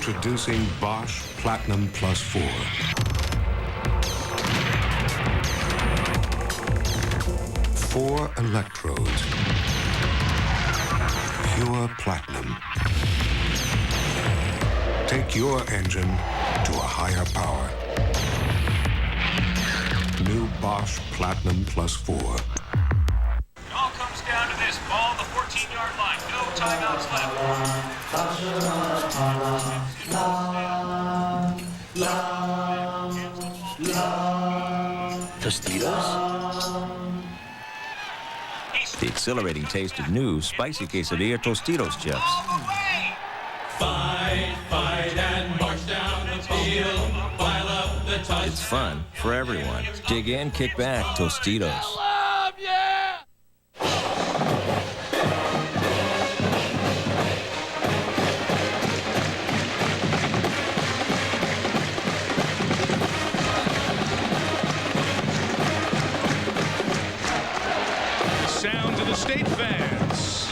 Introducing Bosch Platinum Plus 4. 4 electrodes. Pure platinum. Take your engine to a higher power. New Bosch Platinum Plus 4. It all comes down to this. Ball on the 14-yard line. No timeouts left. Tostitos? The exhilarating taste of new spicy quesadilla Tostitos chips. Fight, fight, and march down the field. Pile up the touch. It's fun for everyone. Dig in, kick back, Tostitos. Sound to the state fans.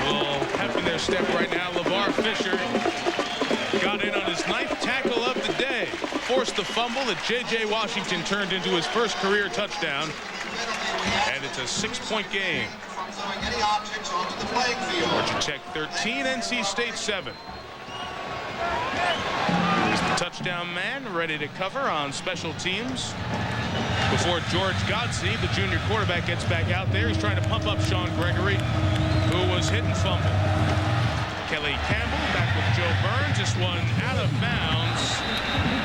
Well, half in their step right now. LeVar Fisher got in on his 9th tackle of the day. Forced the fumble that J.J. Washington turned into his first career touchdown. And it's a 6-point game. Georgia Tech 13, NC State 7. Here's the touchdown man ready to cover on special teams. Before George GODSEY, the junior quarterback, gets back out there, he's trying to pump up Sean Gregory, who was hit and fumbled. Kelly Campbell back with Joe Burns. This one out of bounds,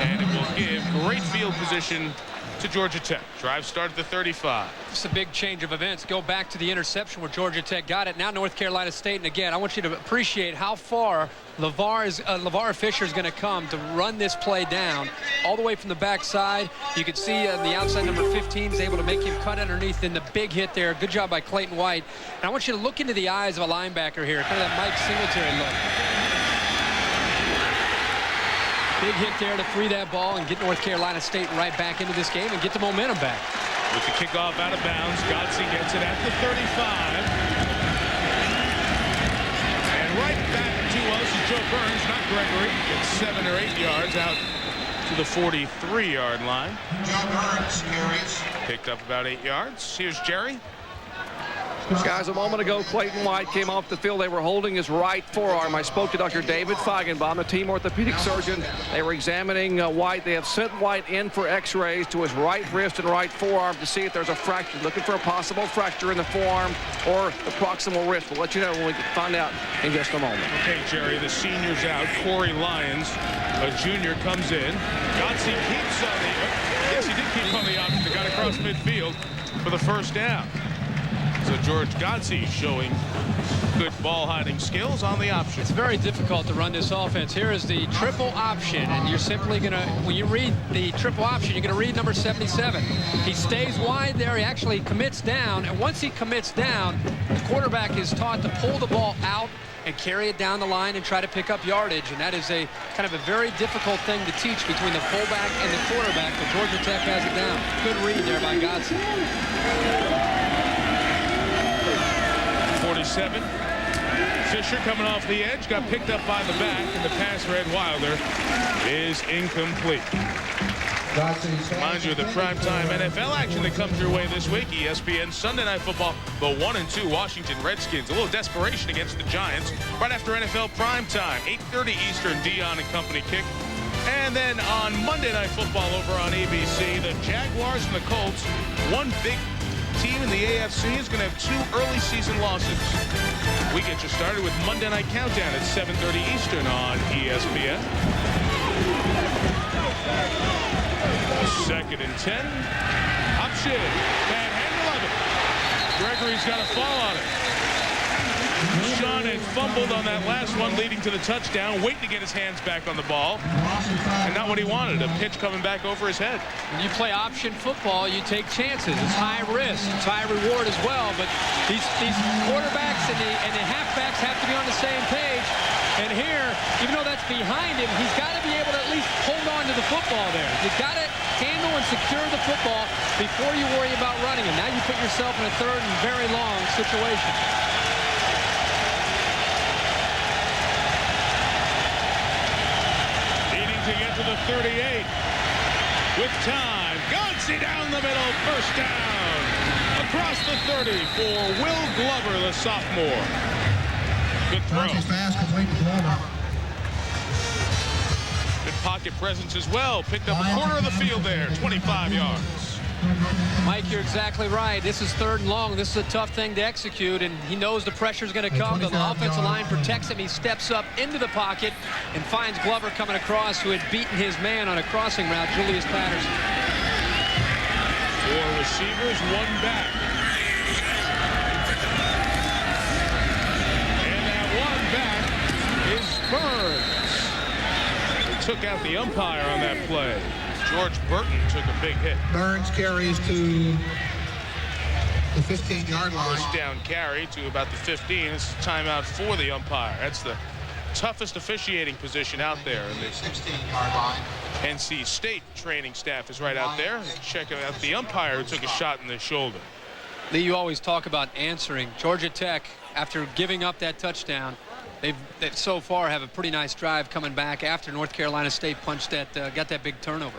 and it will give great field position to Georgia Tech. Drive started at the 35. It's a big change of events. Go back to the interception where Georgia Tech got it. Now North Carolina State. And again, I want you to appreciate how far LeVar Fisher is going to come to run this play down all the way from the backside. You can see on the outside, number 15 is able to make him cut underneath in the big hit there. Good job by Clayton White. And I want you to look into the eyes of a linebacker here, kind of that Mike Singletary look. Big hit there to free that ball and get North Carolina State right back into this game and get the momentum back. With the kickoff out of bounds, GODSEY gets it at the 35. And right back to us is Joe Burns, not Gregory. Gets 7 or 8 yards out to the 43-yard line. Joe Burns carries. Picked up about 8 yards. Here's Jerry. Guys, a moment ago, Clayton White came off the field. They were holding his right forearm. I spoke to Dr. David Feigenbaum, the team orthopedic surgeon. They were examining White. They have sent White in for x-rays to his right wrist and right forearm to see if there's a fracture. Looking for a possible fracture in the forearm or the proximal wrist. We'll let you know when we find out in just a moment. Okay, Jerry, the senior's out. Corey Lyons, a junior, comes in. GODSEY keeps on the... Yes, he did keep on the option. He got across midfield for the first down. So George GODSEY showing good ball hiding skills on the option. It's very difficult to run this offense. Here is the triple option, and you're simply going to, when you read the triple option, you're going to read number 77. He stays wide there. He actually commits down, and once he commits down, the quarterback is taught to pull the ball out and carry it down the line and try to pick up yardage, and that is a kind of a very difficult thing to teach between the fullback and the quarterback, but Georgia Tech has it down. Good read there by GODSEY. 47. Fisher coming off the edge, got picked up by the back, and the pass for Ed Wilder is incomplete. Mind you, the primetime NFL action that comes your way this week. ESPN Sunday Night Football, the 1-2 Washington Redskins. A little desperation against the Giants right after NFL primetime. 8:30 Eastern, Dion and company kick. And then on Monday Night Football over on ABC, the Jaguars and the Colts. One big team in the AFC is going to have 2 early season losses. We get you started with Monday Night Countdown at 7:30 Eastern on ESPN. 2nd and 10. Option. Bad handle of it. Gregory's got a fall on it. Sean had fumbled on that last one, leading to the touchdown, waiting to get his hands back on the ball. And not what he wanted, a pitch coming back over his head. When you play option football, you take chances. It's high risk, it's high reward as well. But these quarterbacks and the halfbacks have to be on the same page. And here, even though that's behind him, he's got to be able to at least hold on to the football there. You've got to handle and secure the football before you worry about running it. Now you put yourself in a 3rd and very long situation. 38. With time, GODSEY down the middle, first down. Across the 30 for Will Glover, the sophomore. Good throw. Good pocket presence as well. Picked up a quarter of the field there, 25 yards. Mike, you're exactly right. This is 3rd and long. This is a tough thing to execute, and he knows the pressure's going to come. The offensive line protects him. He steps up into the pocket and finds Glover coming across, who had beaten his man on a crossing route, Julius Patterson. 4 receivers, 1 back. And that 1 back is Burns. They took out the umpire on that play. George Burton took a big hit. Burns carries to the 15-yard line. First down carry to about the 15. It's timeout for the umpire. That's the toughest officiating position out there. And the 16-yard line. NC State training staff is right out there. Checking out the umpire who took a shot in the shoulder. Lee, you always talk about answering. Georgia Tech, after giving up that touchdown, They've so far have a pretty nice drive coming back after North Carolina State punched that, got that big turnover.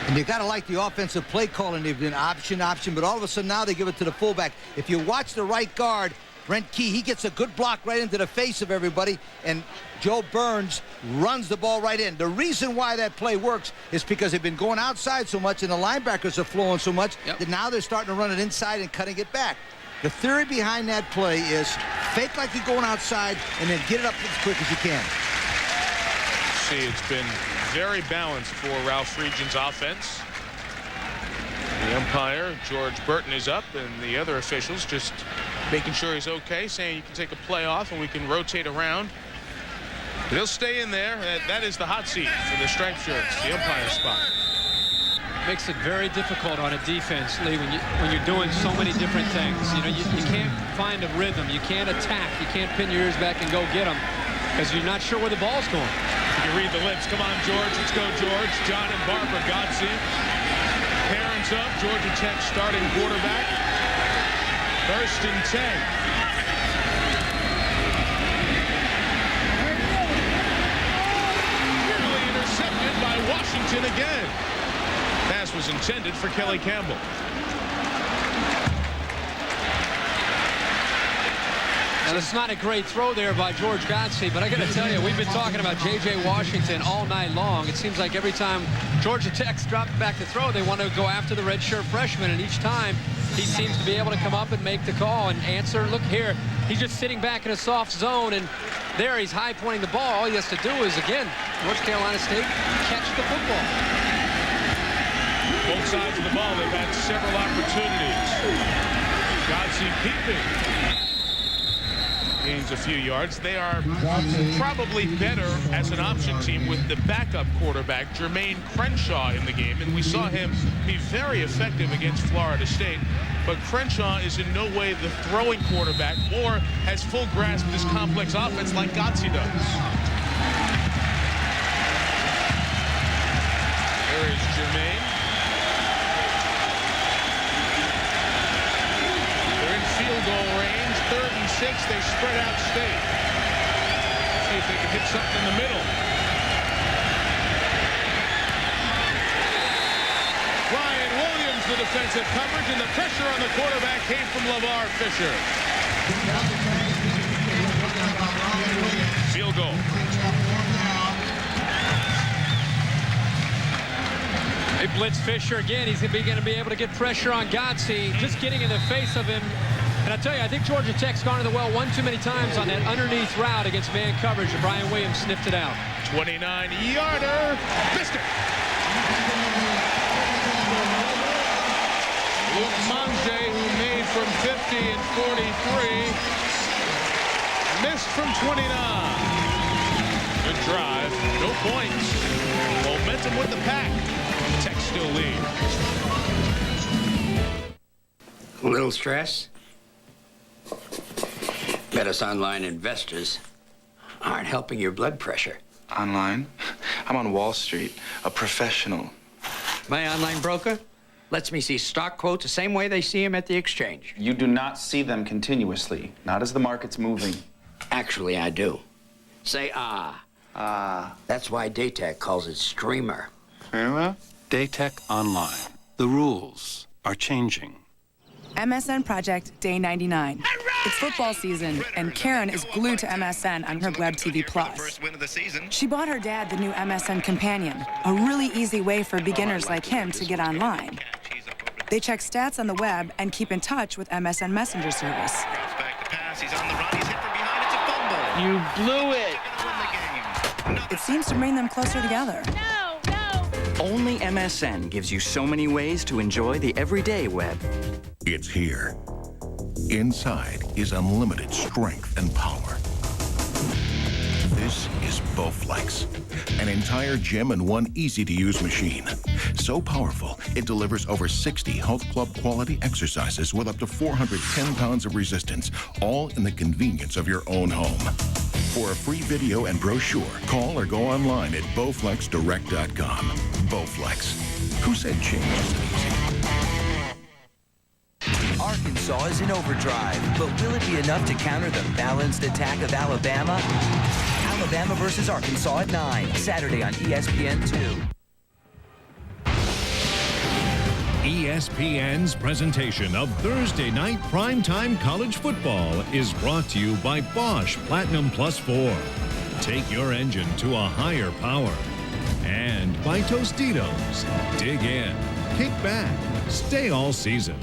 And you got to like the offensive play calling. They've been option, but all of a sudden now they give it to the fullback. If you watch the right guard, Brent Key, he gets a good block right into the face of everybody, and Joe Burns runs the ball right in. The reason why that play works is because they've been going outside so much and the linebackers are flowing so much that now they're starting to run it inside and cutting it back. The theory behind that play is fake like you're going outside and then get it up as quick as you can. See, it's been very balanced for Ralph Friedgen's offense. The umpire, George Burton, is up, and the other officials just making sure he's okay, saying you can take a play off and we can rotate around. But he'll stay in there. That is the hot seat for the striped shirts, the umpire spot. Makes it very difficult on a defense, Lee, when you're doing so many different things. You know, you can't find a rhythm. You can't attack. You can't pin your ears back and go get them because you're not sure where the ball's going. You can read the lips. Come on, George. Let's go, George. John and Barbara GODSEY. Parents up. Georgia Tech starting quarterback. 1st and 10. Nearly intercepted by Washington again. Pass was intended for Kelly Campbell. Now, this is not a great throw there by George GODSEY, but I got to tell you, we've been talking about J.J. Washington all night long. It seems like every time Georgia Tech's dropped back to throw, they want to go after the redshirt freshman, and each time he seems to be able to come up and make the call and answer. Look here, he's just sitting back in a soft zone, and there he's high pointing the ball. All he has to do is, again, North Carolina State catch the football. Both sides of the ball, they've had several opportunities. GODSEY peeping. Gains a few yards. They are probably better as an option team with the backup quarterback, Jermaine Crenshaw, in the game. And we saw him be very effective against Florida State. But Crenshaw is in no way the throwing quarterback or has full grasp of this complex offense like GODSEY does. There is Jermaine. Field goal range, 3rd and 6. They spread out State. See if they can hit something in the middle. Ryan Williams, the defensive coverage, and the pressure on the quarterback came from LeVar Fisher. Field goal. They blitz Fisher again. He's going to be able to get pressure on GODSEY, just getting in the face of him. And I tell you, I think Georgia Tech's gone to the well one too many times on that underneath route against man coverage, and Brian Williams sniffed it out. 29-yarder. Missed it. Luke Mange, who made from 50 and 43, missed from 29. Good drive. No points. Momentum with the pack. Tech still lead. A little stress? Bet us online investors aren't helping your blood pressure. Online? I'm on Wall Street, a professional. My online broker lets me see stock quotes the same way they see them at the exchange. You do not see them continuously, not as the market's moving. Actually, I do. Say ah. That's why Daytech calls it Streamer. Streamer? Daytech Online. The rules are changing. MSN Project Day 99. It's football season, and Karen is glued to MSN on her Web TV Plus. First win of the season. She bought her dad the new MSN Companion, a really easy way for beginners like him to get online. They check stats on the web and keep in touch with MSN Messenger service. Back to pass. He's on the run. He's hit from behind. It's a fumble. You blew it. It seems to bring them closer together. Only MSN gives you so many ways to enjoy the everyday web. It's here. Inside is unlimited strength and power. This is Bowflex, an entire gym in one easy-to-use machine. So powerful, it delivers over 60 health club quality exercises with up to 410 pounds of resistance, all in the convenience of your own home. For a free video and brochure, call or go online at bowflexdirect.com. Bowflex. Who said change isn't easy? Arkansas is in overdrive, but will it be enough to counter the balanced attack of Alabama? Alabama versus Arkansas at 9, Saturday on ESPN 2. ESPN's presentation of Thursday night primetime college football is brought to you by Bosch Platinum Plus 4. Take your engine to a higher power. And by Tostitos. Dig in, kick back, stay all season.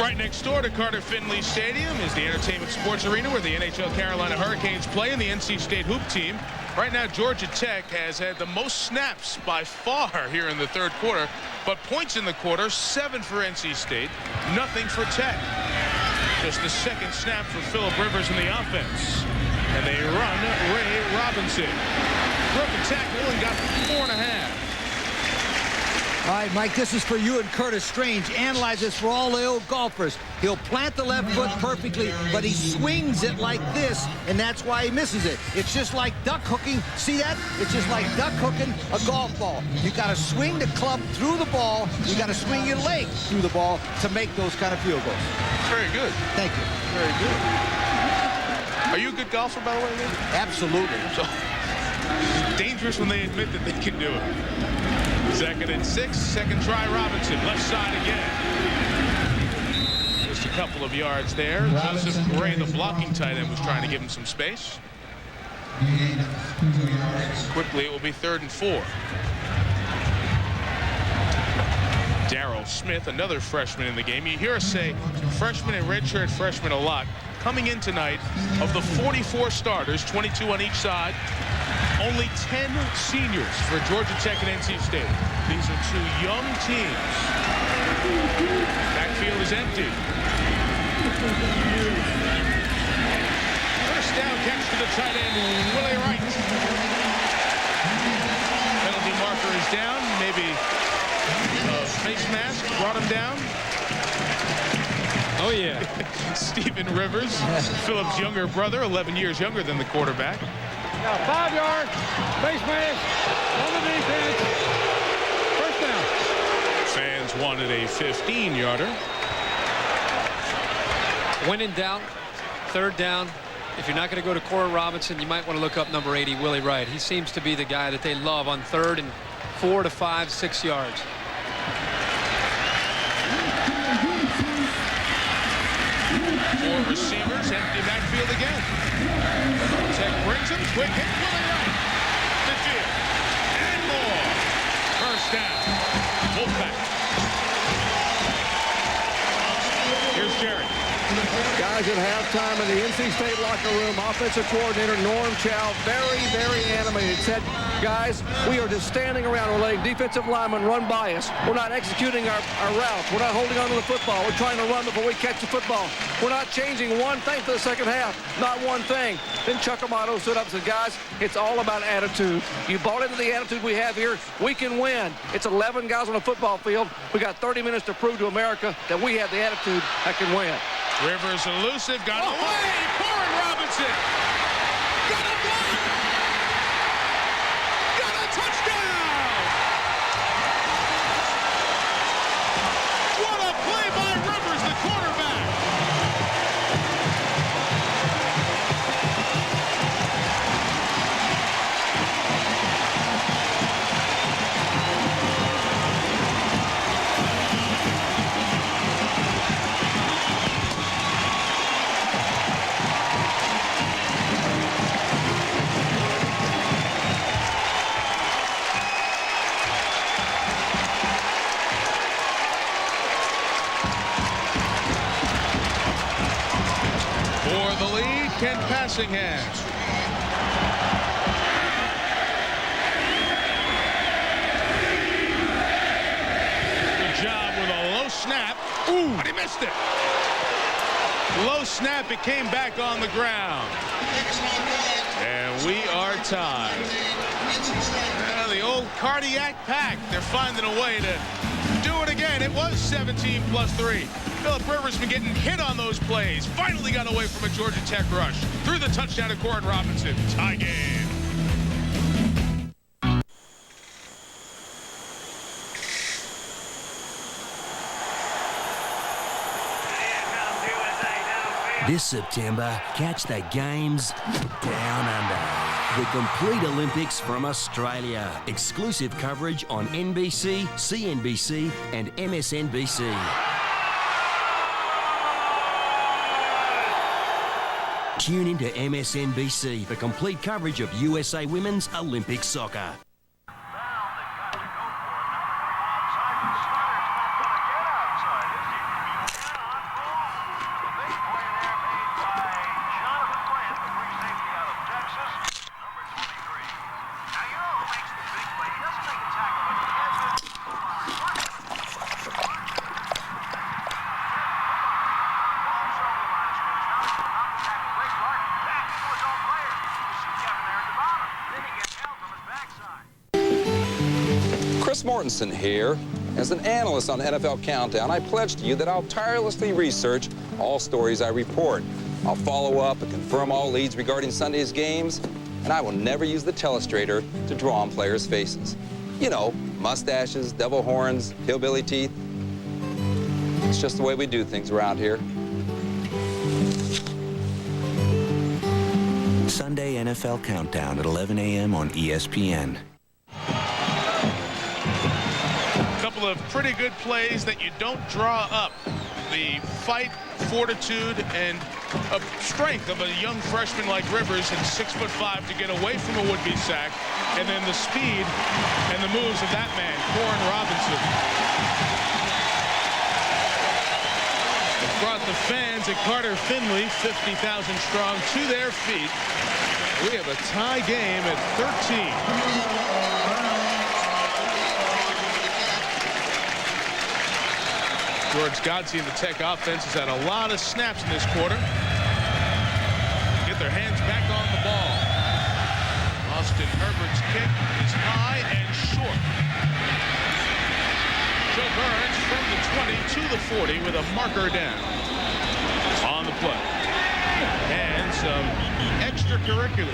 Right next door to Carter-Finley Stadium is the Entertainment Sports Arena where the NHL Carolina Hurricanes play and the NC State hoop team. Right now, Georgia Tech has had the most snaps by far here in the third quarter, but points in the quarter, 7 for NC State, nothing for Tech. Just the second snap for Phillip Rivers in the offense. And they run Ray Robinson. Broken tackle and got 4.5. All right, Mike, this is for you and Curtis Strange. Analyze this for all the old golfers. He'll plant the left foot perfectly, but he swings it like this, and that's why he misses it. It's just like duck hooking. See that? It's just like duck hooking a golf ball. You got to swing the club through the ball. You got to swing your leg through the ball to make those kind of field goals. Very good. Thank you. Very good. Are you a good golfer, by the way, Lee? Absolutely. So, dangerous when they admit that they can do it. 2nd and 6, second try Robinson, left side again. Just a couple of yards there. Joseph Gray, the blocking tight end, was trying to give him some space. Quickly, it will be 3rd and 4. Darrell Smith, another freshman in the game. You hear us say freshman and redshirt freshman a lot. Coming in tonight, of the 44 starters, 22 on each side, only 10 seniors for Georgia Tech and NC State. These are two young teams. Backfield is empty. First down catch to the tight end, Willie Wright. Penalty marker is down. Maybe a face mask brought him down. Oh, yeah. Stephen Rivers, Phillip's younger brother, 11 years younger than the quarterback. Now 5 yards, face mask, on the defense. First down. Fans wanted a 15-yarder. When in doubt, 3rd down. If you're not going to go to Corey Robinson, you might want to look up number 80, Willie Wright. He seems to be the guy that they love on 3rd and 4 to 5, 6 yards. Four receivers, empty backfield again. Tech brings him, quick hit, Willie Wright. Midfield, and more. First down, Wolfpack. Here's Jerry. Guys, at halftime in the NC State locker room, offensive coordinator Norm Chow, very, very animated, said, guys, we are just standing around. We're letting defensive linemen run by us. We're not executing our routes. We're not holding on to the football. We're trying to run before we catch the football. We're not changing one thing for the second half. Not one thing. Then Chuck Amato stood up and said, guys, it's all about attitude. You bought into the attitude we have here. We can win. It's 11 guys on a football field. We got 30 minutes to prove to America that we have the attitude that can win. Rivers elusive, got away. Corey Robinson. Got a block. Got a touchdown. What a play by Rivers, the quarterback. Kent passing hands. Good job with a low snap. Ooh, but he missed it. Low snap, it came back on the ground. And we are tied. The old cardiac pack, they're finding a way to do it again. It was 17 plus 3. Phillip Rivers been getting hit on those plays. Finally got away from a Georgia Tech rush. Threw the touchdown to Corin Robinson. Tie game. This September, catch the games down under. The complete Olympics from Australia. Exclusive coverage on NBC, CNBC and MSNBC. Tune into MSNBC for complete coverage of USA Women's Olympic Soccer. Mortensen here. As an analyst on NFL Countdown, I pledge to you that I'll tirelessly research all stories I report. I'll follow up and confirm all leads regarding Sunday's games, and I will never use the telestrator to draw on players' faces. You know, mustaches, devil horns, hillbilly teeth. It's just the way we do things around here. Sunday NFL Countdown at 11 a.m. on ESPN. Of pretty good plays that you don't draw up. The fight, fortitude, and strength of a young freshman like Rivers at 6'5" to get away from a would-be sack, and then the speed and the moves of that man, Corin Robinson. It brought the fans at Carter-Finley, 50,000 strong, to their feet. We have a tie game at 13. George GODSEY and the Tech offense has had a lot of snaps in this quarter. Get their hands back on the ball. Austin Herbert's kick is high and short. Joe Burns from the 20 to the 40 with a marker down on the play. And some extracurriculars.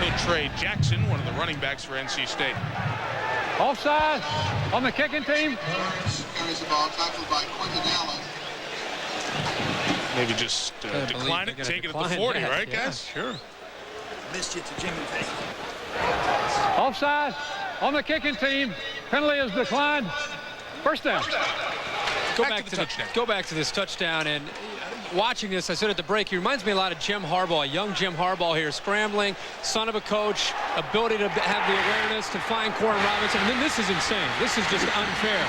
Coach Trey Jackson, one of the running backs for NC State. Offside on the kicking team. Carries the ball, tackled by Quentin Allen. Maybe just decline it, take it at the 40, right, guys? Sure. Missed you to Jimmy Payne. Offside on the kicking team. Penalty is declined. First down. Go back to this touchdown, and watching this, I said at the break, he reminds me a lot of Jim Harbaugh, young Jim Harbaugh here, scrambling, son of a coach, ability to have the awareness to find Corin Robinson. And then this is insane. This is just unfair.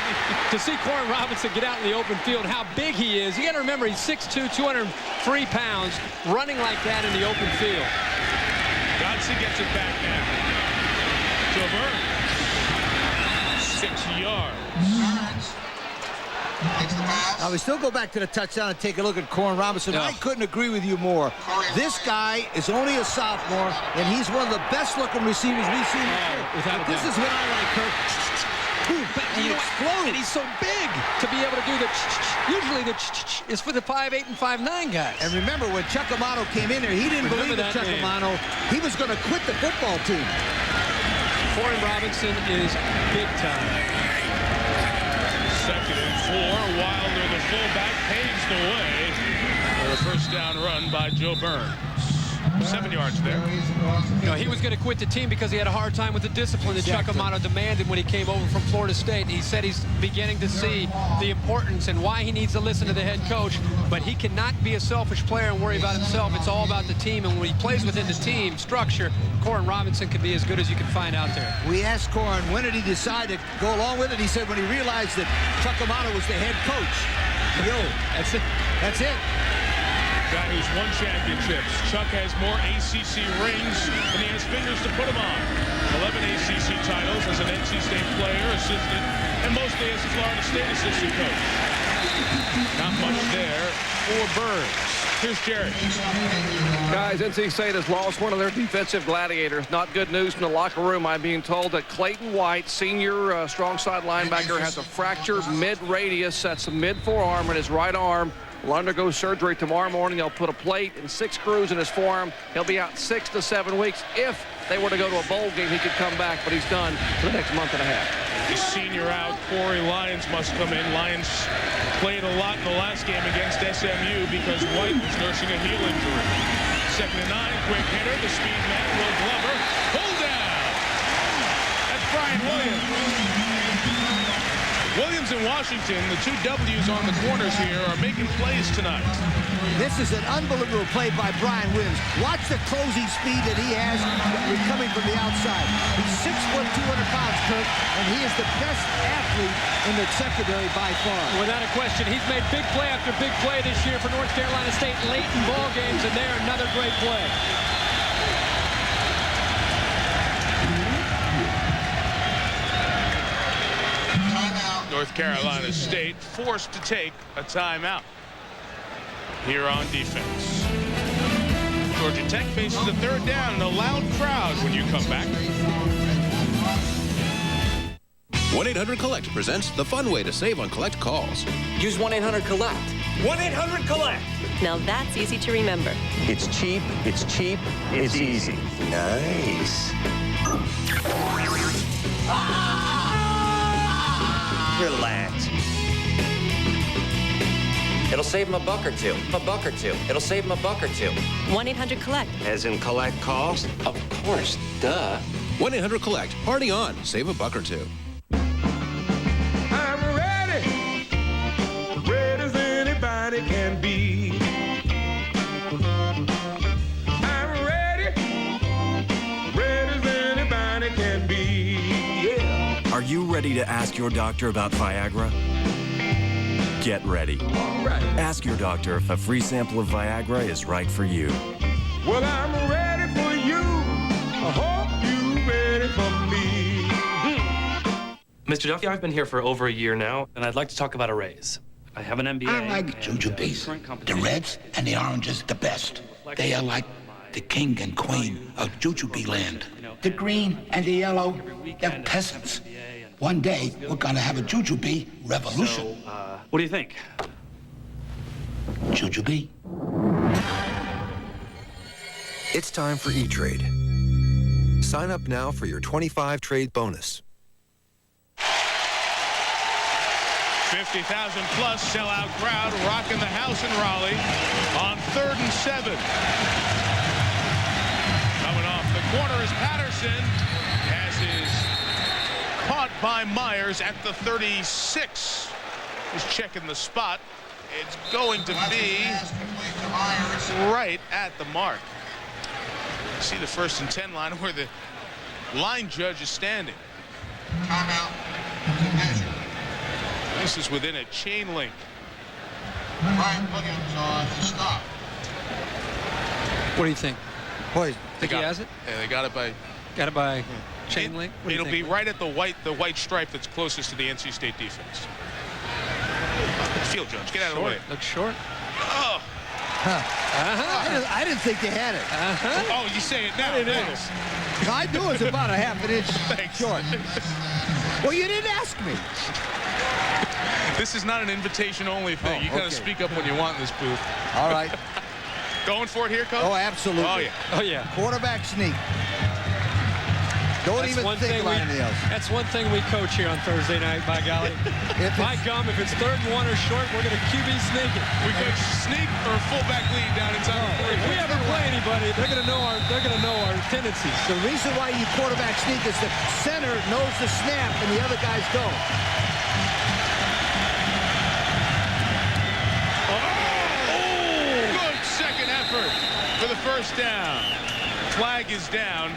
To see Corin Robinson get out in the open field, how big he is. You got to remember, he's 6'2", 203 pounds, running like that in the open field. GODSEY gets it back now. Joe Burns. 6 yards. Now, we still go back to the touchdown and take a look at Corin Robinson. No. I couldn't agree with you more. This guy is only a sophomore, and he's one of the best-looking receivers we've seen. This is what I like, Kirk. He exploded. And he's so big to be able to do the usually the is for the 5'8" and 5'9" guys. And remember, when Chuck Amato came in there, he didn't believe in Chuck Amato. He was going to quit the football team. Corin Robinson is big time. 2nd and 4. Wilder, the fullback, paves the way for a first down run by Joe Burns. 7 yards there. You know, he was going to quit the team because he had a hard time with the discipline that Chuck Amato demanded when he came over from Florida State. He said he's beginning to see the importance and why he needs to listen to the head coach, but he cannot be a selfish player and worry about himself. It's all about the team, and when he plays within the team structure, Corin Robinson can be as good as you can find out there. We asked Corin, when did he decide to go along with it? He said when he realized that Chuck Amato was the head coach. Yo, that's it. That's it. guy who's won championships. Chuck has more ACC rings than he has fingers to put them on. 11 ACC titles as an NC State player, assistant, and mostly as a Florida State assistant coach. Not much there for Burns. Here's Jerry. Guys, NC State has lost one of their defensive gladiators. Not good news from the locker room. I'm being told that Clayton White, senior strong side linebacker, has a fractured mid-radius. That's the mid-forearm in his right arm. Will undergo surgery tomorrow morning. They'll put a plate and 6 screws in his forearm. He'll be out 6 to 7 weeks. If they were to go to a bowl game, he could come back, but he's done for the next month and a half. The senior out, Corey Lyons must come in. Lyons played a lot in the last game against SMU because White was nursing a heel injury. 2nd and 9, quick hitter, the speed man, Will Glover. Pull down. That's Brian Williams. Williams and Washington, the 2 W's on the corners here, are making plays tonight. This is an unbelievable play by Brian Williams. Watch the closing speed that he has coming from the outside. He's 6 foot, 200 pounds, Kirk, and he is the best athlete in the secondary by far. Without a question, he's made big play after big play this year for North Carolina State late in ball games, and there, another great play. North Carolina State forced to take a timeout here on defense. Georgia Tech faces a 3rd down and a loud crowd when you come back. 1-800-COLLECT presents the fun way to save on collect calls. Use 1-800-COLLECT. 1-800-COLLECT. Now that's easy to remember. It's cheap, it's cheap, it's easy. Nice. Relax. It'll save him a buck or two. It'll save him a buck or two. 1-800-COLLECT. As in collect calls? Of course, duh. 1-800-COLLECT. Party on. Save a buck or two. I'm ready. Ready as anybody can be. I'm ready. Ready as anybody can be. Yeah. Are you ready to ask your doctor about Viagra? Get ready. All right. Ask your doctor if a free sample of Viagra is right for you. Well, I'm ready for you. I hope you're ready for me. Mr. Duffy, I've been here for over a year now, and I'd like to talk about a raise. I have an MBA. I like jujubes. The reds and the oranges, the best. They are like the king and queen of jujube land. The green and the yellow, they're peasants. One day, we're gonna have a jujube revolution. So, what do you think? Jujube? It's time for E-Trade. Sign up now for your 25 trade bonus. 50,000 plus sellout crowd rocking the house in Raleigh on 3rd and 7. Coming off the corner is Patterson, as is caught by Myers at the 36. He's checking the spot. It's going to be right at the mark. See the 1st and 10 line where the line judge is standing. Timeout to measure. This is within a chain link. Brian Williams on the stop. What do you think? Boy, Think he has it? Yeah, they got it by chain link? What do you It'll think? be right at the white stripe that's closest to the NC State defense. Field judge, get out of the way. Looks short. Oh. I didn't think they had it. Oh, you say it now. Thanks. I knew it was about a half an inch Thanks. short. Well, you didn't ask me. This is not an invitation-only thing. You got to speak up when you want in this booth. All right. Going for it here, Coach? Oh, absolutely. Oh, yeah. Oh, yeah. Quarterback sneak. Don't That's even one think thing about anything else. That's one thing we coach here on Thursday night, by golly. By gum, if it's 3rd and 1 or short, we're going to QB sneak it. We coach sneak or fullback lead down inside the 40. If we ever play anybody, they're going to know our tendencies. The reason why you quarterback sneak is the center knows the snap and the other guys don't. Good second effort for the 1st down. Flag is down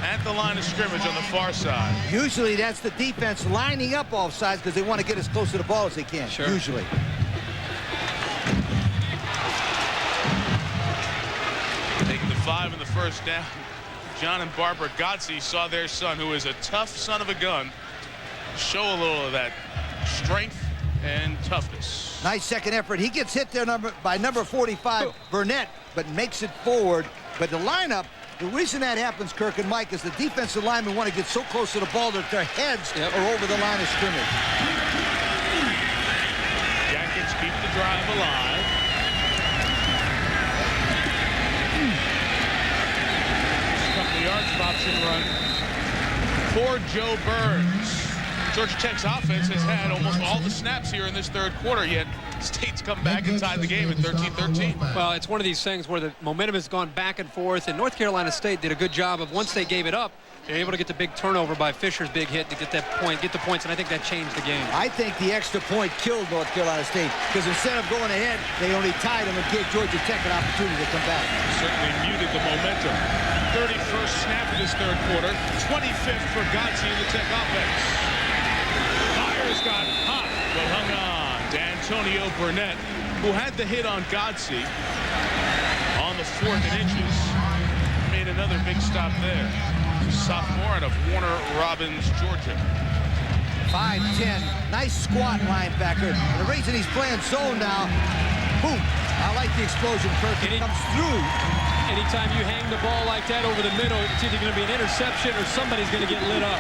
at the line of scrimmage on the far side. Usually that's the defense lining up off sides because they want to get as close to the ball as they can. Sure. Usually. 5 in the first down. John and Barbara GODSEY saw their son, who is a tough son of a gun, show a little of that strength and toughness. Nice second effort. He gets hit there by number 45, Burnett, but makes it forward. But the lineup, the reason that happens, Kirk and Mike, is the defensive linemen want to get so close to the ball that their heads are over the line of scrimmage. Jackets keep the drive alive. A couple of yards of option run for Joe Burns. Georgia Tech's offense has had almost all the snaps here in this third quarter, yet State's come back and tied the game at 13-13. Well, it's one of these things where the momentum has gone back and forth, and North Carolina State did a good job of, once they gave it up, they're able to get the big turnover by Fisher's big hit to get that point, get the points, and I think that changed the game. I think the extra point killed North Carolina State, because instead of going ahead, they only tied them and gave Georgia Tech an opportunity to come back. Certainly muted the momentum. 31st snap of this third quarter, 25th for GODSEY in the Tech offense. Got hot, but hung on to Antonio Burnett, who had the hit on GODSEY on the 4th and inches. Made another big stop there. Sophomore out of Warner Robins, Georgia. 5'10", nice squat linebacker. And the reason he's playing zone now, boom. I like the explosion, Kirk. It comes through. Anytime you hang the ball like that over the middle, it's either going to be an interception or somebody's going to get lit up.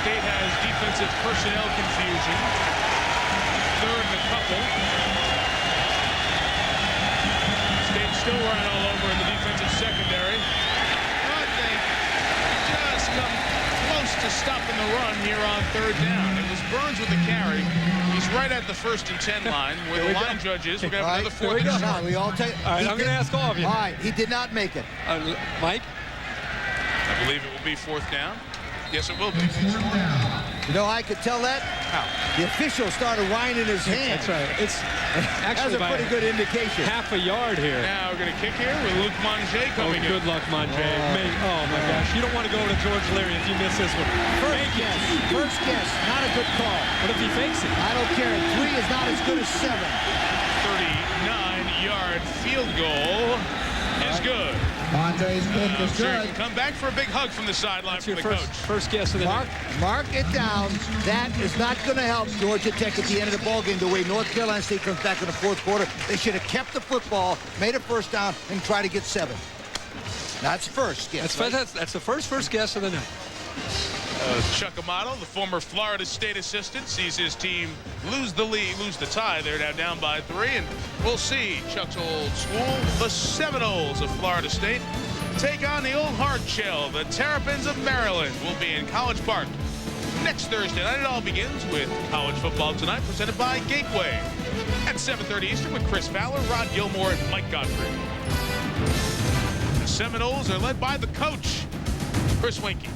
State has defensive personnel confusion. Third and a couple. State still running all over in the defensive secondary. But they just come close to stopping the run here on third down. It was Burns with the carry. He's right at the 1st and 10 line where the line judge is. We're going to have another 4th and short. We all take. All right, I'm going to ask all of you. All right, he did not make it. Mike? I believe it will be 4th down. Yes, it will be. You know, I could tell that. How? The official started winding his hand. That's right. It's actually that's a pretty good indication. Half a yard here. Now we're going to kick here with Luke Monge coming in. Good luck, Monge. Oh, my gosh. You don't want to go to George Leary if you miss this one. First guess. Not a good call. What if he fakes it? I don't care. 3 is not as good as 7. 39-yard field goal is good. Monte's kick is good. Come back for a big hug from the sideline from the coach. First guess of the night. Mark it down. That is not going to help Georgia Tech at the end of the ballgame the way North Carolina State comes back in the 4th quarter. They should have kept the football, made a first down, and try to get 7. That's first guess. That's the first guess of the night. Chuck Amato, the former Florida State assistant, sees his team lose the tie. They're now down by 3, and we'll see Chuck's old school, the Seminoles of Florida State, take on the old hard shell. The Terrapins of Maryland will be in College Park next Thursday night. It all begins with college football tonight, presented by Gateway at 7:30 Eastern with Chris Fowler, Rod Gilmore, and Mike Godfrey. The Seminoles are led by the coach, Chris Winkie.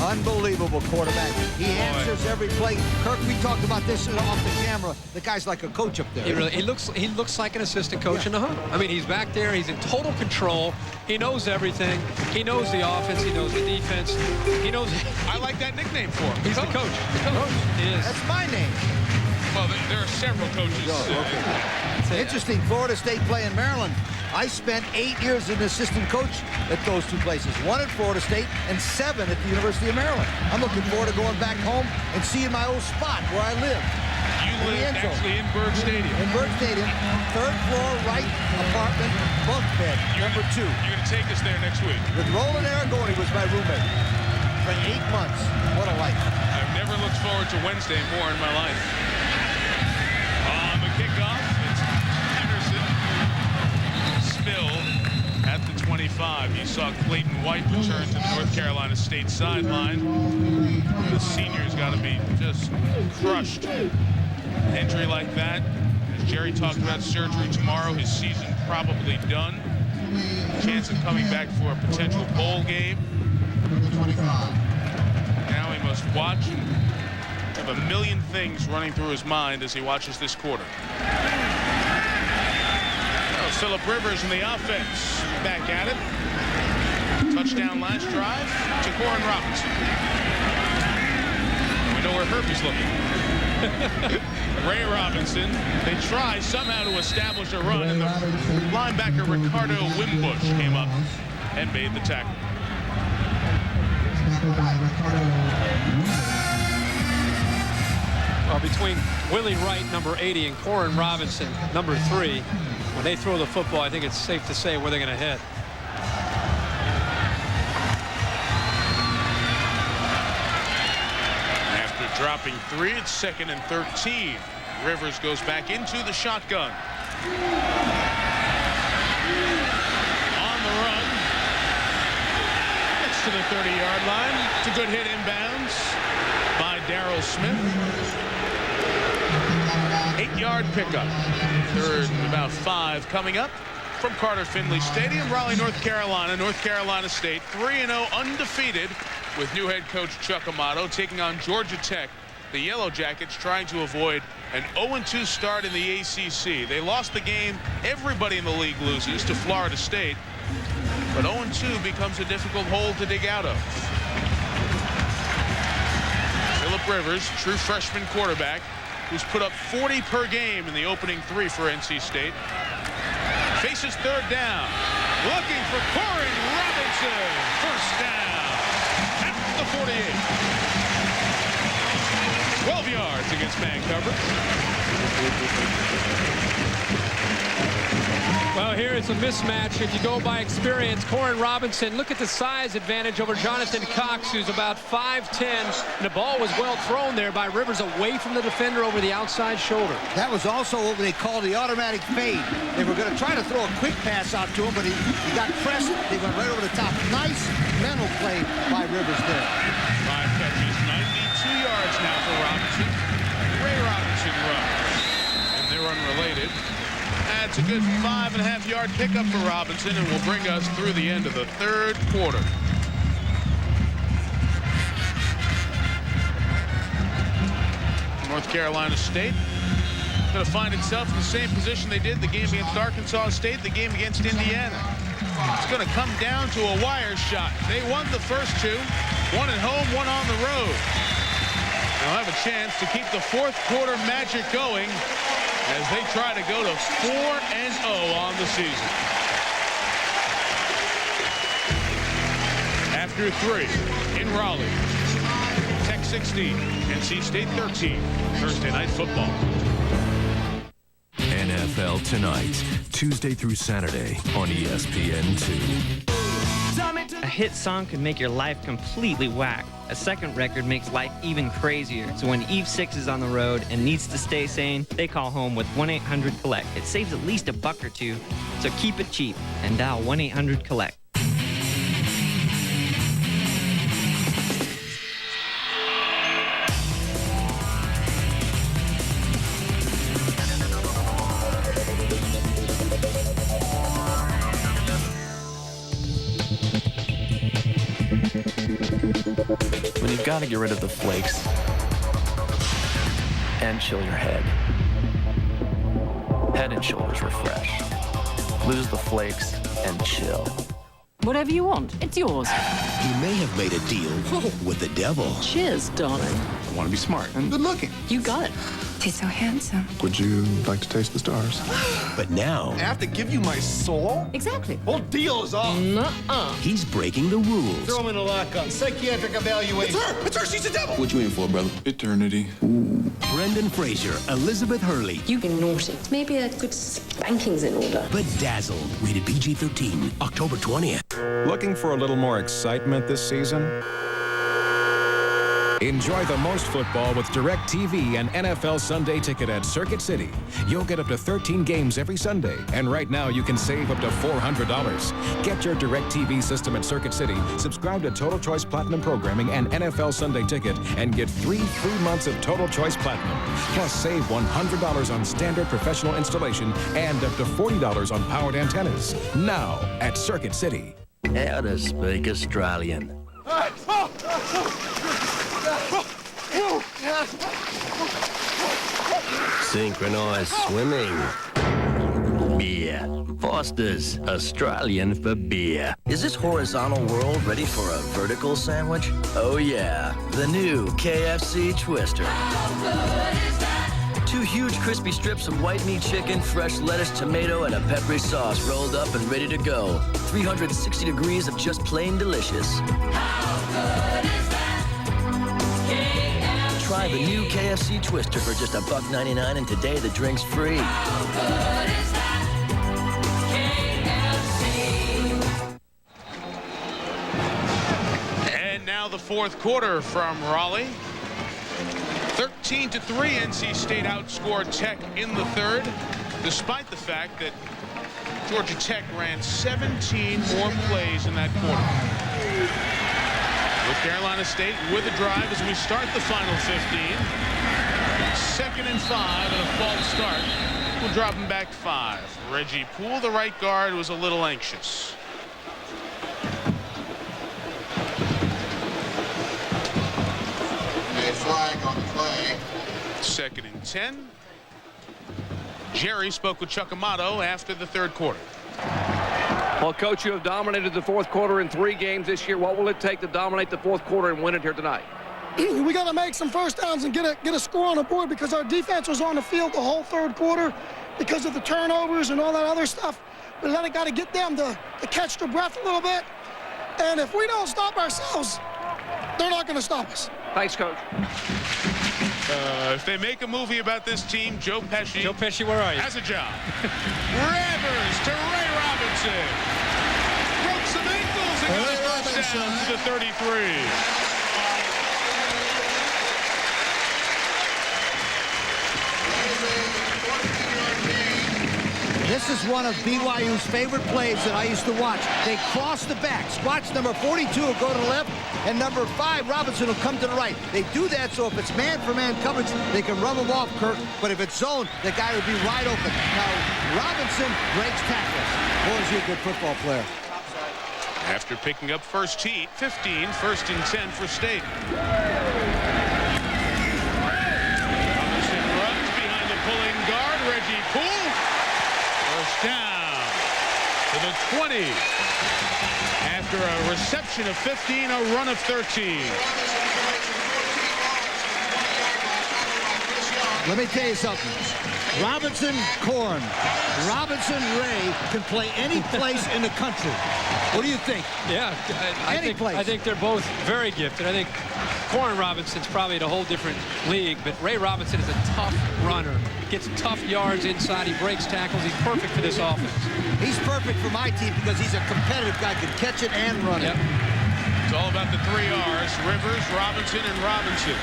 Unbelievable quarterback. He answers every play. Kirk, we talked about this off the camera. The guy's like a coach up there. He looks like an assistant coach in the huddle. I mean, he's back there. He's in total control. He knows everything. He knows the offense. He knows the defense. He knows. I like that nickname for him. He's the coach. The coach. He is. That's my name. Well, there are several coaches. Okay. Interesting. Florida State playing Maryland. I spent 8 years as an assistant coach at those 2 places. 1 at Florida State and 7 at the University of Maryland. I'm looking forward to going back home and seeing my old spot where I live. You lived actually in Berg Stadium. In Berg Stadium, 3rd floor, right apartment, bunk bed, number 2. You're going to take us there next week. With Roland Aragoni was my roommate for 8 months. What a life. I've never looked forward to Wednesday more in my life. On the kickoff, it's Henderson. Spilled at the 25. You saw Clayton White return to the North Carolina State sideline. The senior's got to be just crushed. An injury like that, as Jerry talked about surgery tomorrow, his season probably done. Chance of coming back for a potential bowl game. Now he must watch and have a million things running through his mind as he watches this quarter. Phillip Rivers in the offense, back at it. Touchdown last drive to Corin Robinson. We know where Herbie's looking. Ray Robinson. They try somehow to establish a run, and the linebacker Ricardo Wimbush came up and made the tackle. Well, between Willie Wright, number 80, and Corin Robinson, number 3, when they throw the football, I think it's safe to say where they're going to hit. After dropping 3, it's 2nd and 13. Rivers goes back into the shotgun. On the run. Gets to the 30-yard line. It's a good hit inbounds by Darryl Smith. 8-yard pickup. 3rd and about 5 coming up from Carter-Finley Stadium, Raleigh, North Carolina. North Carolina State 3-0 undefeated with new head coach Chuck Amato taking on Georgia Tech. The Yellow Jackets trying to avoid an 0-2 start in the ACC. They lost the game. Everybody in the league loses to Florida State. But 0-2 becomes a difficult hole to dig out of. Phillip Rivers, true freshman quarterback, who's put up 40 per game in the opening 3 for NC State. Faces 3rd down. Looking for Corin Robinson. 1st down at the 48. 12 yards against man coverage. Well, here it's a mismatch. If you go by experience, Corin Robinson, look at the size advantage over Jonathan Cox, who's about 5'10". And the ball was well thrown there by Rivers away from the defender over the outside shoulder. That was also what they call the automatic fade. They were going to try to throw a quick pass out to him, but he got pressed. They went right over the top. Nice mental play by Rivers there. 5 catches, 92 yards now for Robinson. Ray Robinson runs. And they're unrelated. That's a good 5.5-yard pickup for Robinson and will bring us through the end of the 3rd quarter. North Carolina State going to find itself in the same position they did the game against Arkansas State, the game against Indiana. It's going to come down to a wire shot. They won the first 2, 1 at home, 1 on the road. They'll have a chance to keep the 4th quarter magic going as they try to go to 4-0 on the season. After 3 in Raleigh, Tech 16, NC State 13, Thursday Night Football. NFL Tonight, Tuesday through Saturday on ESPN2. A hit song could make your life completely whack. A second record makes life even crazier. So when Eve 6 is on the road and needs to stay sane, they call home with 1-800-COLLECT. It saves at least $1 or $2. So keep it cheap and dial 1-800-COLLECT. When you've got to get rid of the flakes and chill your head. Head and Shoulders Refresh. Lose the flakes and chill. Whatever you want, it's yours. He may have made a deal with the devil. Cheers, darling. I want to be smart and good looking. You got it. He's so handsome. Would you like to taste the stars? But now... I have to give you my soul? Exactly. Whole deal is off. Nuh-uh. He's breaking the rules. Throw him in a lockup. Psychiatric evaluation. It's her! It's her! She's the devil! What you in for, brother? Eternity. Ooh. Brendan Fraser, Elizabeth Hurley. You've been naughty. Maybe a good spanking's in order. Bedazzled. Rated PG-13. October 20th. Looking for a little more excitement this season? Enjoy the most football with DirecTV and NFL Sunday Ticket at Circuit City. You'll get up to 13 games every Sunday, and right now you can save up to $400. Get your DirecTV system at Circuit City, subscribe to Total Choice Platinum Programming and NFL Sunday Ticket, and get 3 free months of Total Choice Platinum. Plus, save $100 on standard professional installation and up to $40 on powered antennas. Now at Circuit City. How to speak Australian. Synchronized swimming. beer. Foster's, Australian for beer. Is this horizontal world ready for a vertical sandwich? Oh yeah, the new KFC Twister. Two huge crispy strips of white meat chicken, fresh lettuce, tomato, and a peppery sauce rolled up and ready to go. 360 degrees of just plain delicious. Try the new KFC Twister for just $1.99, and today the drink's free. And now the fourth quarter from Raleigh. 13-3, NC State outscored Tech in the third, despite the fact that Georgia Tech ran 17 more plays in that quarter. With Carolina State with a drive as we start the final 15. 2nd and 5 and a false start. We'll drop him back 5. Reggie Poole, the right guard, was a little anxious. Flag on the play. 2nd and 10. Jerry spoke with Chuck Amato after the third quarter. Well, Coach, you have dominated the fourth quarter in 3 games this year. What will it take to dominate the fourth quarter and win it here tonight? We got to make some first downs and get a score on the board, because our defense was on the field the whole third quarter because of the turnovers and all that other stuff. We got to get them to catch their breath a little bit. And if we don't stop ourselves, they're not going to stop us. Thanks, Coach. If they make a movie about this team, Joe Pesci where are you? Has a job. Rivers to Ray Robinson. Broke some ankles and got a first down to the 33. This is one of BYU's favorite plays that I used to watch. They cross the backs. Watch number 42 will go to the left, and number 5, Robinson, will come to the right. They do that so if it's man-for-man coverage, they can run them off, Kirk. But if it's zone, the guy will be wide open. Now, Robinson breaks tackles. Boy, is he a good football player. After picking up first heat, 15, 1st and 10 for State. Robinson runs behind the pulling guard, Reggie Poole. First down to the 20. After a reception of 15, a run of 13. Let me tell you something. Robinson, Corn, Robinson, Ray can play any place in the country. What do you think? Yeah, I think they're both very gifted. I think Corn Robinson's probably in a whole different league, but Ray Robinson is a tough runner. Gets tough yards inside. He breaks tackles. He's perfect for this offense. He's perfect for my team because he's a competitive guy. Can catch it and run it. It's all about the 3 R's. Rivers, Robinson, and Robinson.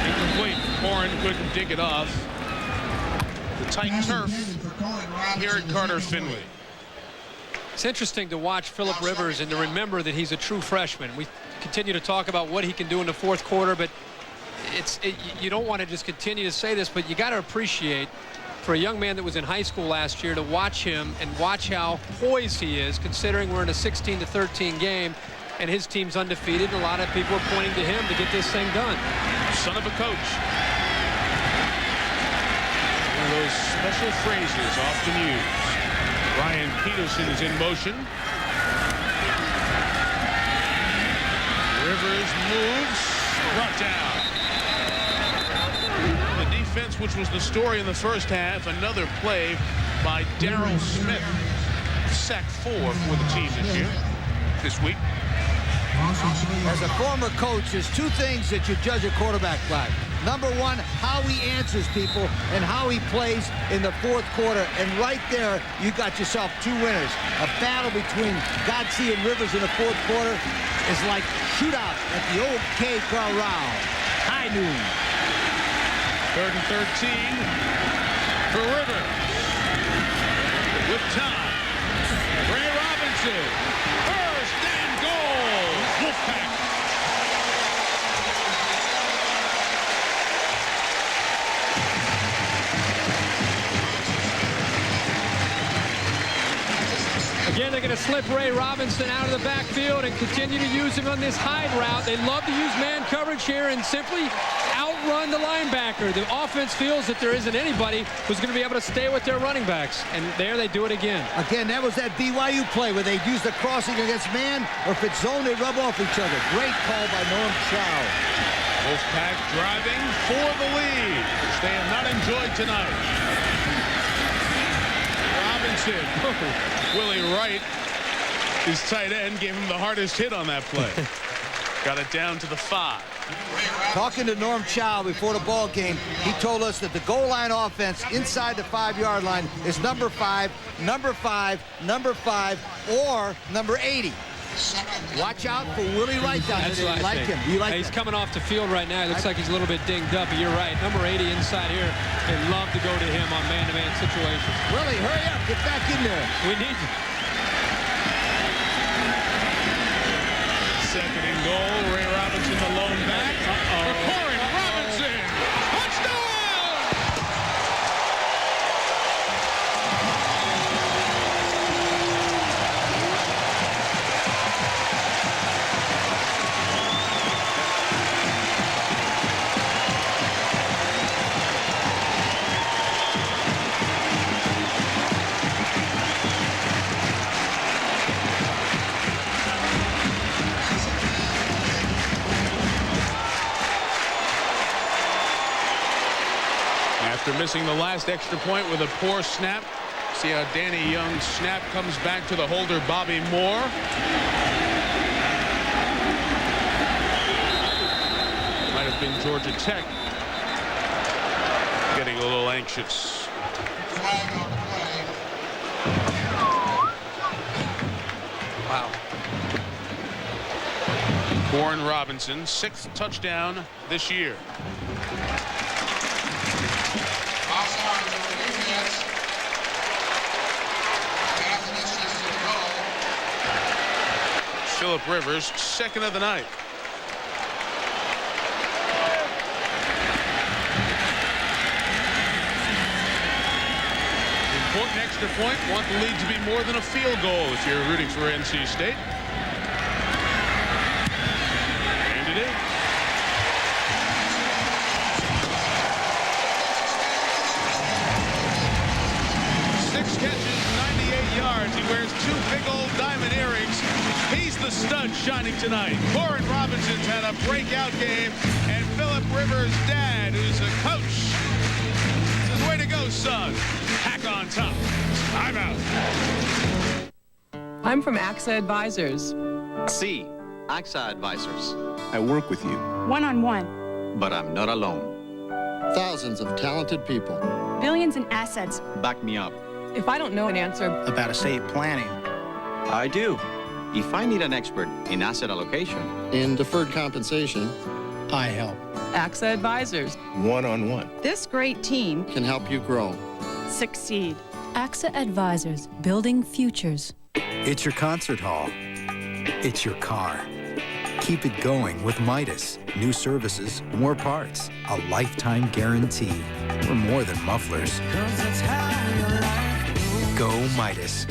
Incomplete. Corn couldn't dig it off. The tight turf here at Carter-Finley. It's interesting to watch Phillip Rivers and to remember that he's a true freshman. We continue to talk about what he can do in the fourth quarter, but you don't want to just continue to say this, but you got to appreciate for a young man that was in high school last year to watch him and watch how poised he is, considering we're in a 16-13 game and his team's undefeated. And a lot of people are pointing to him to get this thing done. Son of a coach. One of those special phrases often used. Ryan Peterson is in motion. Rivers moves, brought down. The defense, which was the story in the first half, another play by Darrell Smith. Sack 4 for the team this week. As a former coach, there's 2 things that you judge a quarterback by. Number 1, how he answers people and how he plays in the fourth quarter. And right there, you got yourself 2 winners. A battle between GODSEY and Rivers in the fourth quarter is like shootout at the old K Corral. High noon. 3rd and 13 for Rivers. With time. Ray Robinson. First and goal. Wolfpack. Again, they're going to slip Ray Robinson out of the backfield and continue to use him on this hide route. They love to use man coverage here and simply out outrun the linebacker. The offense feels that there isn't anybody who's going to be able to stay with their running backs. And there they do it again. Again, that was that BYU play where they used the crossing against man, or if it's zone, they rub off each other. Great call by Norm Chow. Wolfpack driving for the lead, which they have not enjoyed tonight. Robinson. Willie Wright, his tight end, gave him the hardest hit on that play. Got it down to the 5. Talking to Norm Chow before the ball game, he told us that the goal line offense inside the 5-yard line is number 5, number 5, number 5, or number 80. Watch out for Willie Wright down there. That's what I think. Do you like He's him? coming off the field right now. It looks like he's a little bit dinged up, but you're right. Number 80 inside here. They love to go to him on man-to-man situations. Willie, hurry up. Get back in there. We need you. Second and goal. Ray Robinson, the lone back. For Corin Robinson. Touchdown! After missing the last extra point with a poor snap. See how Danny Young's snap comes back to the holder, Bobby Moore. Might have been Georgia Tech getting a little anxious. Wow. Corin Robinson, 6th touchdown this year. Phillip Rivers, 2nd of the night. Important extra point. Want the lead to be more than a field goal if you're rooting for NC State. And it is. Six catches, 98 yards. He wears 2 big old diamond earrings. He's the stud shining tonight. Corin Robinson's had a breakout game, and Phillip Rivers' dad, who's a coach, says, "Way to go, son. Pack on top." I'm out. I'm from AXA Advisors. C, AXA Advisors. I work with you. One-on-one. But I'm not alone. Thousands of talented people. Billions in assets. Back me up. If I don't know an answer About estate planning. I do. If I need an expert in asset allocation. In deferred compensation, I help. AXA Advisors. One-on-one. This great team Can help you grow. succeed. AXA Advisors, building futures. It's your concert hall. It's your car. Keep it going with Midas. New services, more parts, a lifetime guarantee. We're more than mufflers. Go Midas.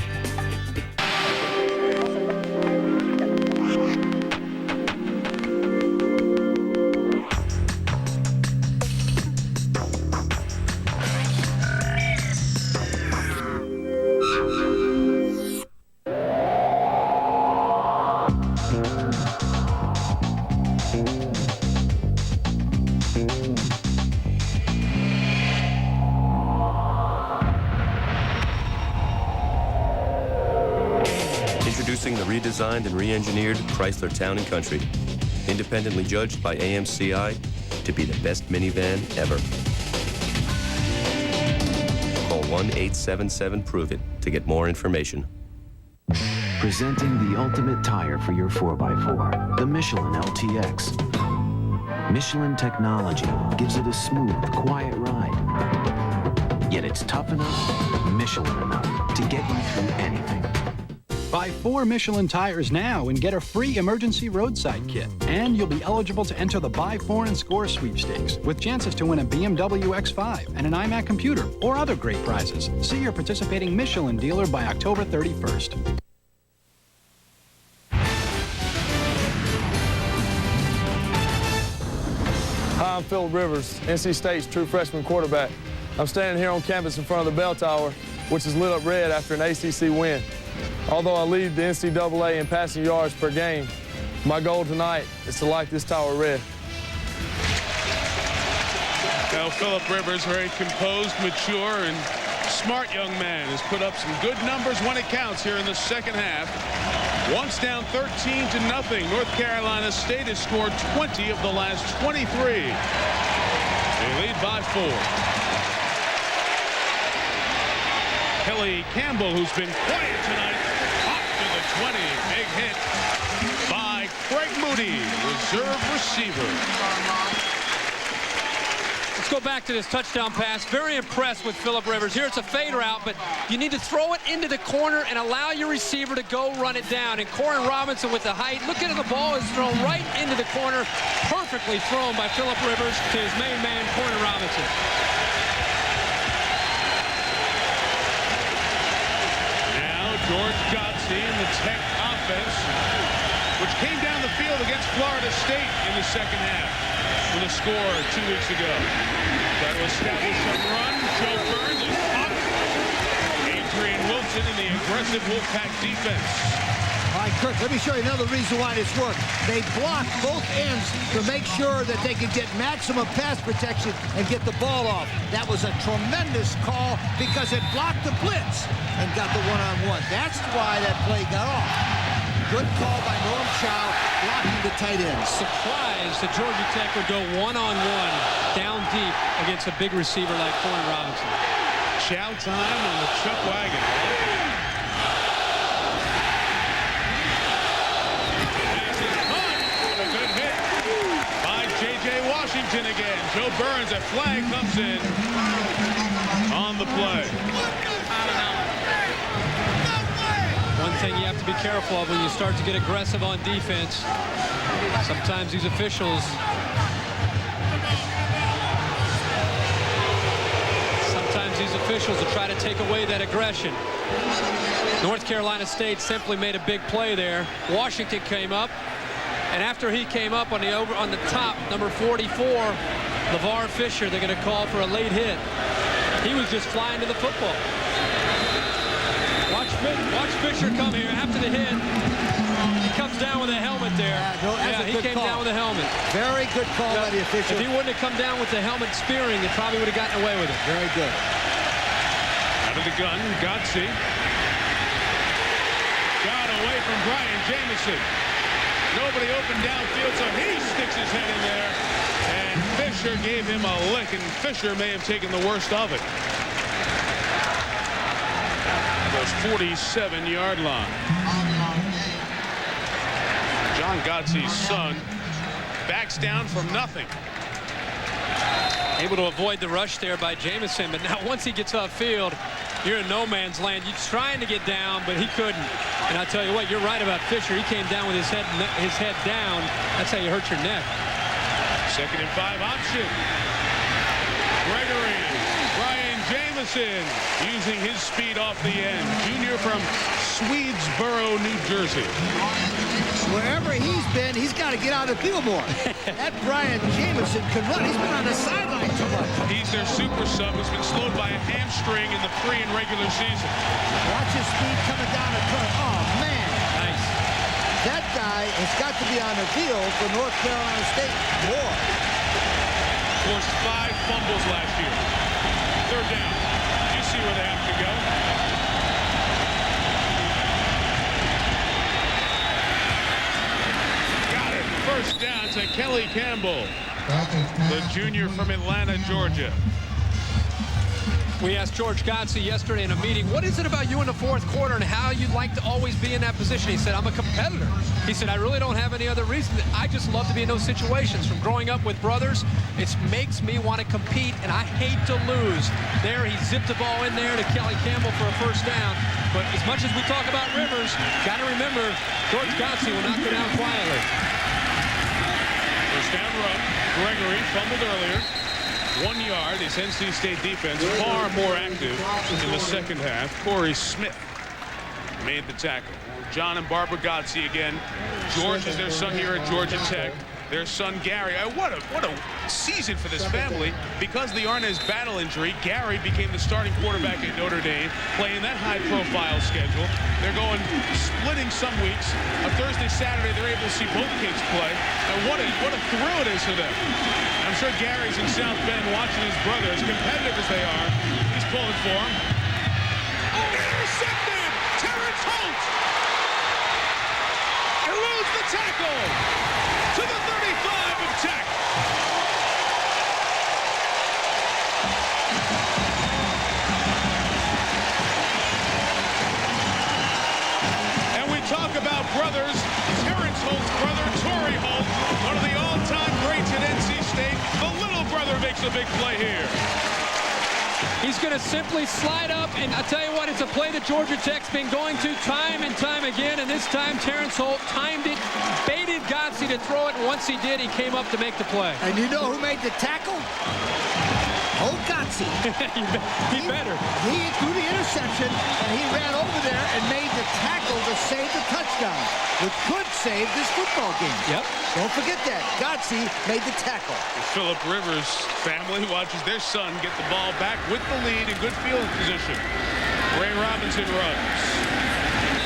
Introducing the redesigned and re-engineered Chrysler Town & Country. Independently judged by AMCI to be the best minivan ever. Call 1-877-PROVE-IT to get more information. Presenting the ultimate tire for your 4x4, the Michelin LTX. Michelin technology gives it a smooth, quiet ride. Yet it's tough enough, Michelin enough to get you through anything. Buy 4 Michelin tires now and get a free emergency roadside kit. And you'll be eligible to enter the Buy 4 and Score sweepstakes with chances to win a BMW X5 and an iMac computer or other great prizes. See your participating Michelin dealer by October 31st. Hi, I'm Phillip Rivers, NC State's true freshman quarterback. I'm standing here on campus in front of the bell tower, which is lit up red after an ACC win. Although I lead the NCAA in passing yards per game, my goal tonight is to light this tower red. Now, Phillip Rivers, very composed, mature, and smart young man, has put up some good numbers when it counts here in the second half. Once down 13-0, North Carolina State has scored 20 of the last 23. They lead by 4. Kelly Campbell, who's been quiet tonight, up to the 20. Big hit by Craig Moody, reserve receiver. Let's go back to this touchdown pass. Very impressed with Phillip Rivers. Here it's a fade route, but you need to throw it into the corner and allow your receiver to go run it down. And Corin Robinson with the height. Look at it, the ball is thrown right into the corner. Perfectly thrown by Phillip Rivers to his main man, Corin Robinson. Now George GODSEY in the Tech offense, which came down the field against Florida State in the second half with a score 2 weeks ago. That will establish some run. Joe Burns is up. Adrian Wilson in the aggressive Wolfpack defense. All right, Kirk, let me show you another reason why this worked. They blocked both ends to make sure that they could get maximum pass protection and get the ball off. That was a tremendous call because it blocked the blitz and got the one-on-one. That's why that play got off. Good call by Norm Chow, blocking the tight end. Surprised that Georgia Tech would go one-on-one down deep against a big receiver like Corin Robinson. Chow time on the Chuck Wagon. A good hit by J.J. Washington again. Joe Burns, a flag comes in on the play. One thing you have to be careful of when you start to get aggressive on defense, sometimes these officials will try to take away that aggression. North Carolina State simply made a big play there. Washington came up, and after he came up on the top, number 44, LeVar Fisher, they're going to call for a late hit. He was just flying to the football. Watch Fisher come here after the hit. He comes down with a helmet there. He came down with a helmet. Very good call by the official. If he wouldn't have come down with the helmet spearing, they probably would have gotten away with it. Very good. Out of the gun, GODSEY. Got away from Brian Jamison. Nobody open downfield, so he sticks his head in there. And Fisher gave him a lick, and Fisher may have taken the worst of it. Goes 47-yard line. John GODSEY's son backs down from nothing. Able to avoid the rush there by Jamison, but now once he gets upfield, you're in no man's land. He's trying to get down, but he couldn't. And I tell you what, you're right about Fisher. He came down with his head down. That's how you hurt your neck. 2nd and 5 option. Gregory, Brian Jamison using his speed off the end. Junior from Swedesboro, New Jersey. Wherever he's been, he's got to get out of the field more. That Brian Jamison can run. He's been on the sideline too much. He's their super sub who's been slowed by a hamstring in the pre and regular season. Watch his speed coming down the curve. Oh, man. Nice. That guy has got to be on the field for North Carolina State more. Forced 5 fumbles last year. 3rd down. You see where they have to go. Got it. 1st down to Kelly Campbell, the junior from Atlanta, Georgia. We asked George GODSEY yesterday in a meeting, what is it about you in the 4th quarter and how you'd like to always be in that position? He said, I'm a competitor. He said, I really don't have any other reason. I just love to be in those situations. From growing up with brothers, it makes me want to compete, and I hate to lose. There, he zipped the ball in there to Kelly Campbell for a 1st down. But as much as we talk about Rivers, got to remember, George GODSEY will not go down quietly. 1st down run. Gregory fumbled earlier. 1 yard. His NC State defense far more active in the second half. Corey Smith made the tackle. John and Barbara GODSEY again. George is their son here at Georgia Tech. their son Gary. What a season for this family. Because of the Arnaz battle injury, Gary became the starting quarterback at Notre Dame, playing that high-profile schedule. They're going splitting some weeks. On Thursday, Saturday, they're able to see both kids play. And what a thrill it is for them. I'm sure Gary's in South Bend watching his brother, as competitive as they are. He's pulling for him. Oh, intercepted! Terrence Holt! Eludes the tackle to the 35 of Tech. And we talk about brothers. Terrence Holt's brother, Torrey Holt, one of the all-time greats at NC State. The little brother makes a big play here. He's going to simply slide up, and I'll tell you what, it's a play that Georgia Tech's been going to time and time again, and this time Terrence Holt timed it, baited GODSEY to throw it, and once he did, he came up to make the play. And you know who made the tackle? Old GODSEY. he better. He threw the interception, and he ran over there and made the tackle to save the touchdown, which could save this football game. Yep. Don't forget that. GODSEY made the tackle. The Phillip Rivers family watches their son get the ball back with the lead in good field position. Ray Robinson runs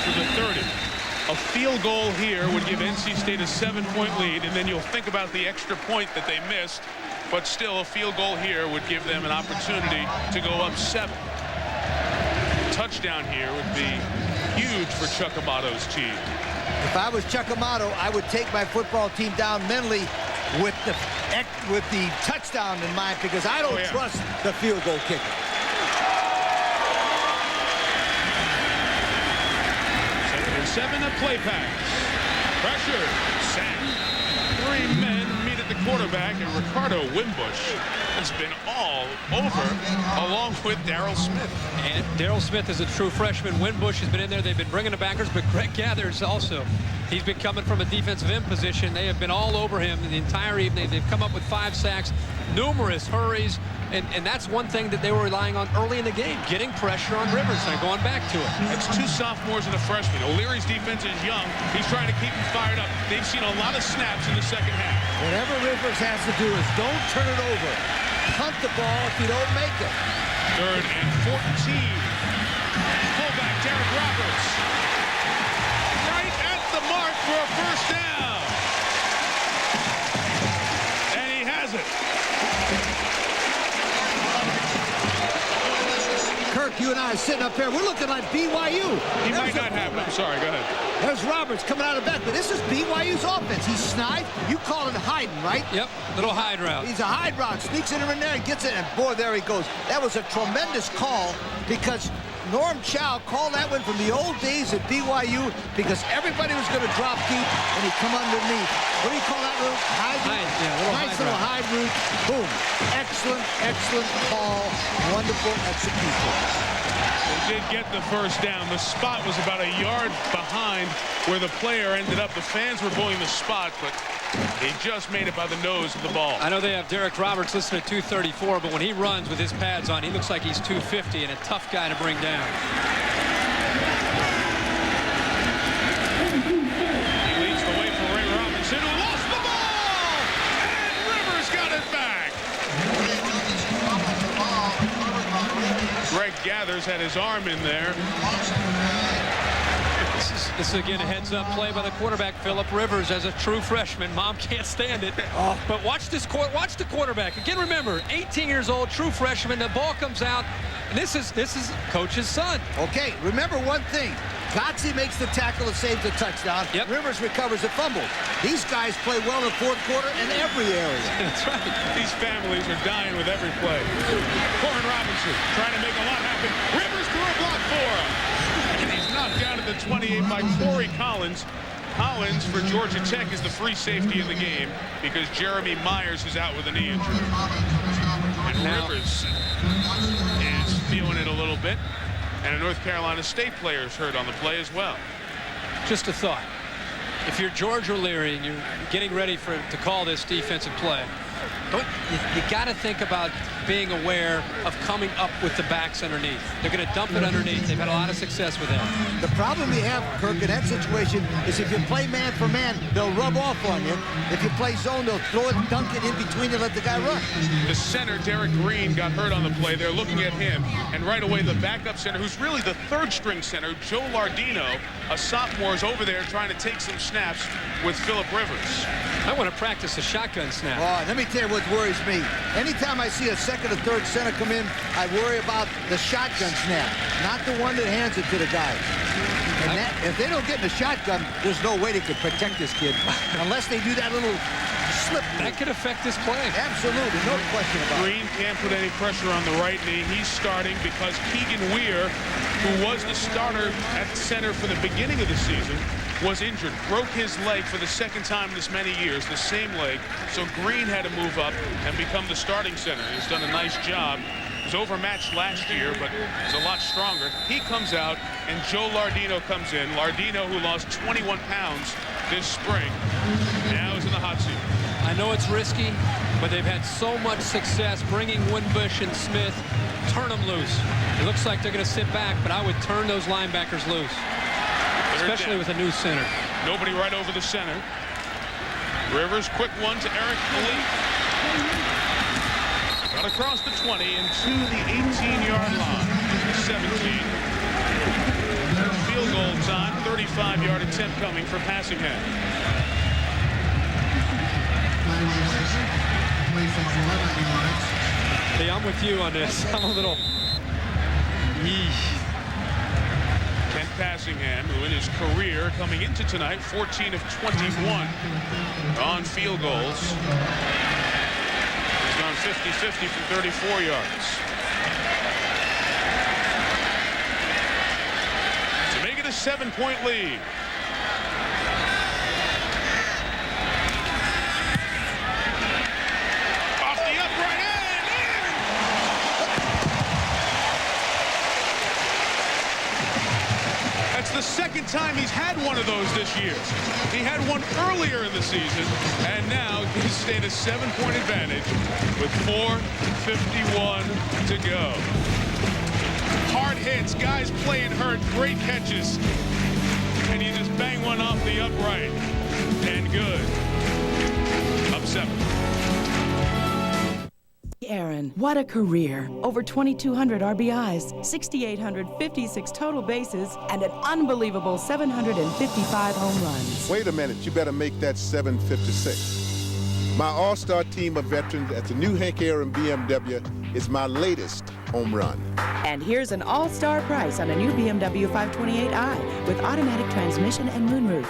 to the 30. A field goal here would give NC State a 7-point lead, and then you'll think about the extra point that they missed. But still, a field goal here would give them an opportunity to go up 7. Touchdown here would be huge for Chuck Amato's team. If I was Chuck Amato, I would take my football team down mentally with the touchdown in mind, because I don't trust the field goal kicker. Second and 7, a play pass. Pressure, sack. 3 men meet at the quarterback, and Ricardo Wimbush has been all over, along with Darrell Smith. And Darrell Smith is a true freshman. Wimbush has been in there. They've been bringing the backers, but Greg Gathers also. He's been coming from a defensive end position. They have been all over him the entire evening. They've come up with 5 sacks, numerous hurries, and that's one thing that they were relying on early in the game, getting pressure on Rivers and going back to it. It's 2 sophomores and a freshman. O'Leary's defense is young. He's trying to keep them fired up. They've seen a lot of snaps in the second half. Whatever Rivers has to do is don't turn it over. Punt the ball if you don't make it. 3rd and 14. Fullback Derek Roberts. Right at the mark for a first down. And he has it. Kirk, you and I are sitting up here. We're looking like BYU. He might not have it. I'm sorry. Go ahead. There's Roberts coming out of back, but this is BYU's offense. He's snide. You call it hiding, right? Yep, little hide route. He's a hide route. Sneaks in there and gets it, and boy, there he goes. That was a tremendous call, because Norm Chow called that one from the old days at BYU, because everybody was going to drop deep, and he'd come underneath. What do you call that route? Hide route? Yeah, nice little hide route. Boom. Excellent, excellent call. Wonderful execution. They did get the first down. The spot was about a yard behind where the player ended up. The fans were booing the spot, but he just made it by the nose of the ball. I know they have Derek Roberts listed at 234, but when he runs with his pads on, he looks like he's 250 and a tough guy to bring down. He leads the way for Ray Robinson, who lost the ball! And Rivers got it back! Greg Gathers had his arm in there. This is again a heads-up play by the quarterback, Phillip Rivers, as a true freshman. Mom can't stand it. But watch the quarterback. Again, remember, 18 years old, true freshman. The ball comes out, and this is Coach's son. Okay, remember one thing. GODSEY makes the tackle and saves the touchdown. Yep. Rivers recovers the fumble. These guys play well in the 4th quarter in every area. That's right. These families are dying with every play. Corin Robinson trying to make a lot happen. Rivers threw a block for him. And he's knocked down at the 28 by Corey Collins. Collins for Georgia Tech is the free safety in the game because Jeremy Myers is out with a knee injury. And Rivers is feeling it a little bit. And a North Carolina State player is hurt on the play as well. Just a thought. If you're George O'Leary and you're getting ready to call this defensive play, You got to think about being aware of coming up with the backs underneath. They're going to dump it underneath. They've had a lot of success with that. The problem you have, Kirk, in that situation is if you play man for man, they'll rub off on you. If you play zone, they'll throw it, dunk it in between and let the guy run. The center, Derek Green, got hurt on the play. They're looking at him. And right away, the backup center, who's really the third-string center, Joe Lardino, a sophomore, is over there trying to take some snaps with Phillip Rivers. I want to practice a shotgun snap. Oh, let me tell you what worries me. Anytime I see a second or third center come in, I worry about the shotgun snap, not the one that hands it to the guy. And that, if they don't get in the shotgun, there's no way they could protect this kid unless they do that little slip. That could affect this play. Absolutely, no question about it. Green can't put any pressure on the right knee. He's starting because Keegan Weir, who was the starter at center for the beginning of the season, was injured, broke his leg for the second time in this many years, the same leg. So Green had to move up and become the starting center. He's done a nice job. He was overmatched last year, but he's a lot stronger. He comes out, and Joe Lardino comes in. Lardino, who lost 21 pounds this spring, now is in the hot seat. I know it's risky, but they've had so much success bringing Winbush and Smith. Turn them loose. It looks like they're going to sit back, but I would turn those linebackers loose, especially with a new center. Nobody right over the center. Rivers, quick one to Eric Ali. Got across the 20 and to the 18-yard line. 17. Field goal time, 35-yard attempt coming for Passingham. Hey, I'm with you on this. I'm a little... Kent Passingham, who in his career coming into tonight, 14 of 21 on field goals. He's gone 50-50 from 34 yards. To make it a 7-point lead. Off the upright end. That's the second time he's had one of those this year. He had one earlier in the season, and now he's stayed a 7-point advantage with 4:51 to go. Hard hits, guys playing hurt, great catches, and you just bang one off the upright, and good. Up 7. Aaron, what a career. Over 2,200 RBIs, 6,856 total bases, and an unbelievable 755 home runs. Wait a minute, you better make that 756. My all-star team of veterans at the new Hank Aaron BMW is my latest home run. And here's an all-star price on a new BMW 528i with automatic transmission and moonroof.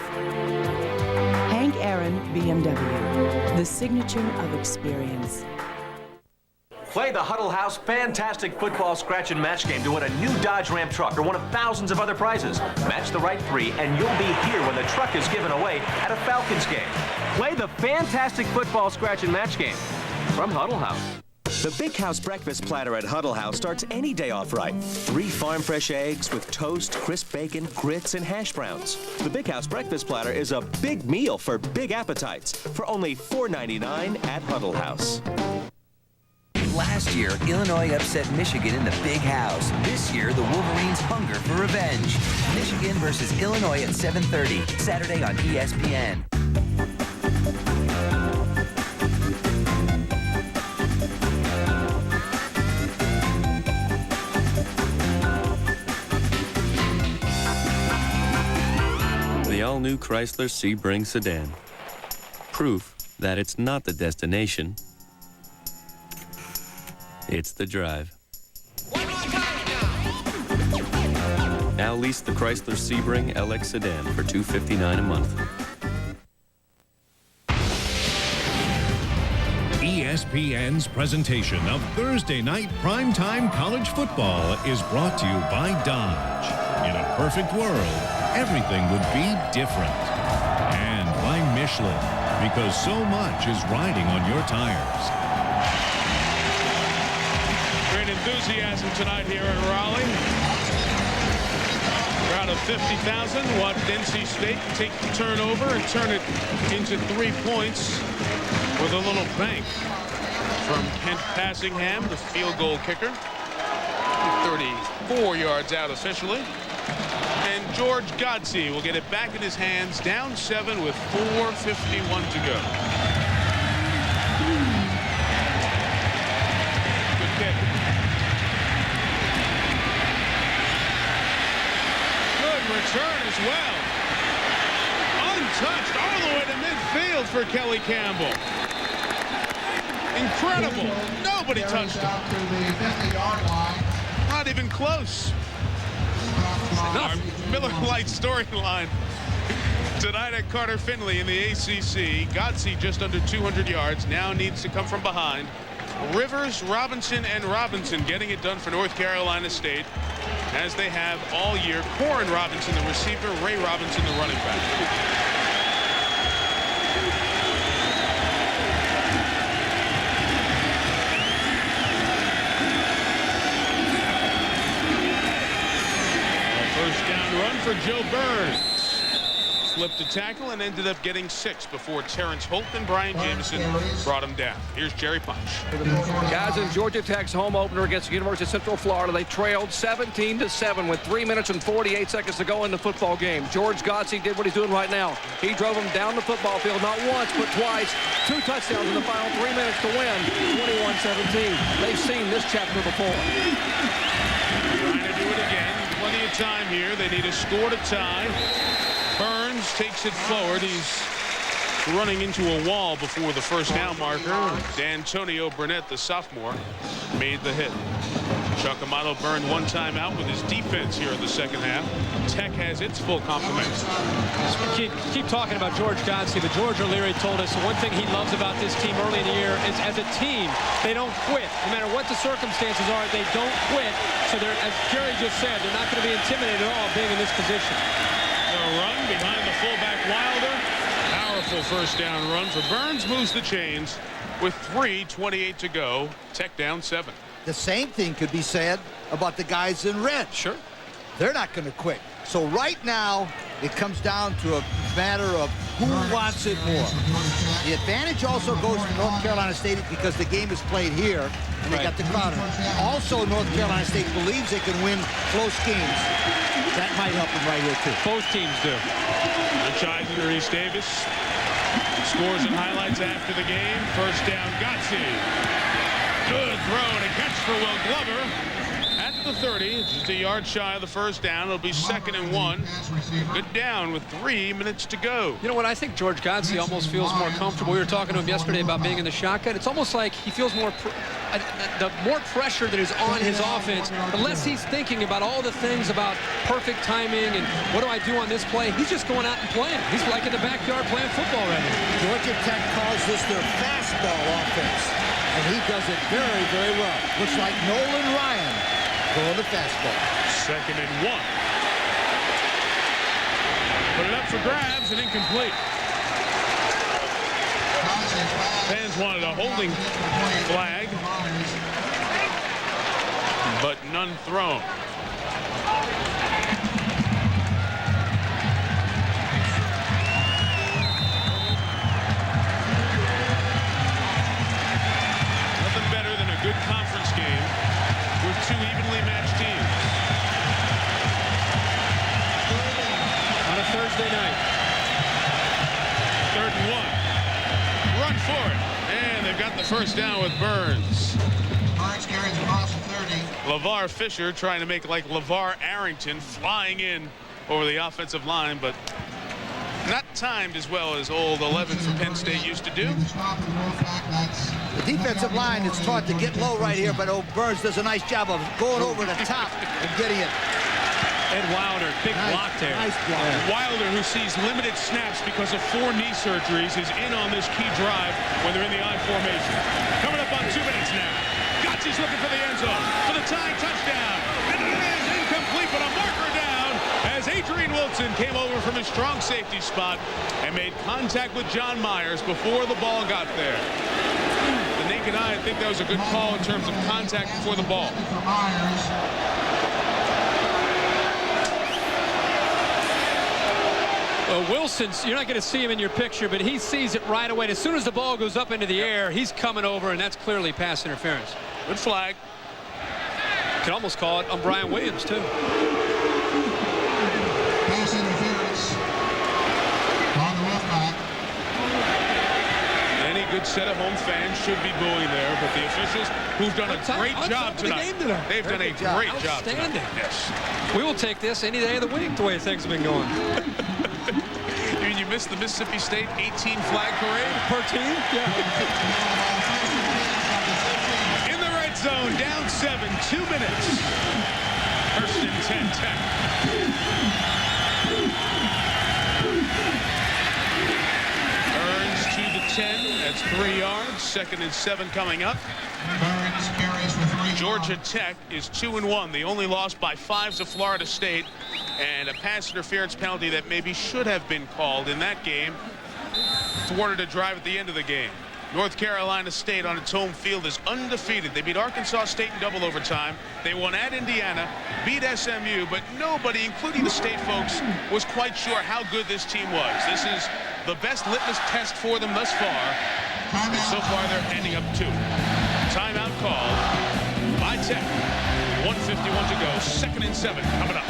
Hank Aaron BMW, the signature of experience. Play the Huddle House Fantastic Football Scratch and Match game to win a new Dodge Ram truck or one of thousands of other prizes. Match the right 3 and you'll be here when the truck is given away at a Falcons game. Play the Fantastic Football Scratch and Match game from Huddle House. The Big House breakfast platter at Huddle House starts any day off right. 3 farm fresh eggs with toast, crisp bacon, grits, and hash browns. The Big House breakfast platter is a big meal for big appetites for only $4.99 at Huddle House. Last year, Illinois upset Michigan in the Big House. This year, the Wolverines hunger for revenge. Michigan versus Illinois at 7:30, Saturday on ESPN. The all-new Chrysler Sebring sedan. Proof that it's not the destination, it's the drive. Now lease the Chrysler Sebring LX sedan for $259 a month. ESPN's presentation of Thursday night primetime college football is brought to you by Dodge. In a perfect world, everything would be different. And by Michelin, because so much is riding on your tires. Great enthusiasm tonight here in Raleigh. Crowd of 50,000 watched NC State take the turnover and turn it into 3 points with a little bank. from Kent Passingham, the field goal kicker. 34 yards out officially. And George Godsey will get it back in his hands, down 7 with 4:51 to go. Good kick. Good return as well. Untouched all the way to midfield for Kelly Campbell. Incredible. Nobody touched him. Not even close. Our Miller Lite storyline tonight at Carter-Finley in the ACC. Godsey just under 200 yards. Now needs to come from behind. Rivers, Robinson, and Robinson getting it done for North Carolina State, as they have all year. Corin Robinson, the receiver. Ray Robinson, the running back. Run for Joe Burns. Slipped a tackle and ended up getting 6 before Terrence Holt and Brian Jameson brought him down. Here's Jerry Punch. Guys, in Georgia Tech's home opener against the University of Central Florida, they trailed 17-7 with 3 minutes and 48 seconds to go in the football game. George Godsey did what he's doing right now. He drove them down the football field not once but twice. 2 touchdowns in the final 3 minutes to win 21-17. They've seen this chapter before. Trying to do it again. Plenty of time here. They need a score to tie. Burns takes it forward. He's running into a wall before the first down marker. D'Antonio Burnett, the sophomore, made the hit. Chuck Amato burned one time out with his defense here in the second half. Tech has its full complement. Keep talking about George Godsey, but George O'Leary told us one thing he loves about this team early in the year is, as a team, they don't quit. No matter what the circumstances are, they don't quit. So they're, as Jerry just said, they're not going to be intimidated at all being in this position. A run behind the fullback Wilder. Powerful first down run for Burns. Moves the chains with 3:28 to go. Tech down 7. The same thing could be said about the guys in red. Sure. They're not going to quit. So right now, it comes down to a matter of who wants it more. The advantage also goes to North Carolina State because the game is played here, and they got the crowd. Also, North Carolina State believes they can win close games. That might help them right here, too. Both teams do. Rich Eisner, East Davis. Scores and highlights after the game. First down, Godsey. Good throw and a catch for Will Glover at the 30. Just a yard shy of the first down. It'll be 2nd and 1. Good down with 3 minutes to go. You know what? I think George Godsey almost feels more comfortable. We were talking to him yesterday about being in the shotgun. It's almost like he feels more the more pressure that is on his offense, the less he's thinking about all the things about perfect timing and what do I do on this play. He's just going out and playing. He's like in the backyard playing football right now. Georgia Tech calls this their fastball offense. And he does it very, very well. Looks like Nolan Ryan throwing the fastball. 2nd and 1. Put it up for grabs and incomplete. Fans wanted a holding flag, but none thrown. Nothing better than a good conference game with 2 evenly matched teams. On a Thursday night. 3rd and 1. Run for it. And they've got the first down with Burns. Burns carries across the 30. LeVar Fisher trying to make like LeVar Arrington, flying in over the offensive line, but not timed as well as old 11 from Penn State used to do. The defensive line is taught to get low right here, but Burns does a nice job of going over the top and getting it. Ed Wilder, big block there. Nice block. Wilder, who sees limited snaps because of 4 knee surgeries, is in on this key drive when they're in the I formation. Coming up on 2 minutes now. Godsey's looking for the end zone for the tying touchdown. And it is incomplete, but a marker down as Adrian Wilson came over from his strong safety spot and made contact with John Myers before the ball got there. The naked eye, I think that was a good call in terms of contact before the ball. Wilson's, you're not going to see him in your picture, but he sees it right away. As soon as the ball goes up into the air, he's coming over, and that's clearly pass interference. Good flag. Could almost call it on Brian Williams, too. Pass interference on the left back. Any good set of home fans should be booing there, but the officials, who've done a great job tonight, they've done a great job tonight. Yes. We will take this any day of the week, the way things have been going. You mean you missed the Mississippi State 18 flag parade? Per team? Yeah. In the red zone, down 7, 2 minutes. First and 10, Tech. Burns to the 10. That's 3 yards. 2nd and 7 coming up. Burns carries for 3 Georgia Tech is 2-1. They only lost by 5 to Florida State. And a pass interference penalty that maybe should have been called in that game thwarted a drive at the end of the game. North Carolina State on its home field is undefeated. They beat Arkansas State in double overtime. They won at Indiana, beat SMU, but nobody, including the state folks, was quite sure how good this team was. This is the best litmus test for them thus far. And so far, they're ending up 2. Timeout called by Tech. 1:51 to go. 2nd and 7 coming up.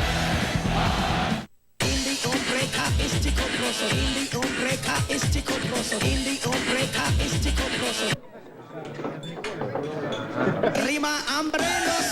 Rima Ambrelos.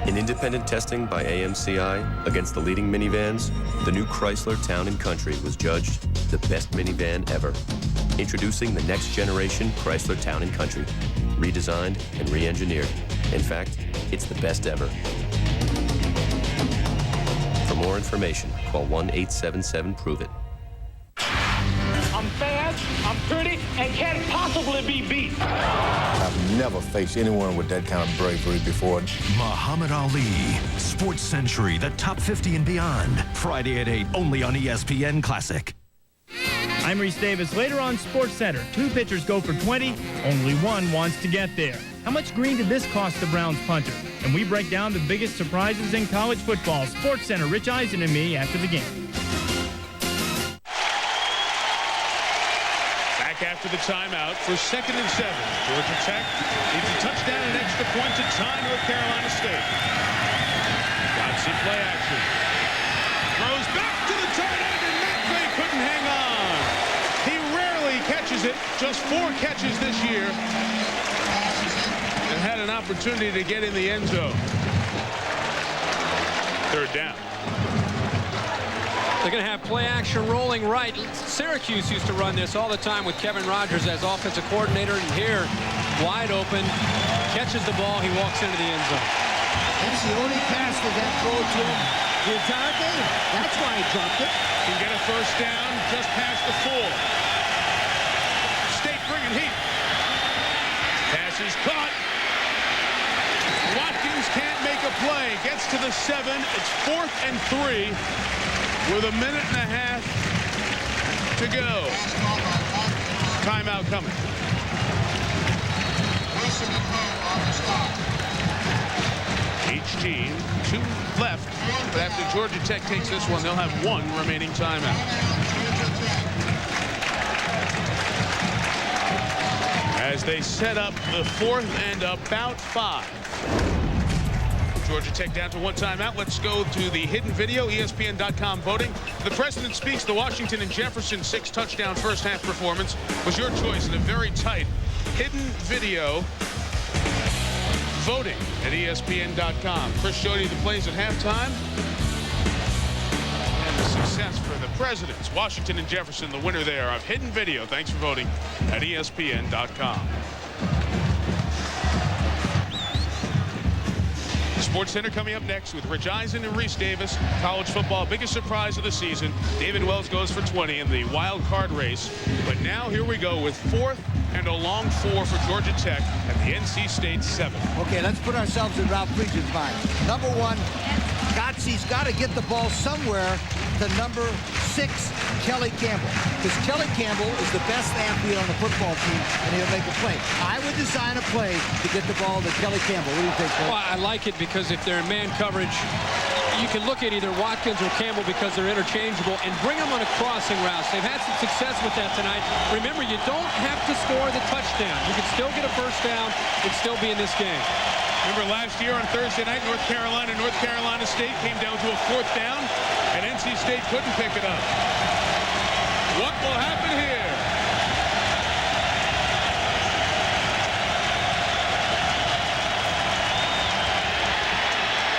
In independent testing by AMCI against the leading minivans, the new Chrysler Town & Country was judged the best minivan ever. Introducing the next generation Chrysler Town & Country, redesigned and re-engineered. In fact, it's the best ever. For more information, call 1-877-PROVE-IT. I'm fast, I'm pretty, and can't possibly be beat. I've never faced anyone with that kind of bravery before. Muhammad Ali, Sports Century, the top 50 and beyond. Friday at 8, only on ESPN Classic. I'm Reese Davis. Later on SportsCenter, 2 pitchers go for 20. Only one wants to get there. How much green did this cost the Browns punter? And we break down the biggest surprises in college football. SportsCenter, Rich Eisen and me after the game. After the timeout for 2nd and 7. Georgia Tech needs a touchdown and extra point to tie North Carolina State. GODSEY play action. Throws back to the tight end, and McVay couldn't hang on. He rarely catches it. Just 4 catches this year. And had an opportunity to get in the end zone. 3rd down. They're going to have play action rolling right. Syracuse used to run this all the time with Kevin Rogers as offensive coordinator. And here, wide open, catches the ball. He walks into the end zone. That's the only pass that throw to him the entire game. That's why he dropped it. Can get a 1st down just past the 4. State bringing heat. Pass is caught. Watkins can't make a play. Gets to the 7. It's 4th and 3. With a minute and a half to go. Timeout coming. Each team 2 left, but after Georgia Tech takes this one, they'll have 1 remaining timeout. As they set up the 4th and about 5. Georgia Tech down to 1 timeout. Let's go to the hidden video, ESPN.com voting. The president speaks. The Washington and Jefferson 6-touchdown first half performance was your choice in a very tight hidden video voting at ESPN.com. Chris showed you the plays at halftime. And the success for the presidents. Washington and Jefferson, the winner there of hidden video. Thanks for voting at ESPN.com. Sports Center coming up next with Rich Eisen and Reese Davis. College football, biggest surprise of the season. David Wells goes for 20 in the wild card race. But now here we go with 4th and a long 4 for Georgia Tech at the NC State 7. Okay, let's put ourselves in Ralph Friedgen's mind. Number 1, GODSEY's got to get the ball somewhere to number 6, Kelly Campbell. Because Kelly Campbell is the best athlete on the football team, and he'll make a play. I would design a play to get the ball to Kelly Campbell. What do you think, Coach? Well, I like it because if they're in man coverage, you can look at either Watkins or Campbell because they're interchangeable and bring them on a crossing route. They've had some success with that tonight. Remember, you don't have to score the touchdown. You can still get a first down and still be in this game. Remember last year on Thursday night, North Carolina State came down to a 4th down, and NC State couldn't pick it up. What will happen here?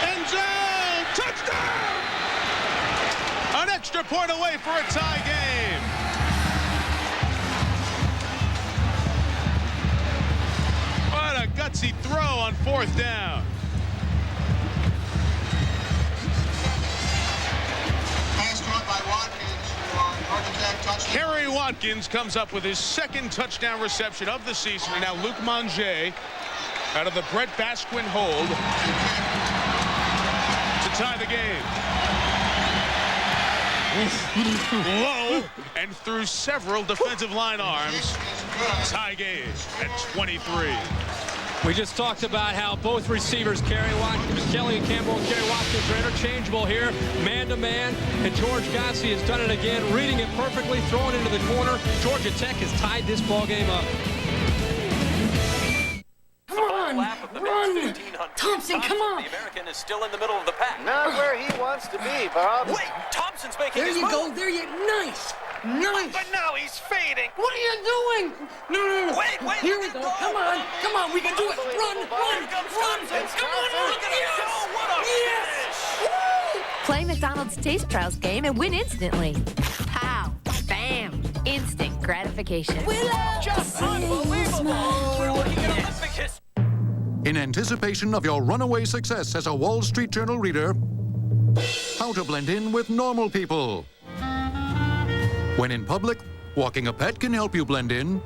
End zone! Touchdown! An extra point away for a tie game. What a gutsy throw on 4th down. Kerry Watkins comes up with his 2nd touchdown reception of the season. And now Luke Manger out of the Brett Basquin hold to tie the game. Low and through several defensive line arms. Tie game at 23. We just talked about how both receivers, Kelly and Campbell and Kerry Watkins, are interchangeable here, man-to-man, and George GODSEY has done it again, reading it perfectly, throwing into the corner. Georgia Tech has tied this ball game up. Come on, run! Thompson, come on! The American is still in the middle of the pack. Not where he wants to be, Bob. Wait, Thompson's making his move. move. There you go, nice! Nice! But now he's fading. What are you doing? No. Wait. Here we go. Come on, we can do it. Run! Here comes Thompson. Come on, look at him go. What a finish! Woo! Play McDonald's Taste Trials game and win instantly. Pow! Bam! Instant gratification. We love just unbelievable. We're looking at Olympic history. In anticipation of your runaway success as a Wall Street Journal reader, how to blend in with normal people. When in public, walking a pet can help you blend in.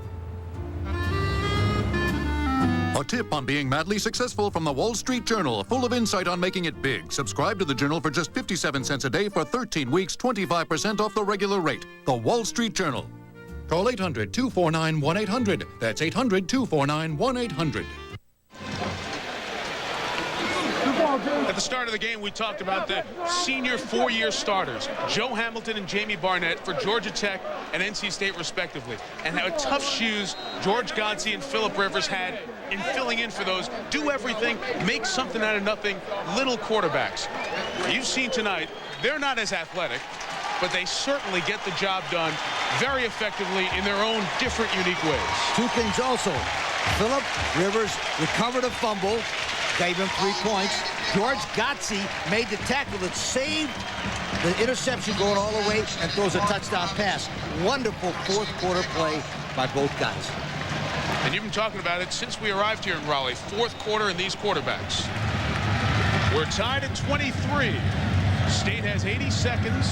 A tip on being madly successful from the Wall Street Journal, full of insight on making it big. Subscribe to the Journal for just 57 cents a day for 13 weeks, 25% off the regular rate. The Wall Street Journal. Call 800-249-1800. That's 800-249-1800. At the start of the game, we talked about the senior 4-year starters, Joe Hamilton and Jamie Barnett for Georgia Tech and NC State respectively, and how tough shoes George GODSEY and Phillip Rivers had in filling in for those, do everything, make something out of nothing, little quarterbacks. You've seen tonight, they're not as athletic, but they certainly get the job done very effectively in their own different, unique ways. 2 things also. Phillip Rivers recovered a fumble, gave him 3 points. George GODSEY made the tackle that saved the interception going all the way and throws a touchdown pass. Wonderful 4th quarter play by both guys. And you've been talking about it since we arrived here in Raleigh. 4th quarter and these quarterbacks. We're tied at 23. State has 80 seconds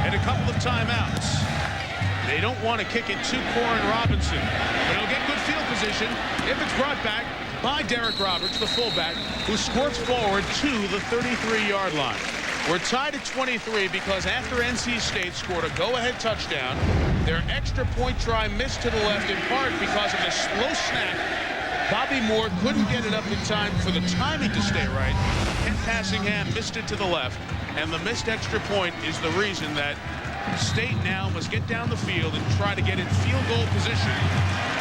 and a couple of timeouts. They don't want to kick it to Corin Robinson, but he'll get good field position if it's brought back by Derek Roberts, the fullback, who squirts forward to the 33-yard line. We're tied at 23 because after NC State scored a go-ahead touchdown, their extra point try missed to the left in part because of the slow snap. Bobby Moore couldn't get it up in time for the timing to stay right. Ken Passingham missed it to the left, and the missed extra point is the reason that State now must get down the field and try to get in field goal position.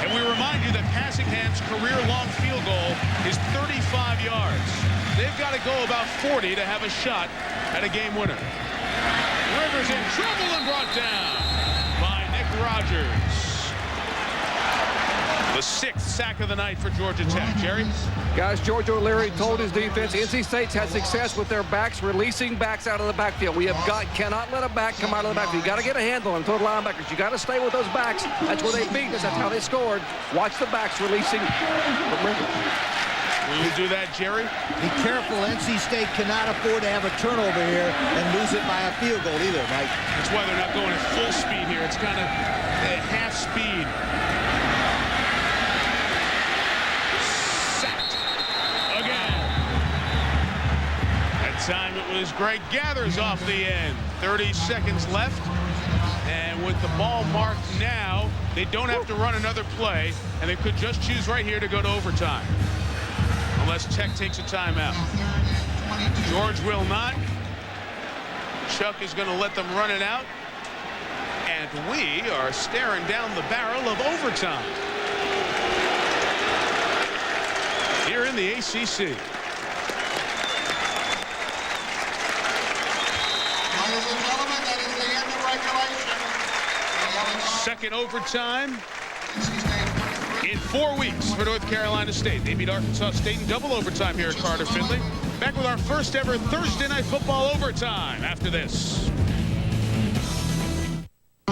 And we remind you that Passingham's career-long field goal is 35 yards. They've got to go about 40 to have a shot at a game winner. Rivers in trouble and brought down by Nick Rogers. The 6th sack of the night for Georgia Tech. Jerry? Guys, George O'Leary told his defense, NC State's had success with their backs, releasing backs out of the backfield. Cannot let a back come out of the backfield. You got to get a handle on total linebackers. You got to stay with those backs. That's where they beat us. That's how they scored. Watch the backs releasing from Rivers. Will you do that, Jerry? Be careful. NC State cannot afford to have a turnover here and lose it by a field goal either, Mike. That's why they're not going at full speed here. It's kind of at half speed. Sacked again. That time it was Greg Gathers off the end. 30 seconds left. And with the ball marked now, they don't have to run another play, and they could just choose right here to go to overtime. Unless Tech takes a timeout. George will not. Chuck is going to let them run it out. And we are staring down the barrel of overtime here in the ACC. Ladies and gentlemen, that is the end of regulation. Second overtime in 4 weeks for North Carolina State. They beat Arkansas State in double overtime here at Carter-Finley. Back with our first ever Thursday Night Football overtime after this.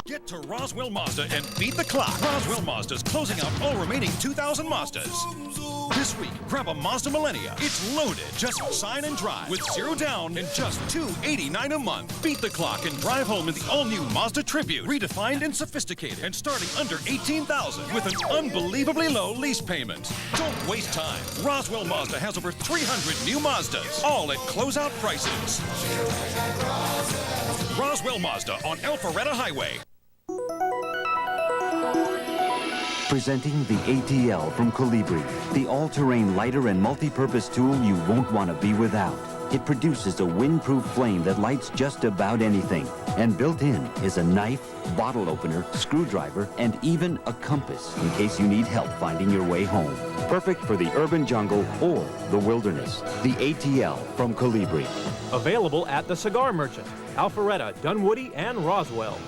Get to Roswell Mazda and beat the clock. Roswell Mazda's closing out all remaining 2000 Mazdas. This week, grab a Mazda Millennia. It's loaded. Just sign and drive with 0 down and just $289 a month. Beat the clock and drive home in the all-new Mazda Tribute. Redefined and sophisticated and starting under $18,000 with an unbelievably low lease payment. Don't waste time. Roswell Mazda has over 300 new Mazdas, all at closeout prices. Roswell Mazda on Alpharetta Highway. Presenting the ATL from Colibri, the all-terrain lighter and multi-purpose tool you won't want to be without. It produces a windproof flame that lights just about anything. And built in is a knife, bottle opener, screwdriver, and even a compass in case you need help finding your way home. Perfect for the urban jungle or the wilderness. The ATL from Colibri. Available at the Cigar Merchant, Alpharetta, Dunwoody, and Roswell.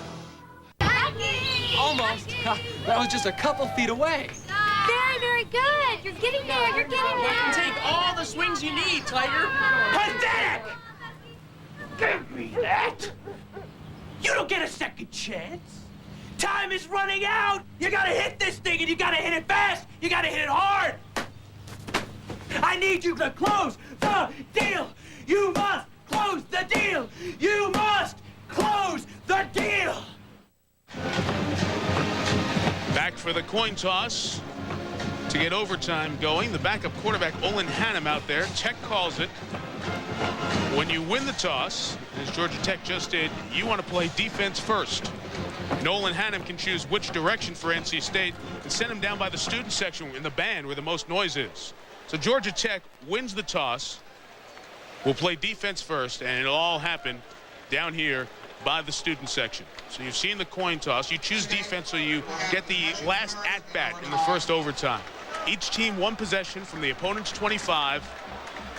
Almost. That was just a couple feet away. Very, very good. You're getting there. You're getting there. Take all the swings you need, Tiger. Pathetic! Give me that! You don't get a second chance. Time is running out. You gotta hit this thing, and you gotta hit it fast. You gotta hit it hard. I need you to close the deal. You must close the deal. You must close the deal. Back for the coin toss to get overtime going. The backup quarterback, Olin Hannum, out there. Tech calls it. When you win the toss, as Georgia Tech just did, you want to play defense first. Olin Hannum can choose which direction for NC State and send him down by the student section in the band where the most noise is. So Georgia Tech wins the toss. We'll play defense first, and it'll all happen down here by the student section. So you've seen the coin toss. You choose defense so you get the last at-bat in the first overtime. Each team one possession from the opponent's 25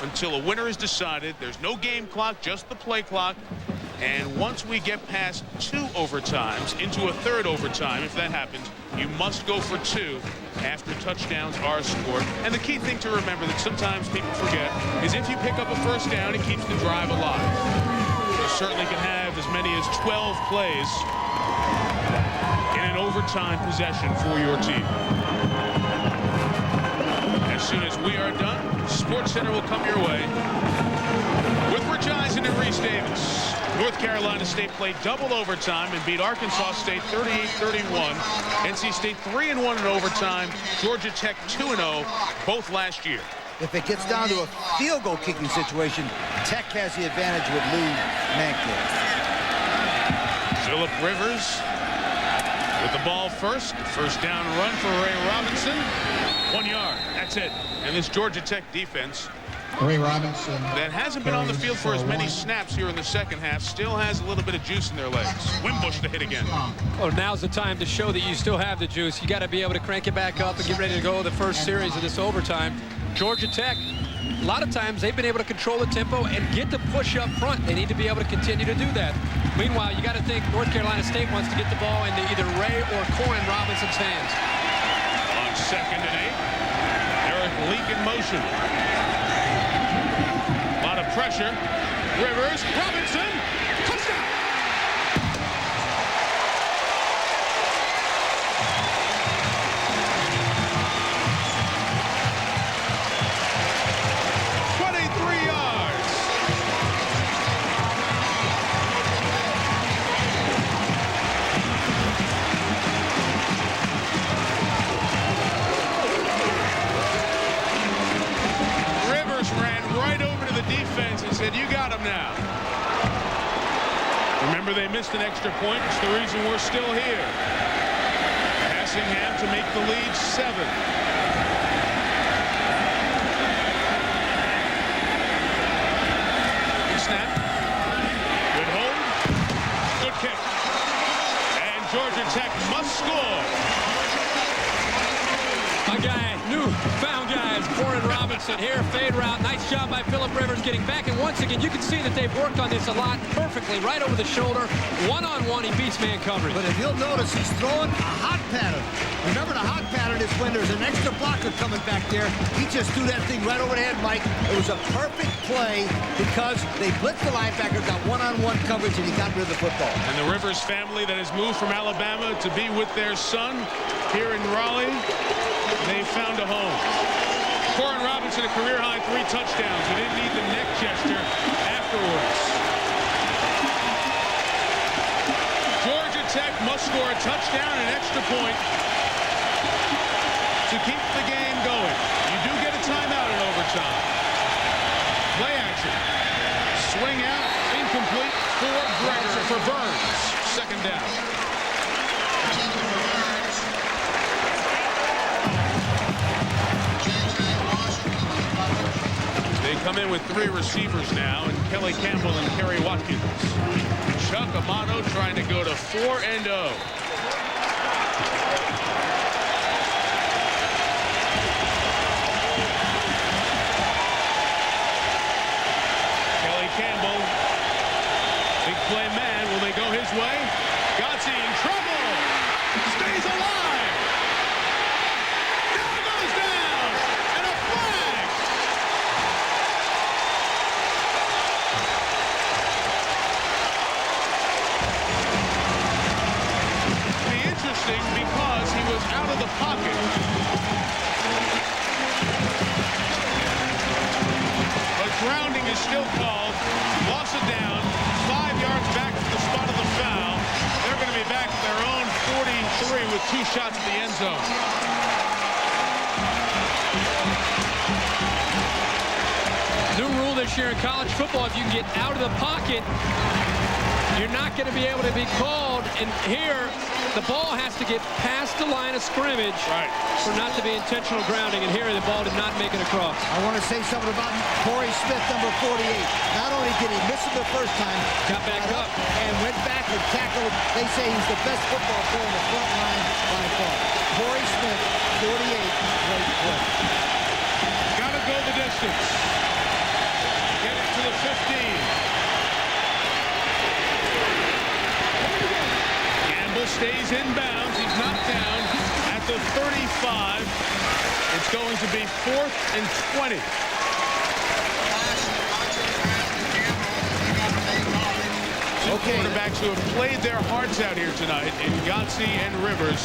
until a winner is decided. There's no game clock, just the play clock. And once we get past 2 overtimes into a third overtime, if that happens, you must go for 2 after touchdowns are scored. And the key thing to remember that sometimes people forget is if you pick up a first down, it keeps the drive alive. You certainly can have as many as 12 plays in an overtime possession for your team. As soon as we are done, Sports Center will come your way with Rich Eisen and Reese Davis. North Carolina State played double overtime and beat Arkansas State 38-31. NC State 3-1 in overtime. Georgia Tech 2-0, both last year. If it gets down to a field goal kicking situation, Tech has the advantage with Lou Mankiw. Phillip Rivers with the ball first. First down run for Ray Robinson. 1 yard. That's it. And this Georgia Tech defense Ray Robinson that hasn't been on the field for as many snaps here in the second half still has a little bit of juice in their legs. Wimbush to hit again. Well, now's the time to show that you still have the juice. You got to be able to crank it back up and get ready to go the first series of this overtime. Georgia Tech, a lot of times they've been able to control the tempo and get the push up front. They need to be able to continue to do that. Meanwhile, you got to think North Carolina State wants to get the ball into either Ray or Corin Robinson's hands. On 2nd and 8, Eric Leak in motion. A lot of pressure. Rivers, Robinson, touchdown! defense and said, you got him now. Remember, they missed an extra point. It's the reason we're still here. Passingham to make the lead 7. Good snap. Good hold. Good kick. And Georgia Tech must score. A guy, newfound guys, Warren Robinson here, fade route. Nice job by Phillip Rivers getting back. And once again, you can see that they've worked on this a lot perfectly. Right over the shoulder. One-on-one, he beats man coverage. But if you'll notice, he's throwing a hot pattern. Remember, the hot pattern is when there's an extra blocker coming back there. He just threw that thing right over the head, Mike. It was a perfect play because they blitzed the linebacker, got one-on-one coverage, and he got rid of the football. And the Rivers family that has moved from Alabama to be with their son here in Raleigh, they found a home. Warren Robinson, a career-high 3 touchdowns. He didn't need the neck gesture afterwards. Georgia Tech must score a touchdown and an extra point to keep the game going. You do get a timeout in overtime. Play action. Swing out, incomplete for Gregory. For Burns. Second down. They come in with 3 receivers now, and Kelly Campbell and Kerry Watkins. Chuck Amato trying to go to 4-0. Kelly Campbell, big play man. Will they go his way? Godsey in trouble. Stays alive. Now goes down. And a flag. Be interesting because he was out of the pocket. But grounding is still called. Loss of down. 5 yards back to the spot of the foul. They're going to be back at their own 43 with 2 shots at the end zone. New rule this year in college football, if you can get out of the pocket, you're not going to be able to be called. And here, the ball has to get past the line of scrimmage for not to be intentional grounding. And here, the ball did not make it across. I want to say something about Corey Smith, number 48. Not only did he miss it the first time, got back up and went back and tackled. They say he's the best football player in the front line by far. Corey Smith, 48, great play. Got to go the distance. Get it to the 15. Campbell stays in bounds. He's knocked down at the 35. It's going to be 4th and 20. Okay. Quarterbacks who have played their hearts out here tonight in Godsey and Rivers.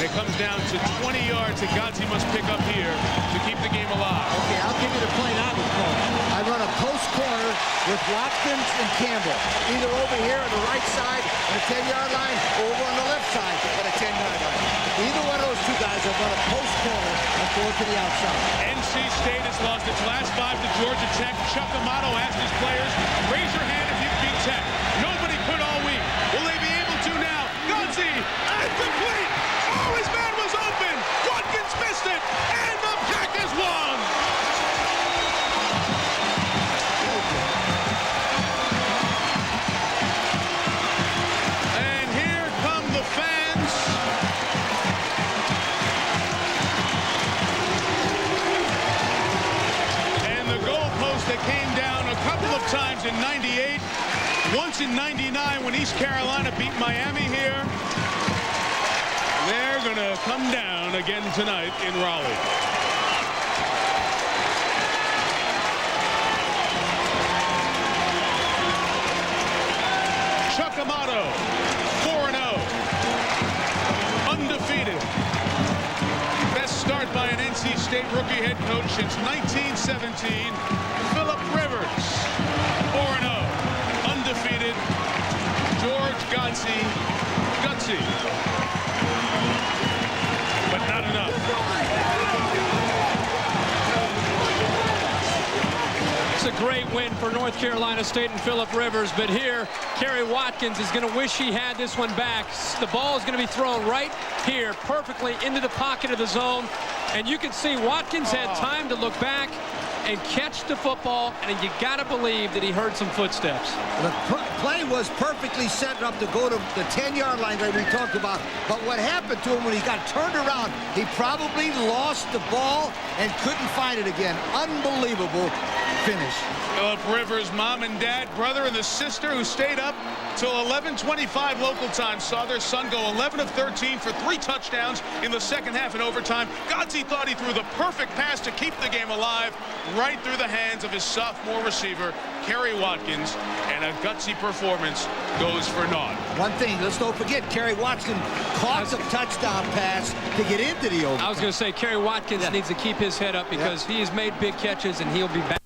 And it comes down to 20 yards that Godsey must pick up here to keep the game alive. Okay, I'll give you the play I would call. I run a post corner with Watkins and Campbell. Either over here on the right side on the 10-yard line or over on the left side on the 10-yard line. Either one of those two guys will run a post corner and throw it to the outside. NC State has lost its last 5 to Georgia Tech. Chuck Amato asked his players, raise your hand if you beat Tech. Nobody could all week. Will they be able to now? Godsey, incomplete. Oh, his man was open. Watkins missed it, and the Pack has won. And here come the fans. And the goalpost that came down a couple of times in 98. Once in 99 when East Carolina beat Miami here. They're going to come down again tonight in Raleigh. Chuck Amato, 4-0. Undefeated. Best start by an NC State rookie head coach since 1917. Phillip Rivers, 4-0. Undefeated. George Godsey, gutsy, but not enough. It's a great win for North Carolina State and Phillip Rivers, but here, Kerry Watkins is going to wish he had this one back. The ball is going to be thrown right here, perfectly into the pocket of the zone, and you can see Watkins had time to look back and catch the football, and you got to believe that he heard some footsteps. The play was perfectly set up to go to the 10-yard line like we talked about, but what happened to him when he got turned around, he probably lost the ball and couldn't find it again. Unbelievable finish. Phillip Rivers' mom and dad, brother and the sister who stayed up till 11:25 local time saw their son go 11 of 13 for 3 touchdowns in the second half in overtime. GODSEY thought he threw the perfect pass to keep the game alive right through the hands of his sophomore receiver, Kerry Watkins, and a gutsy performance goes for naught. One thing, let's don't forget, Kerry Watkins caught the touchdown pass to get into the overtime. I was going to say, Kerry Watkins needs to keep his head up because he has made big catches, and he'll be back.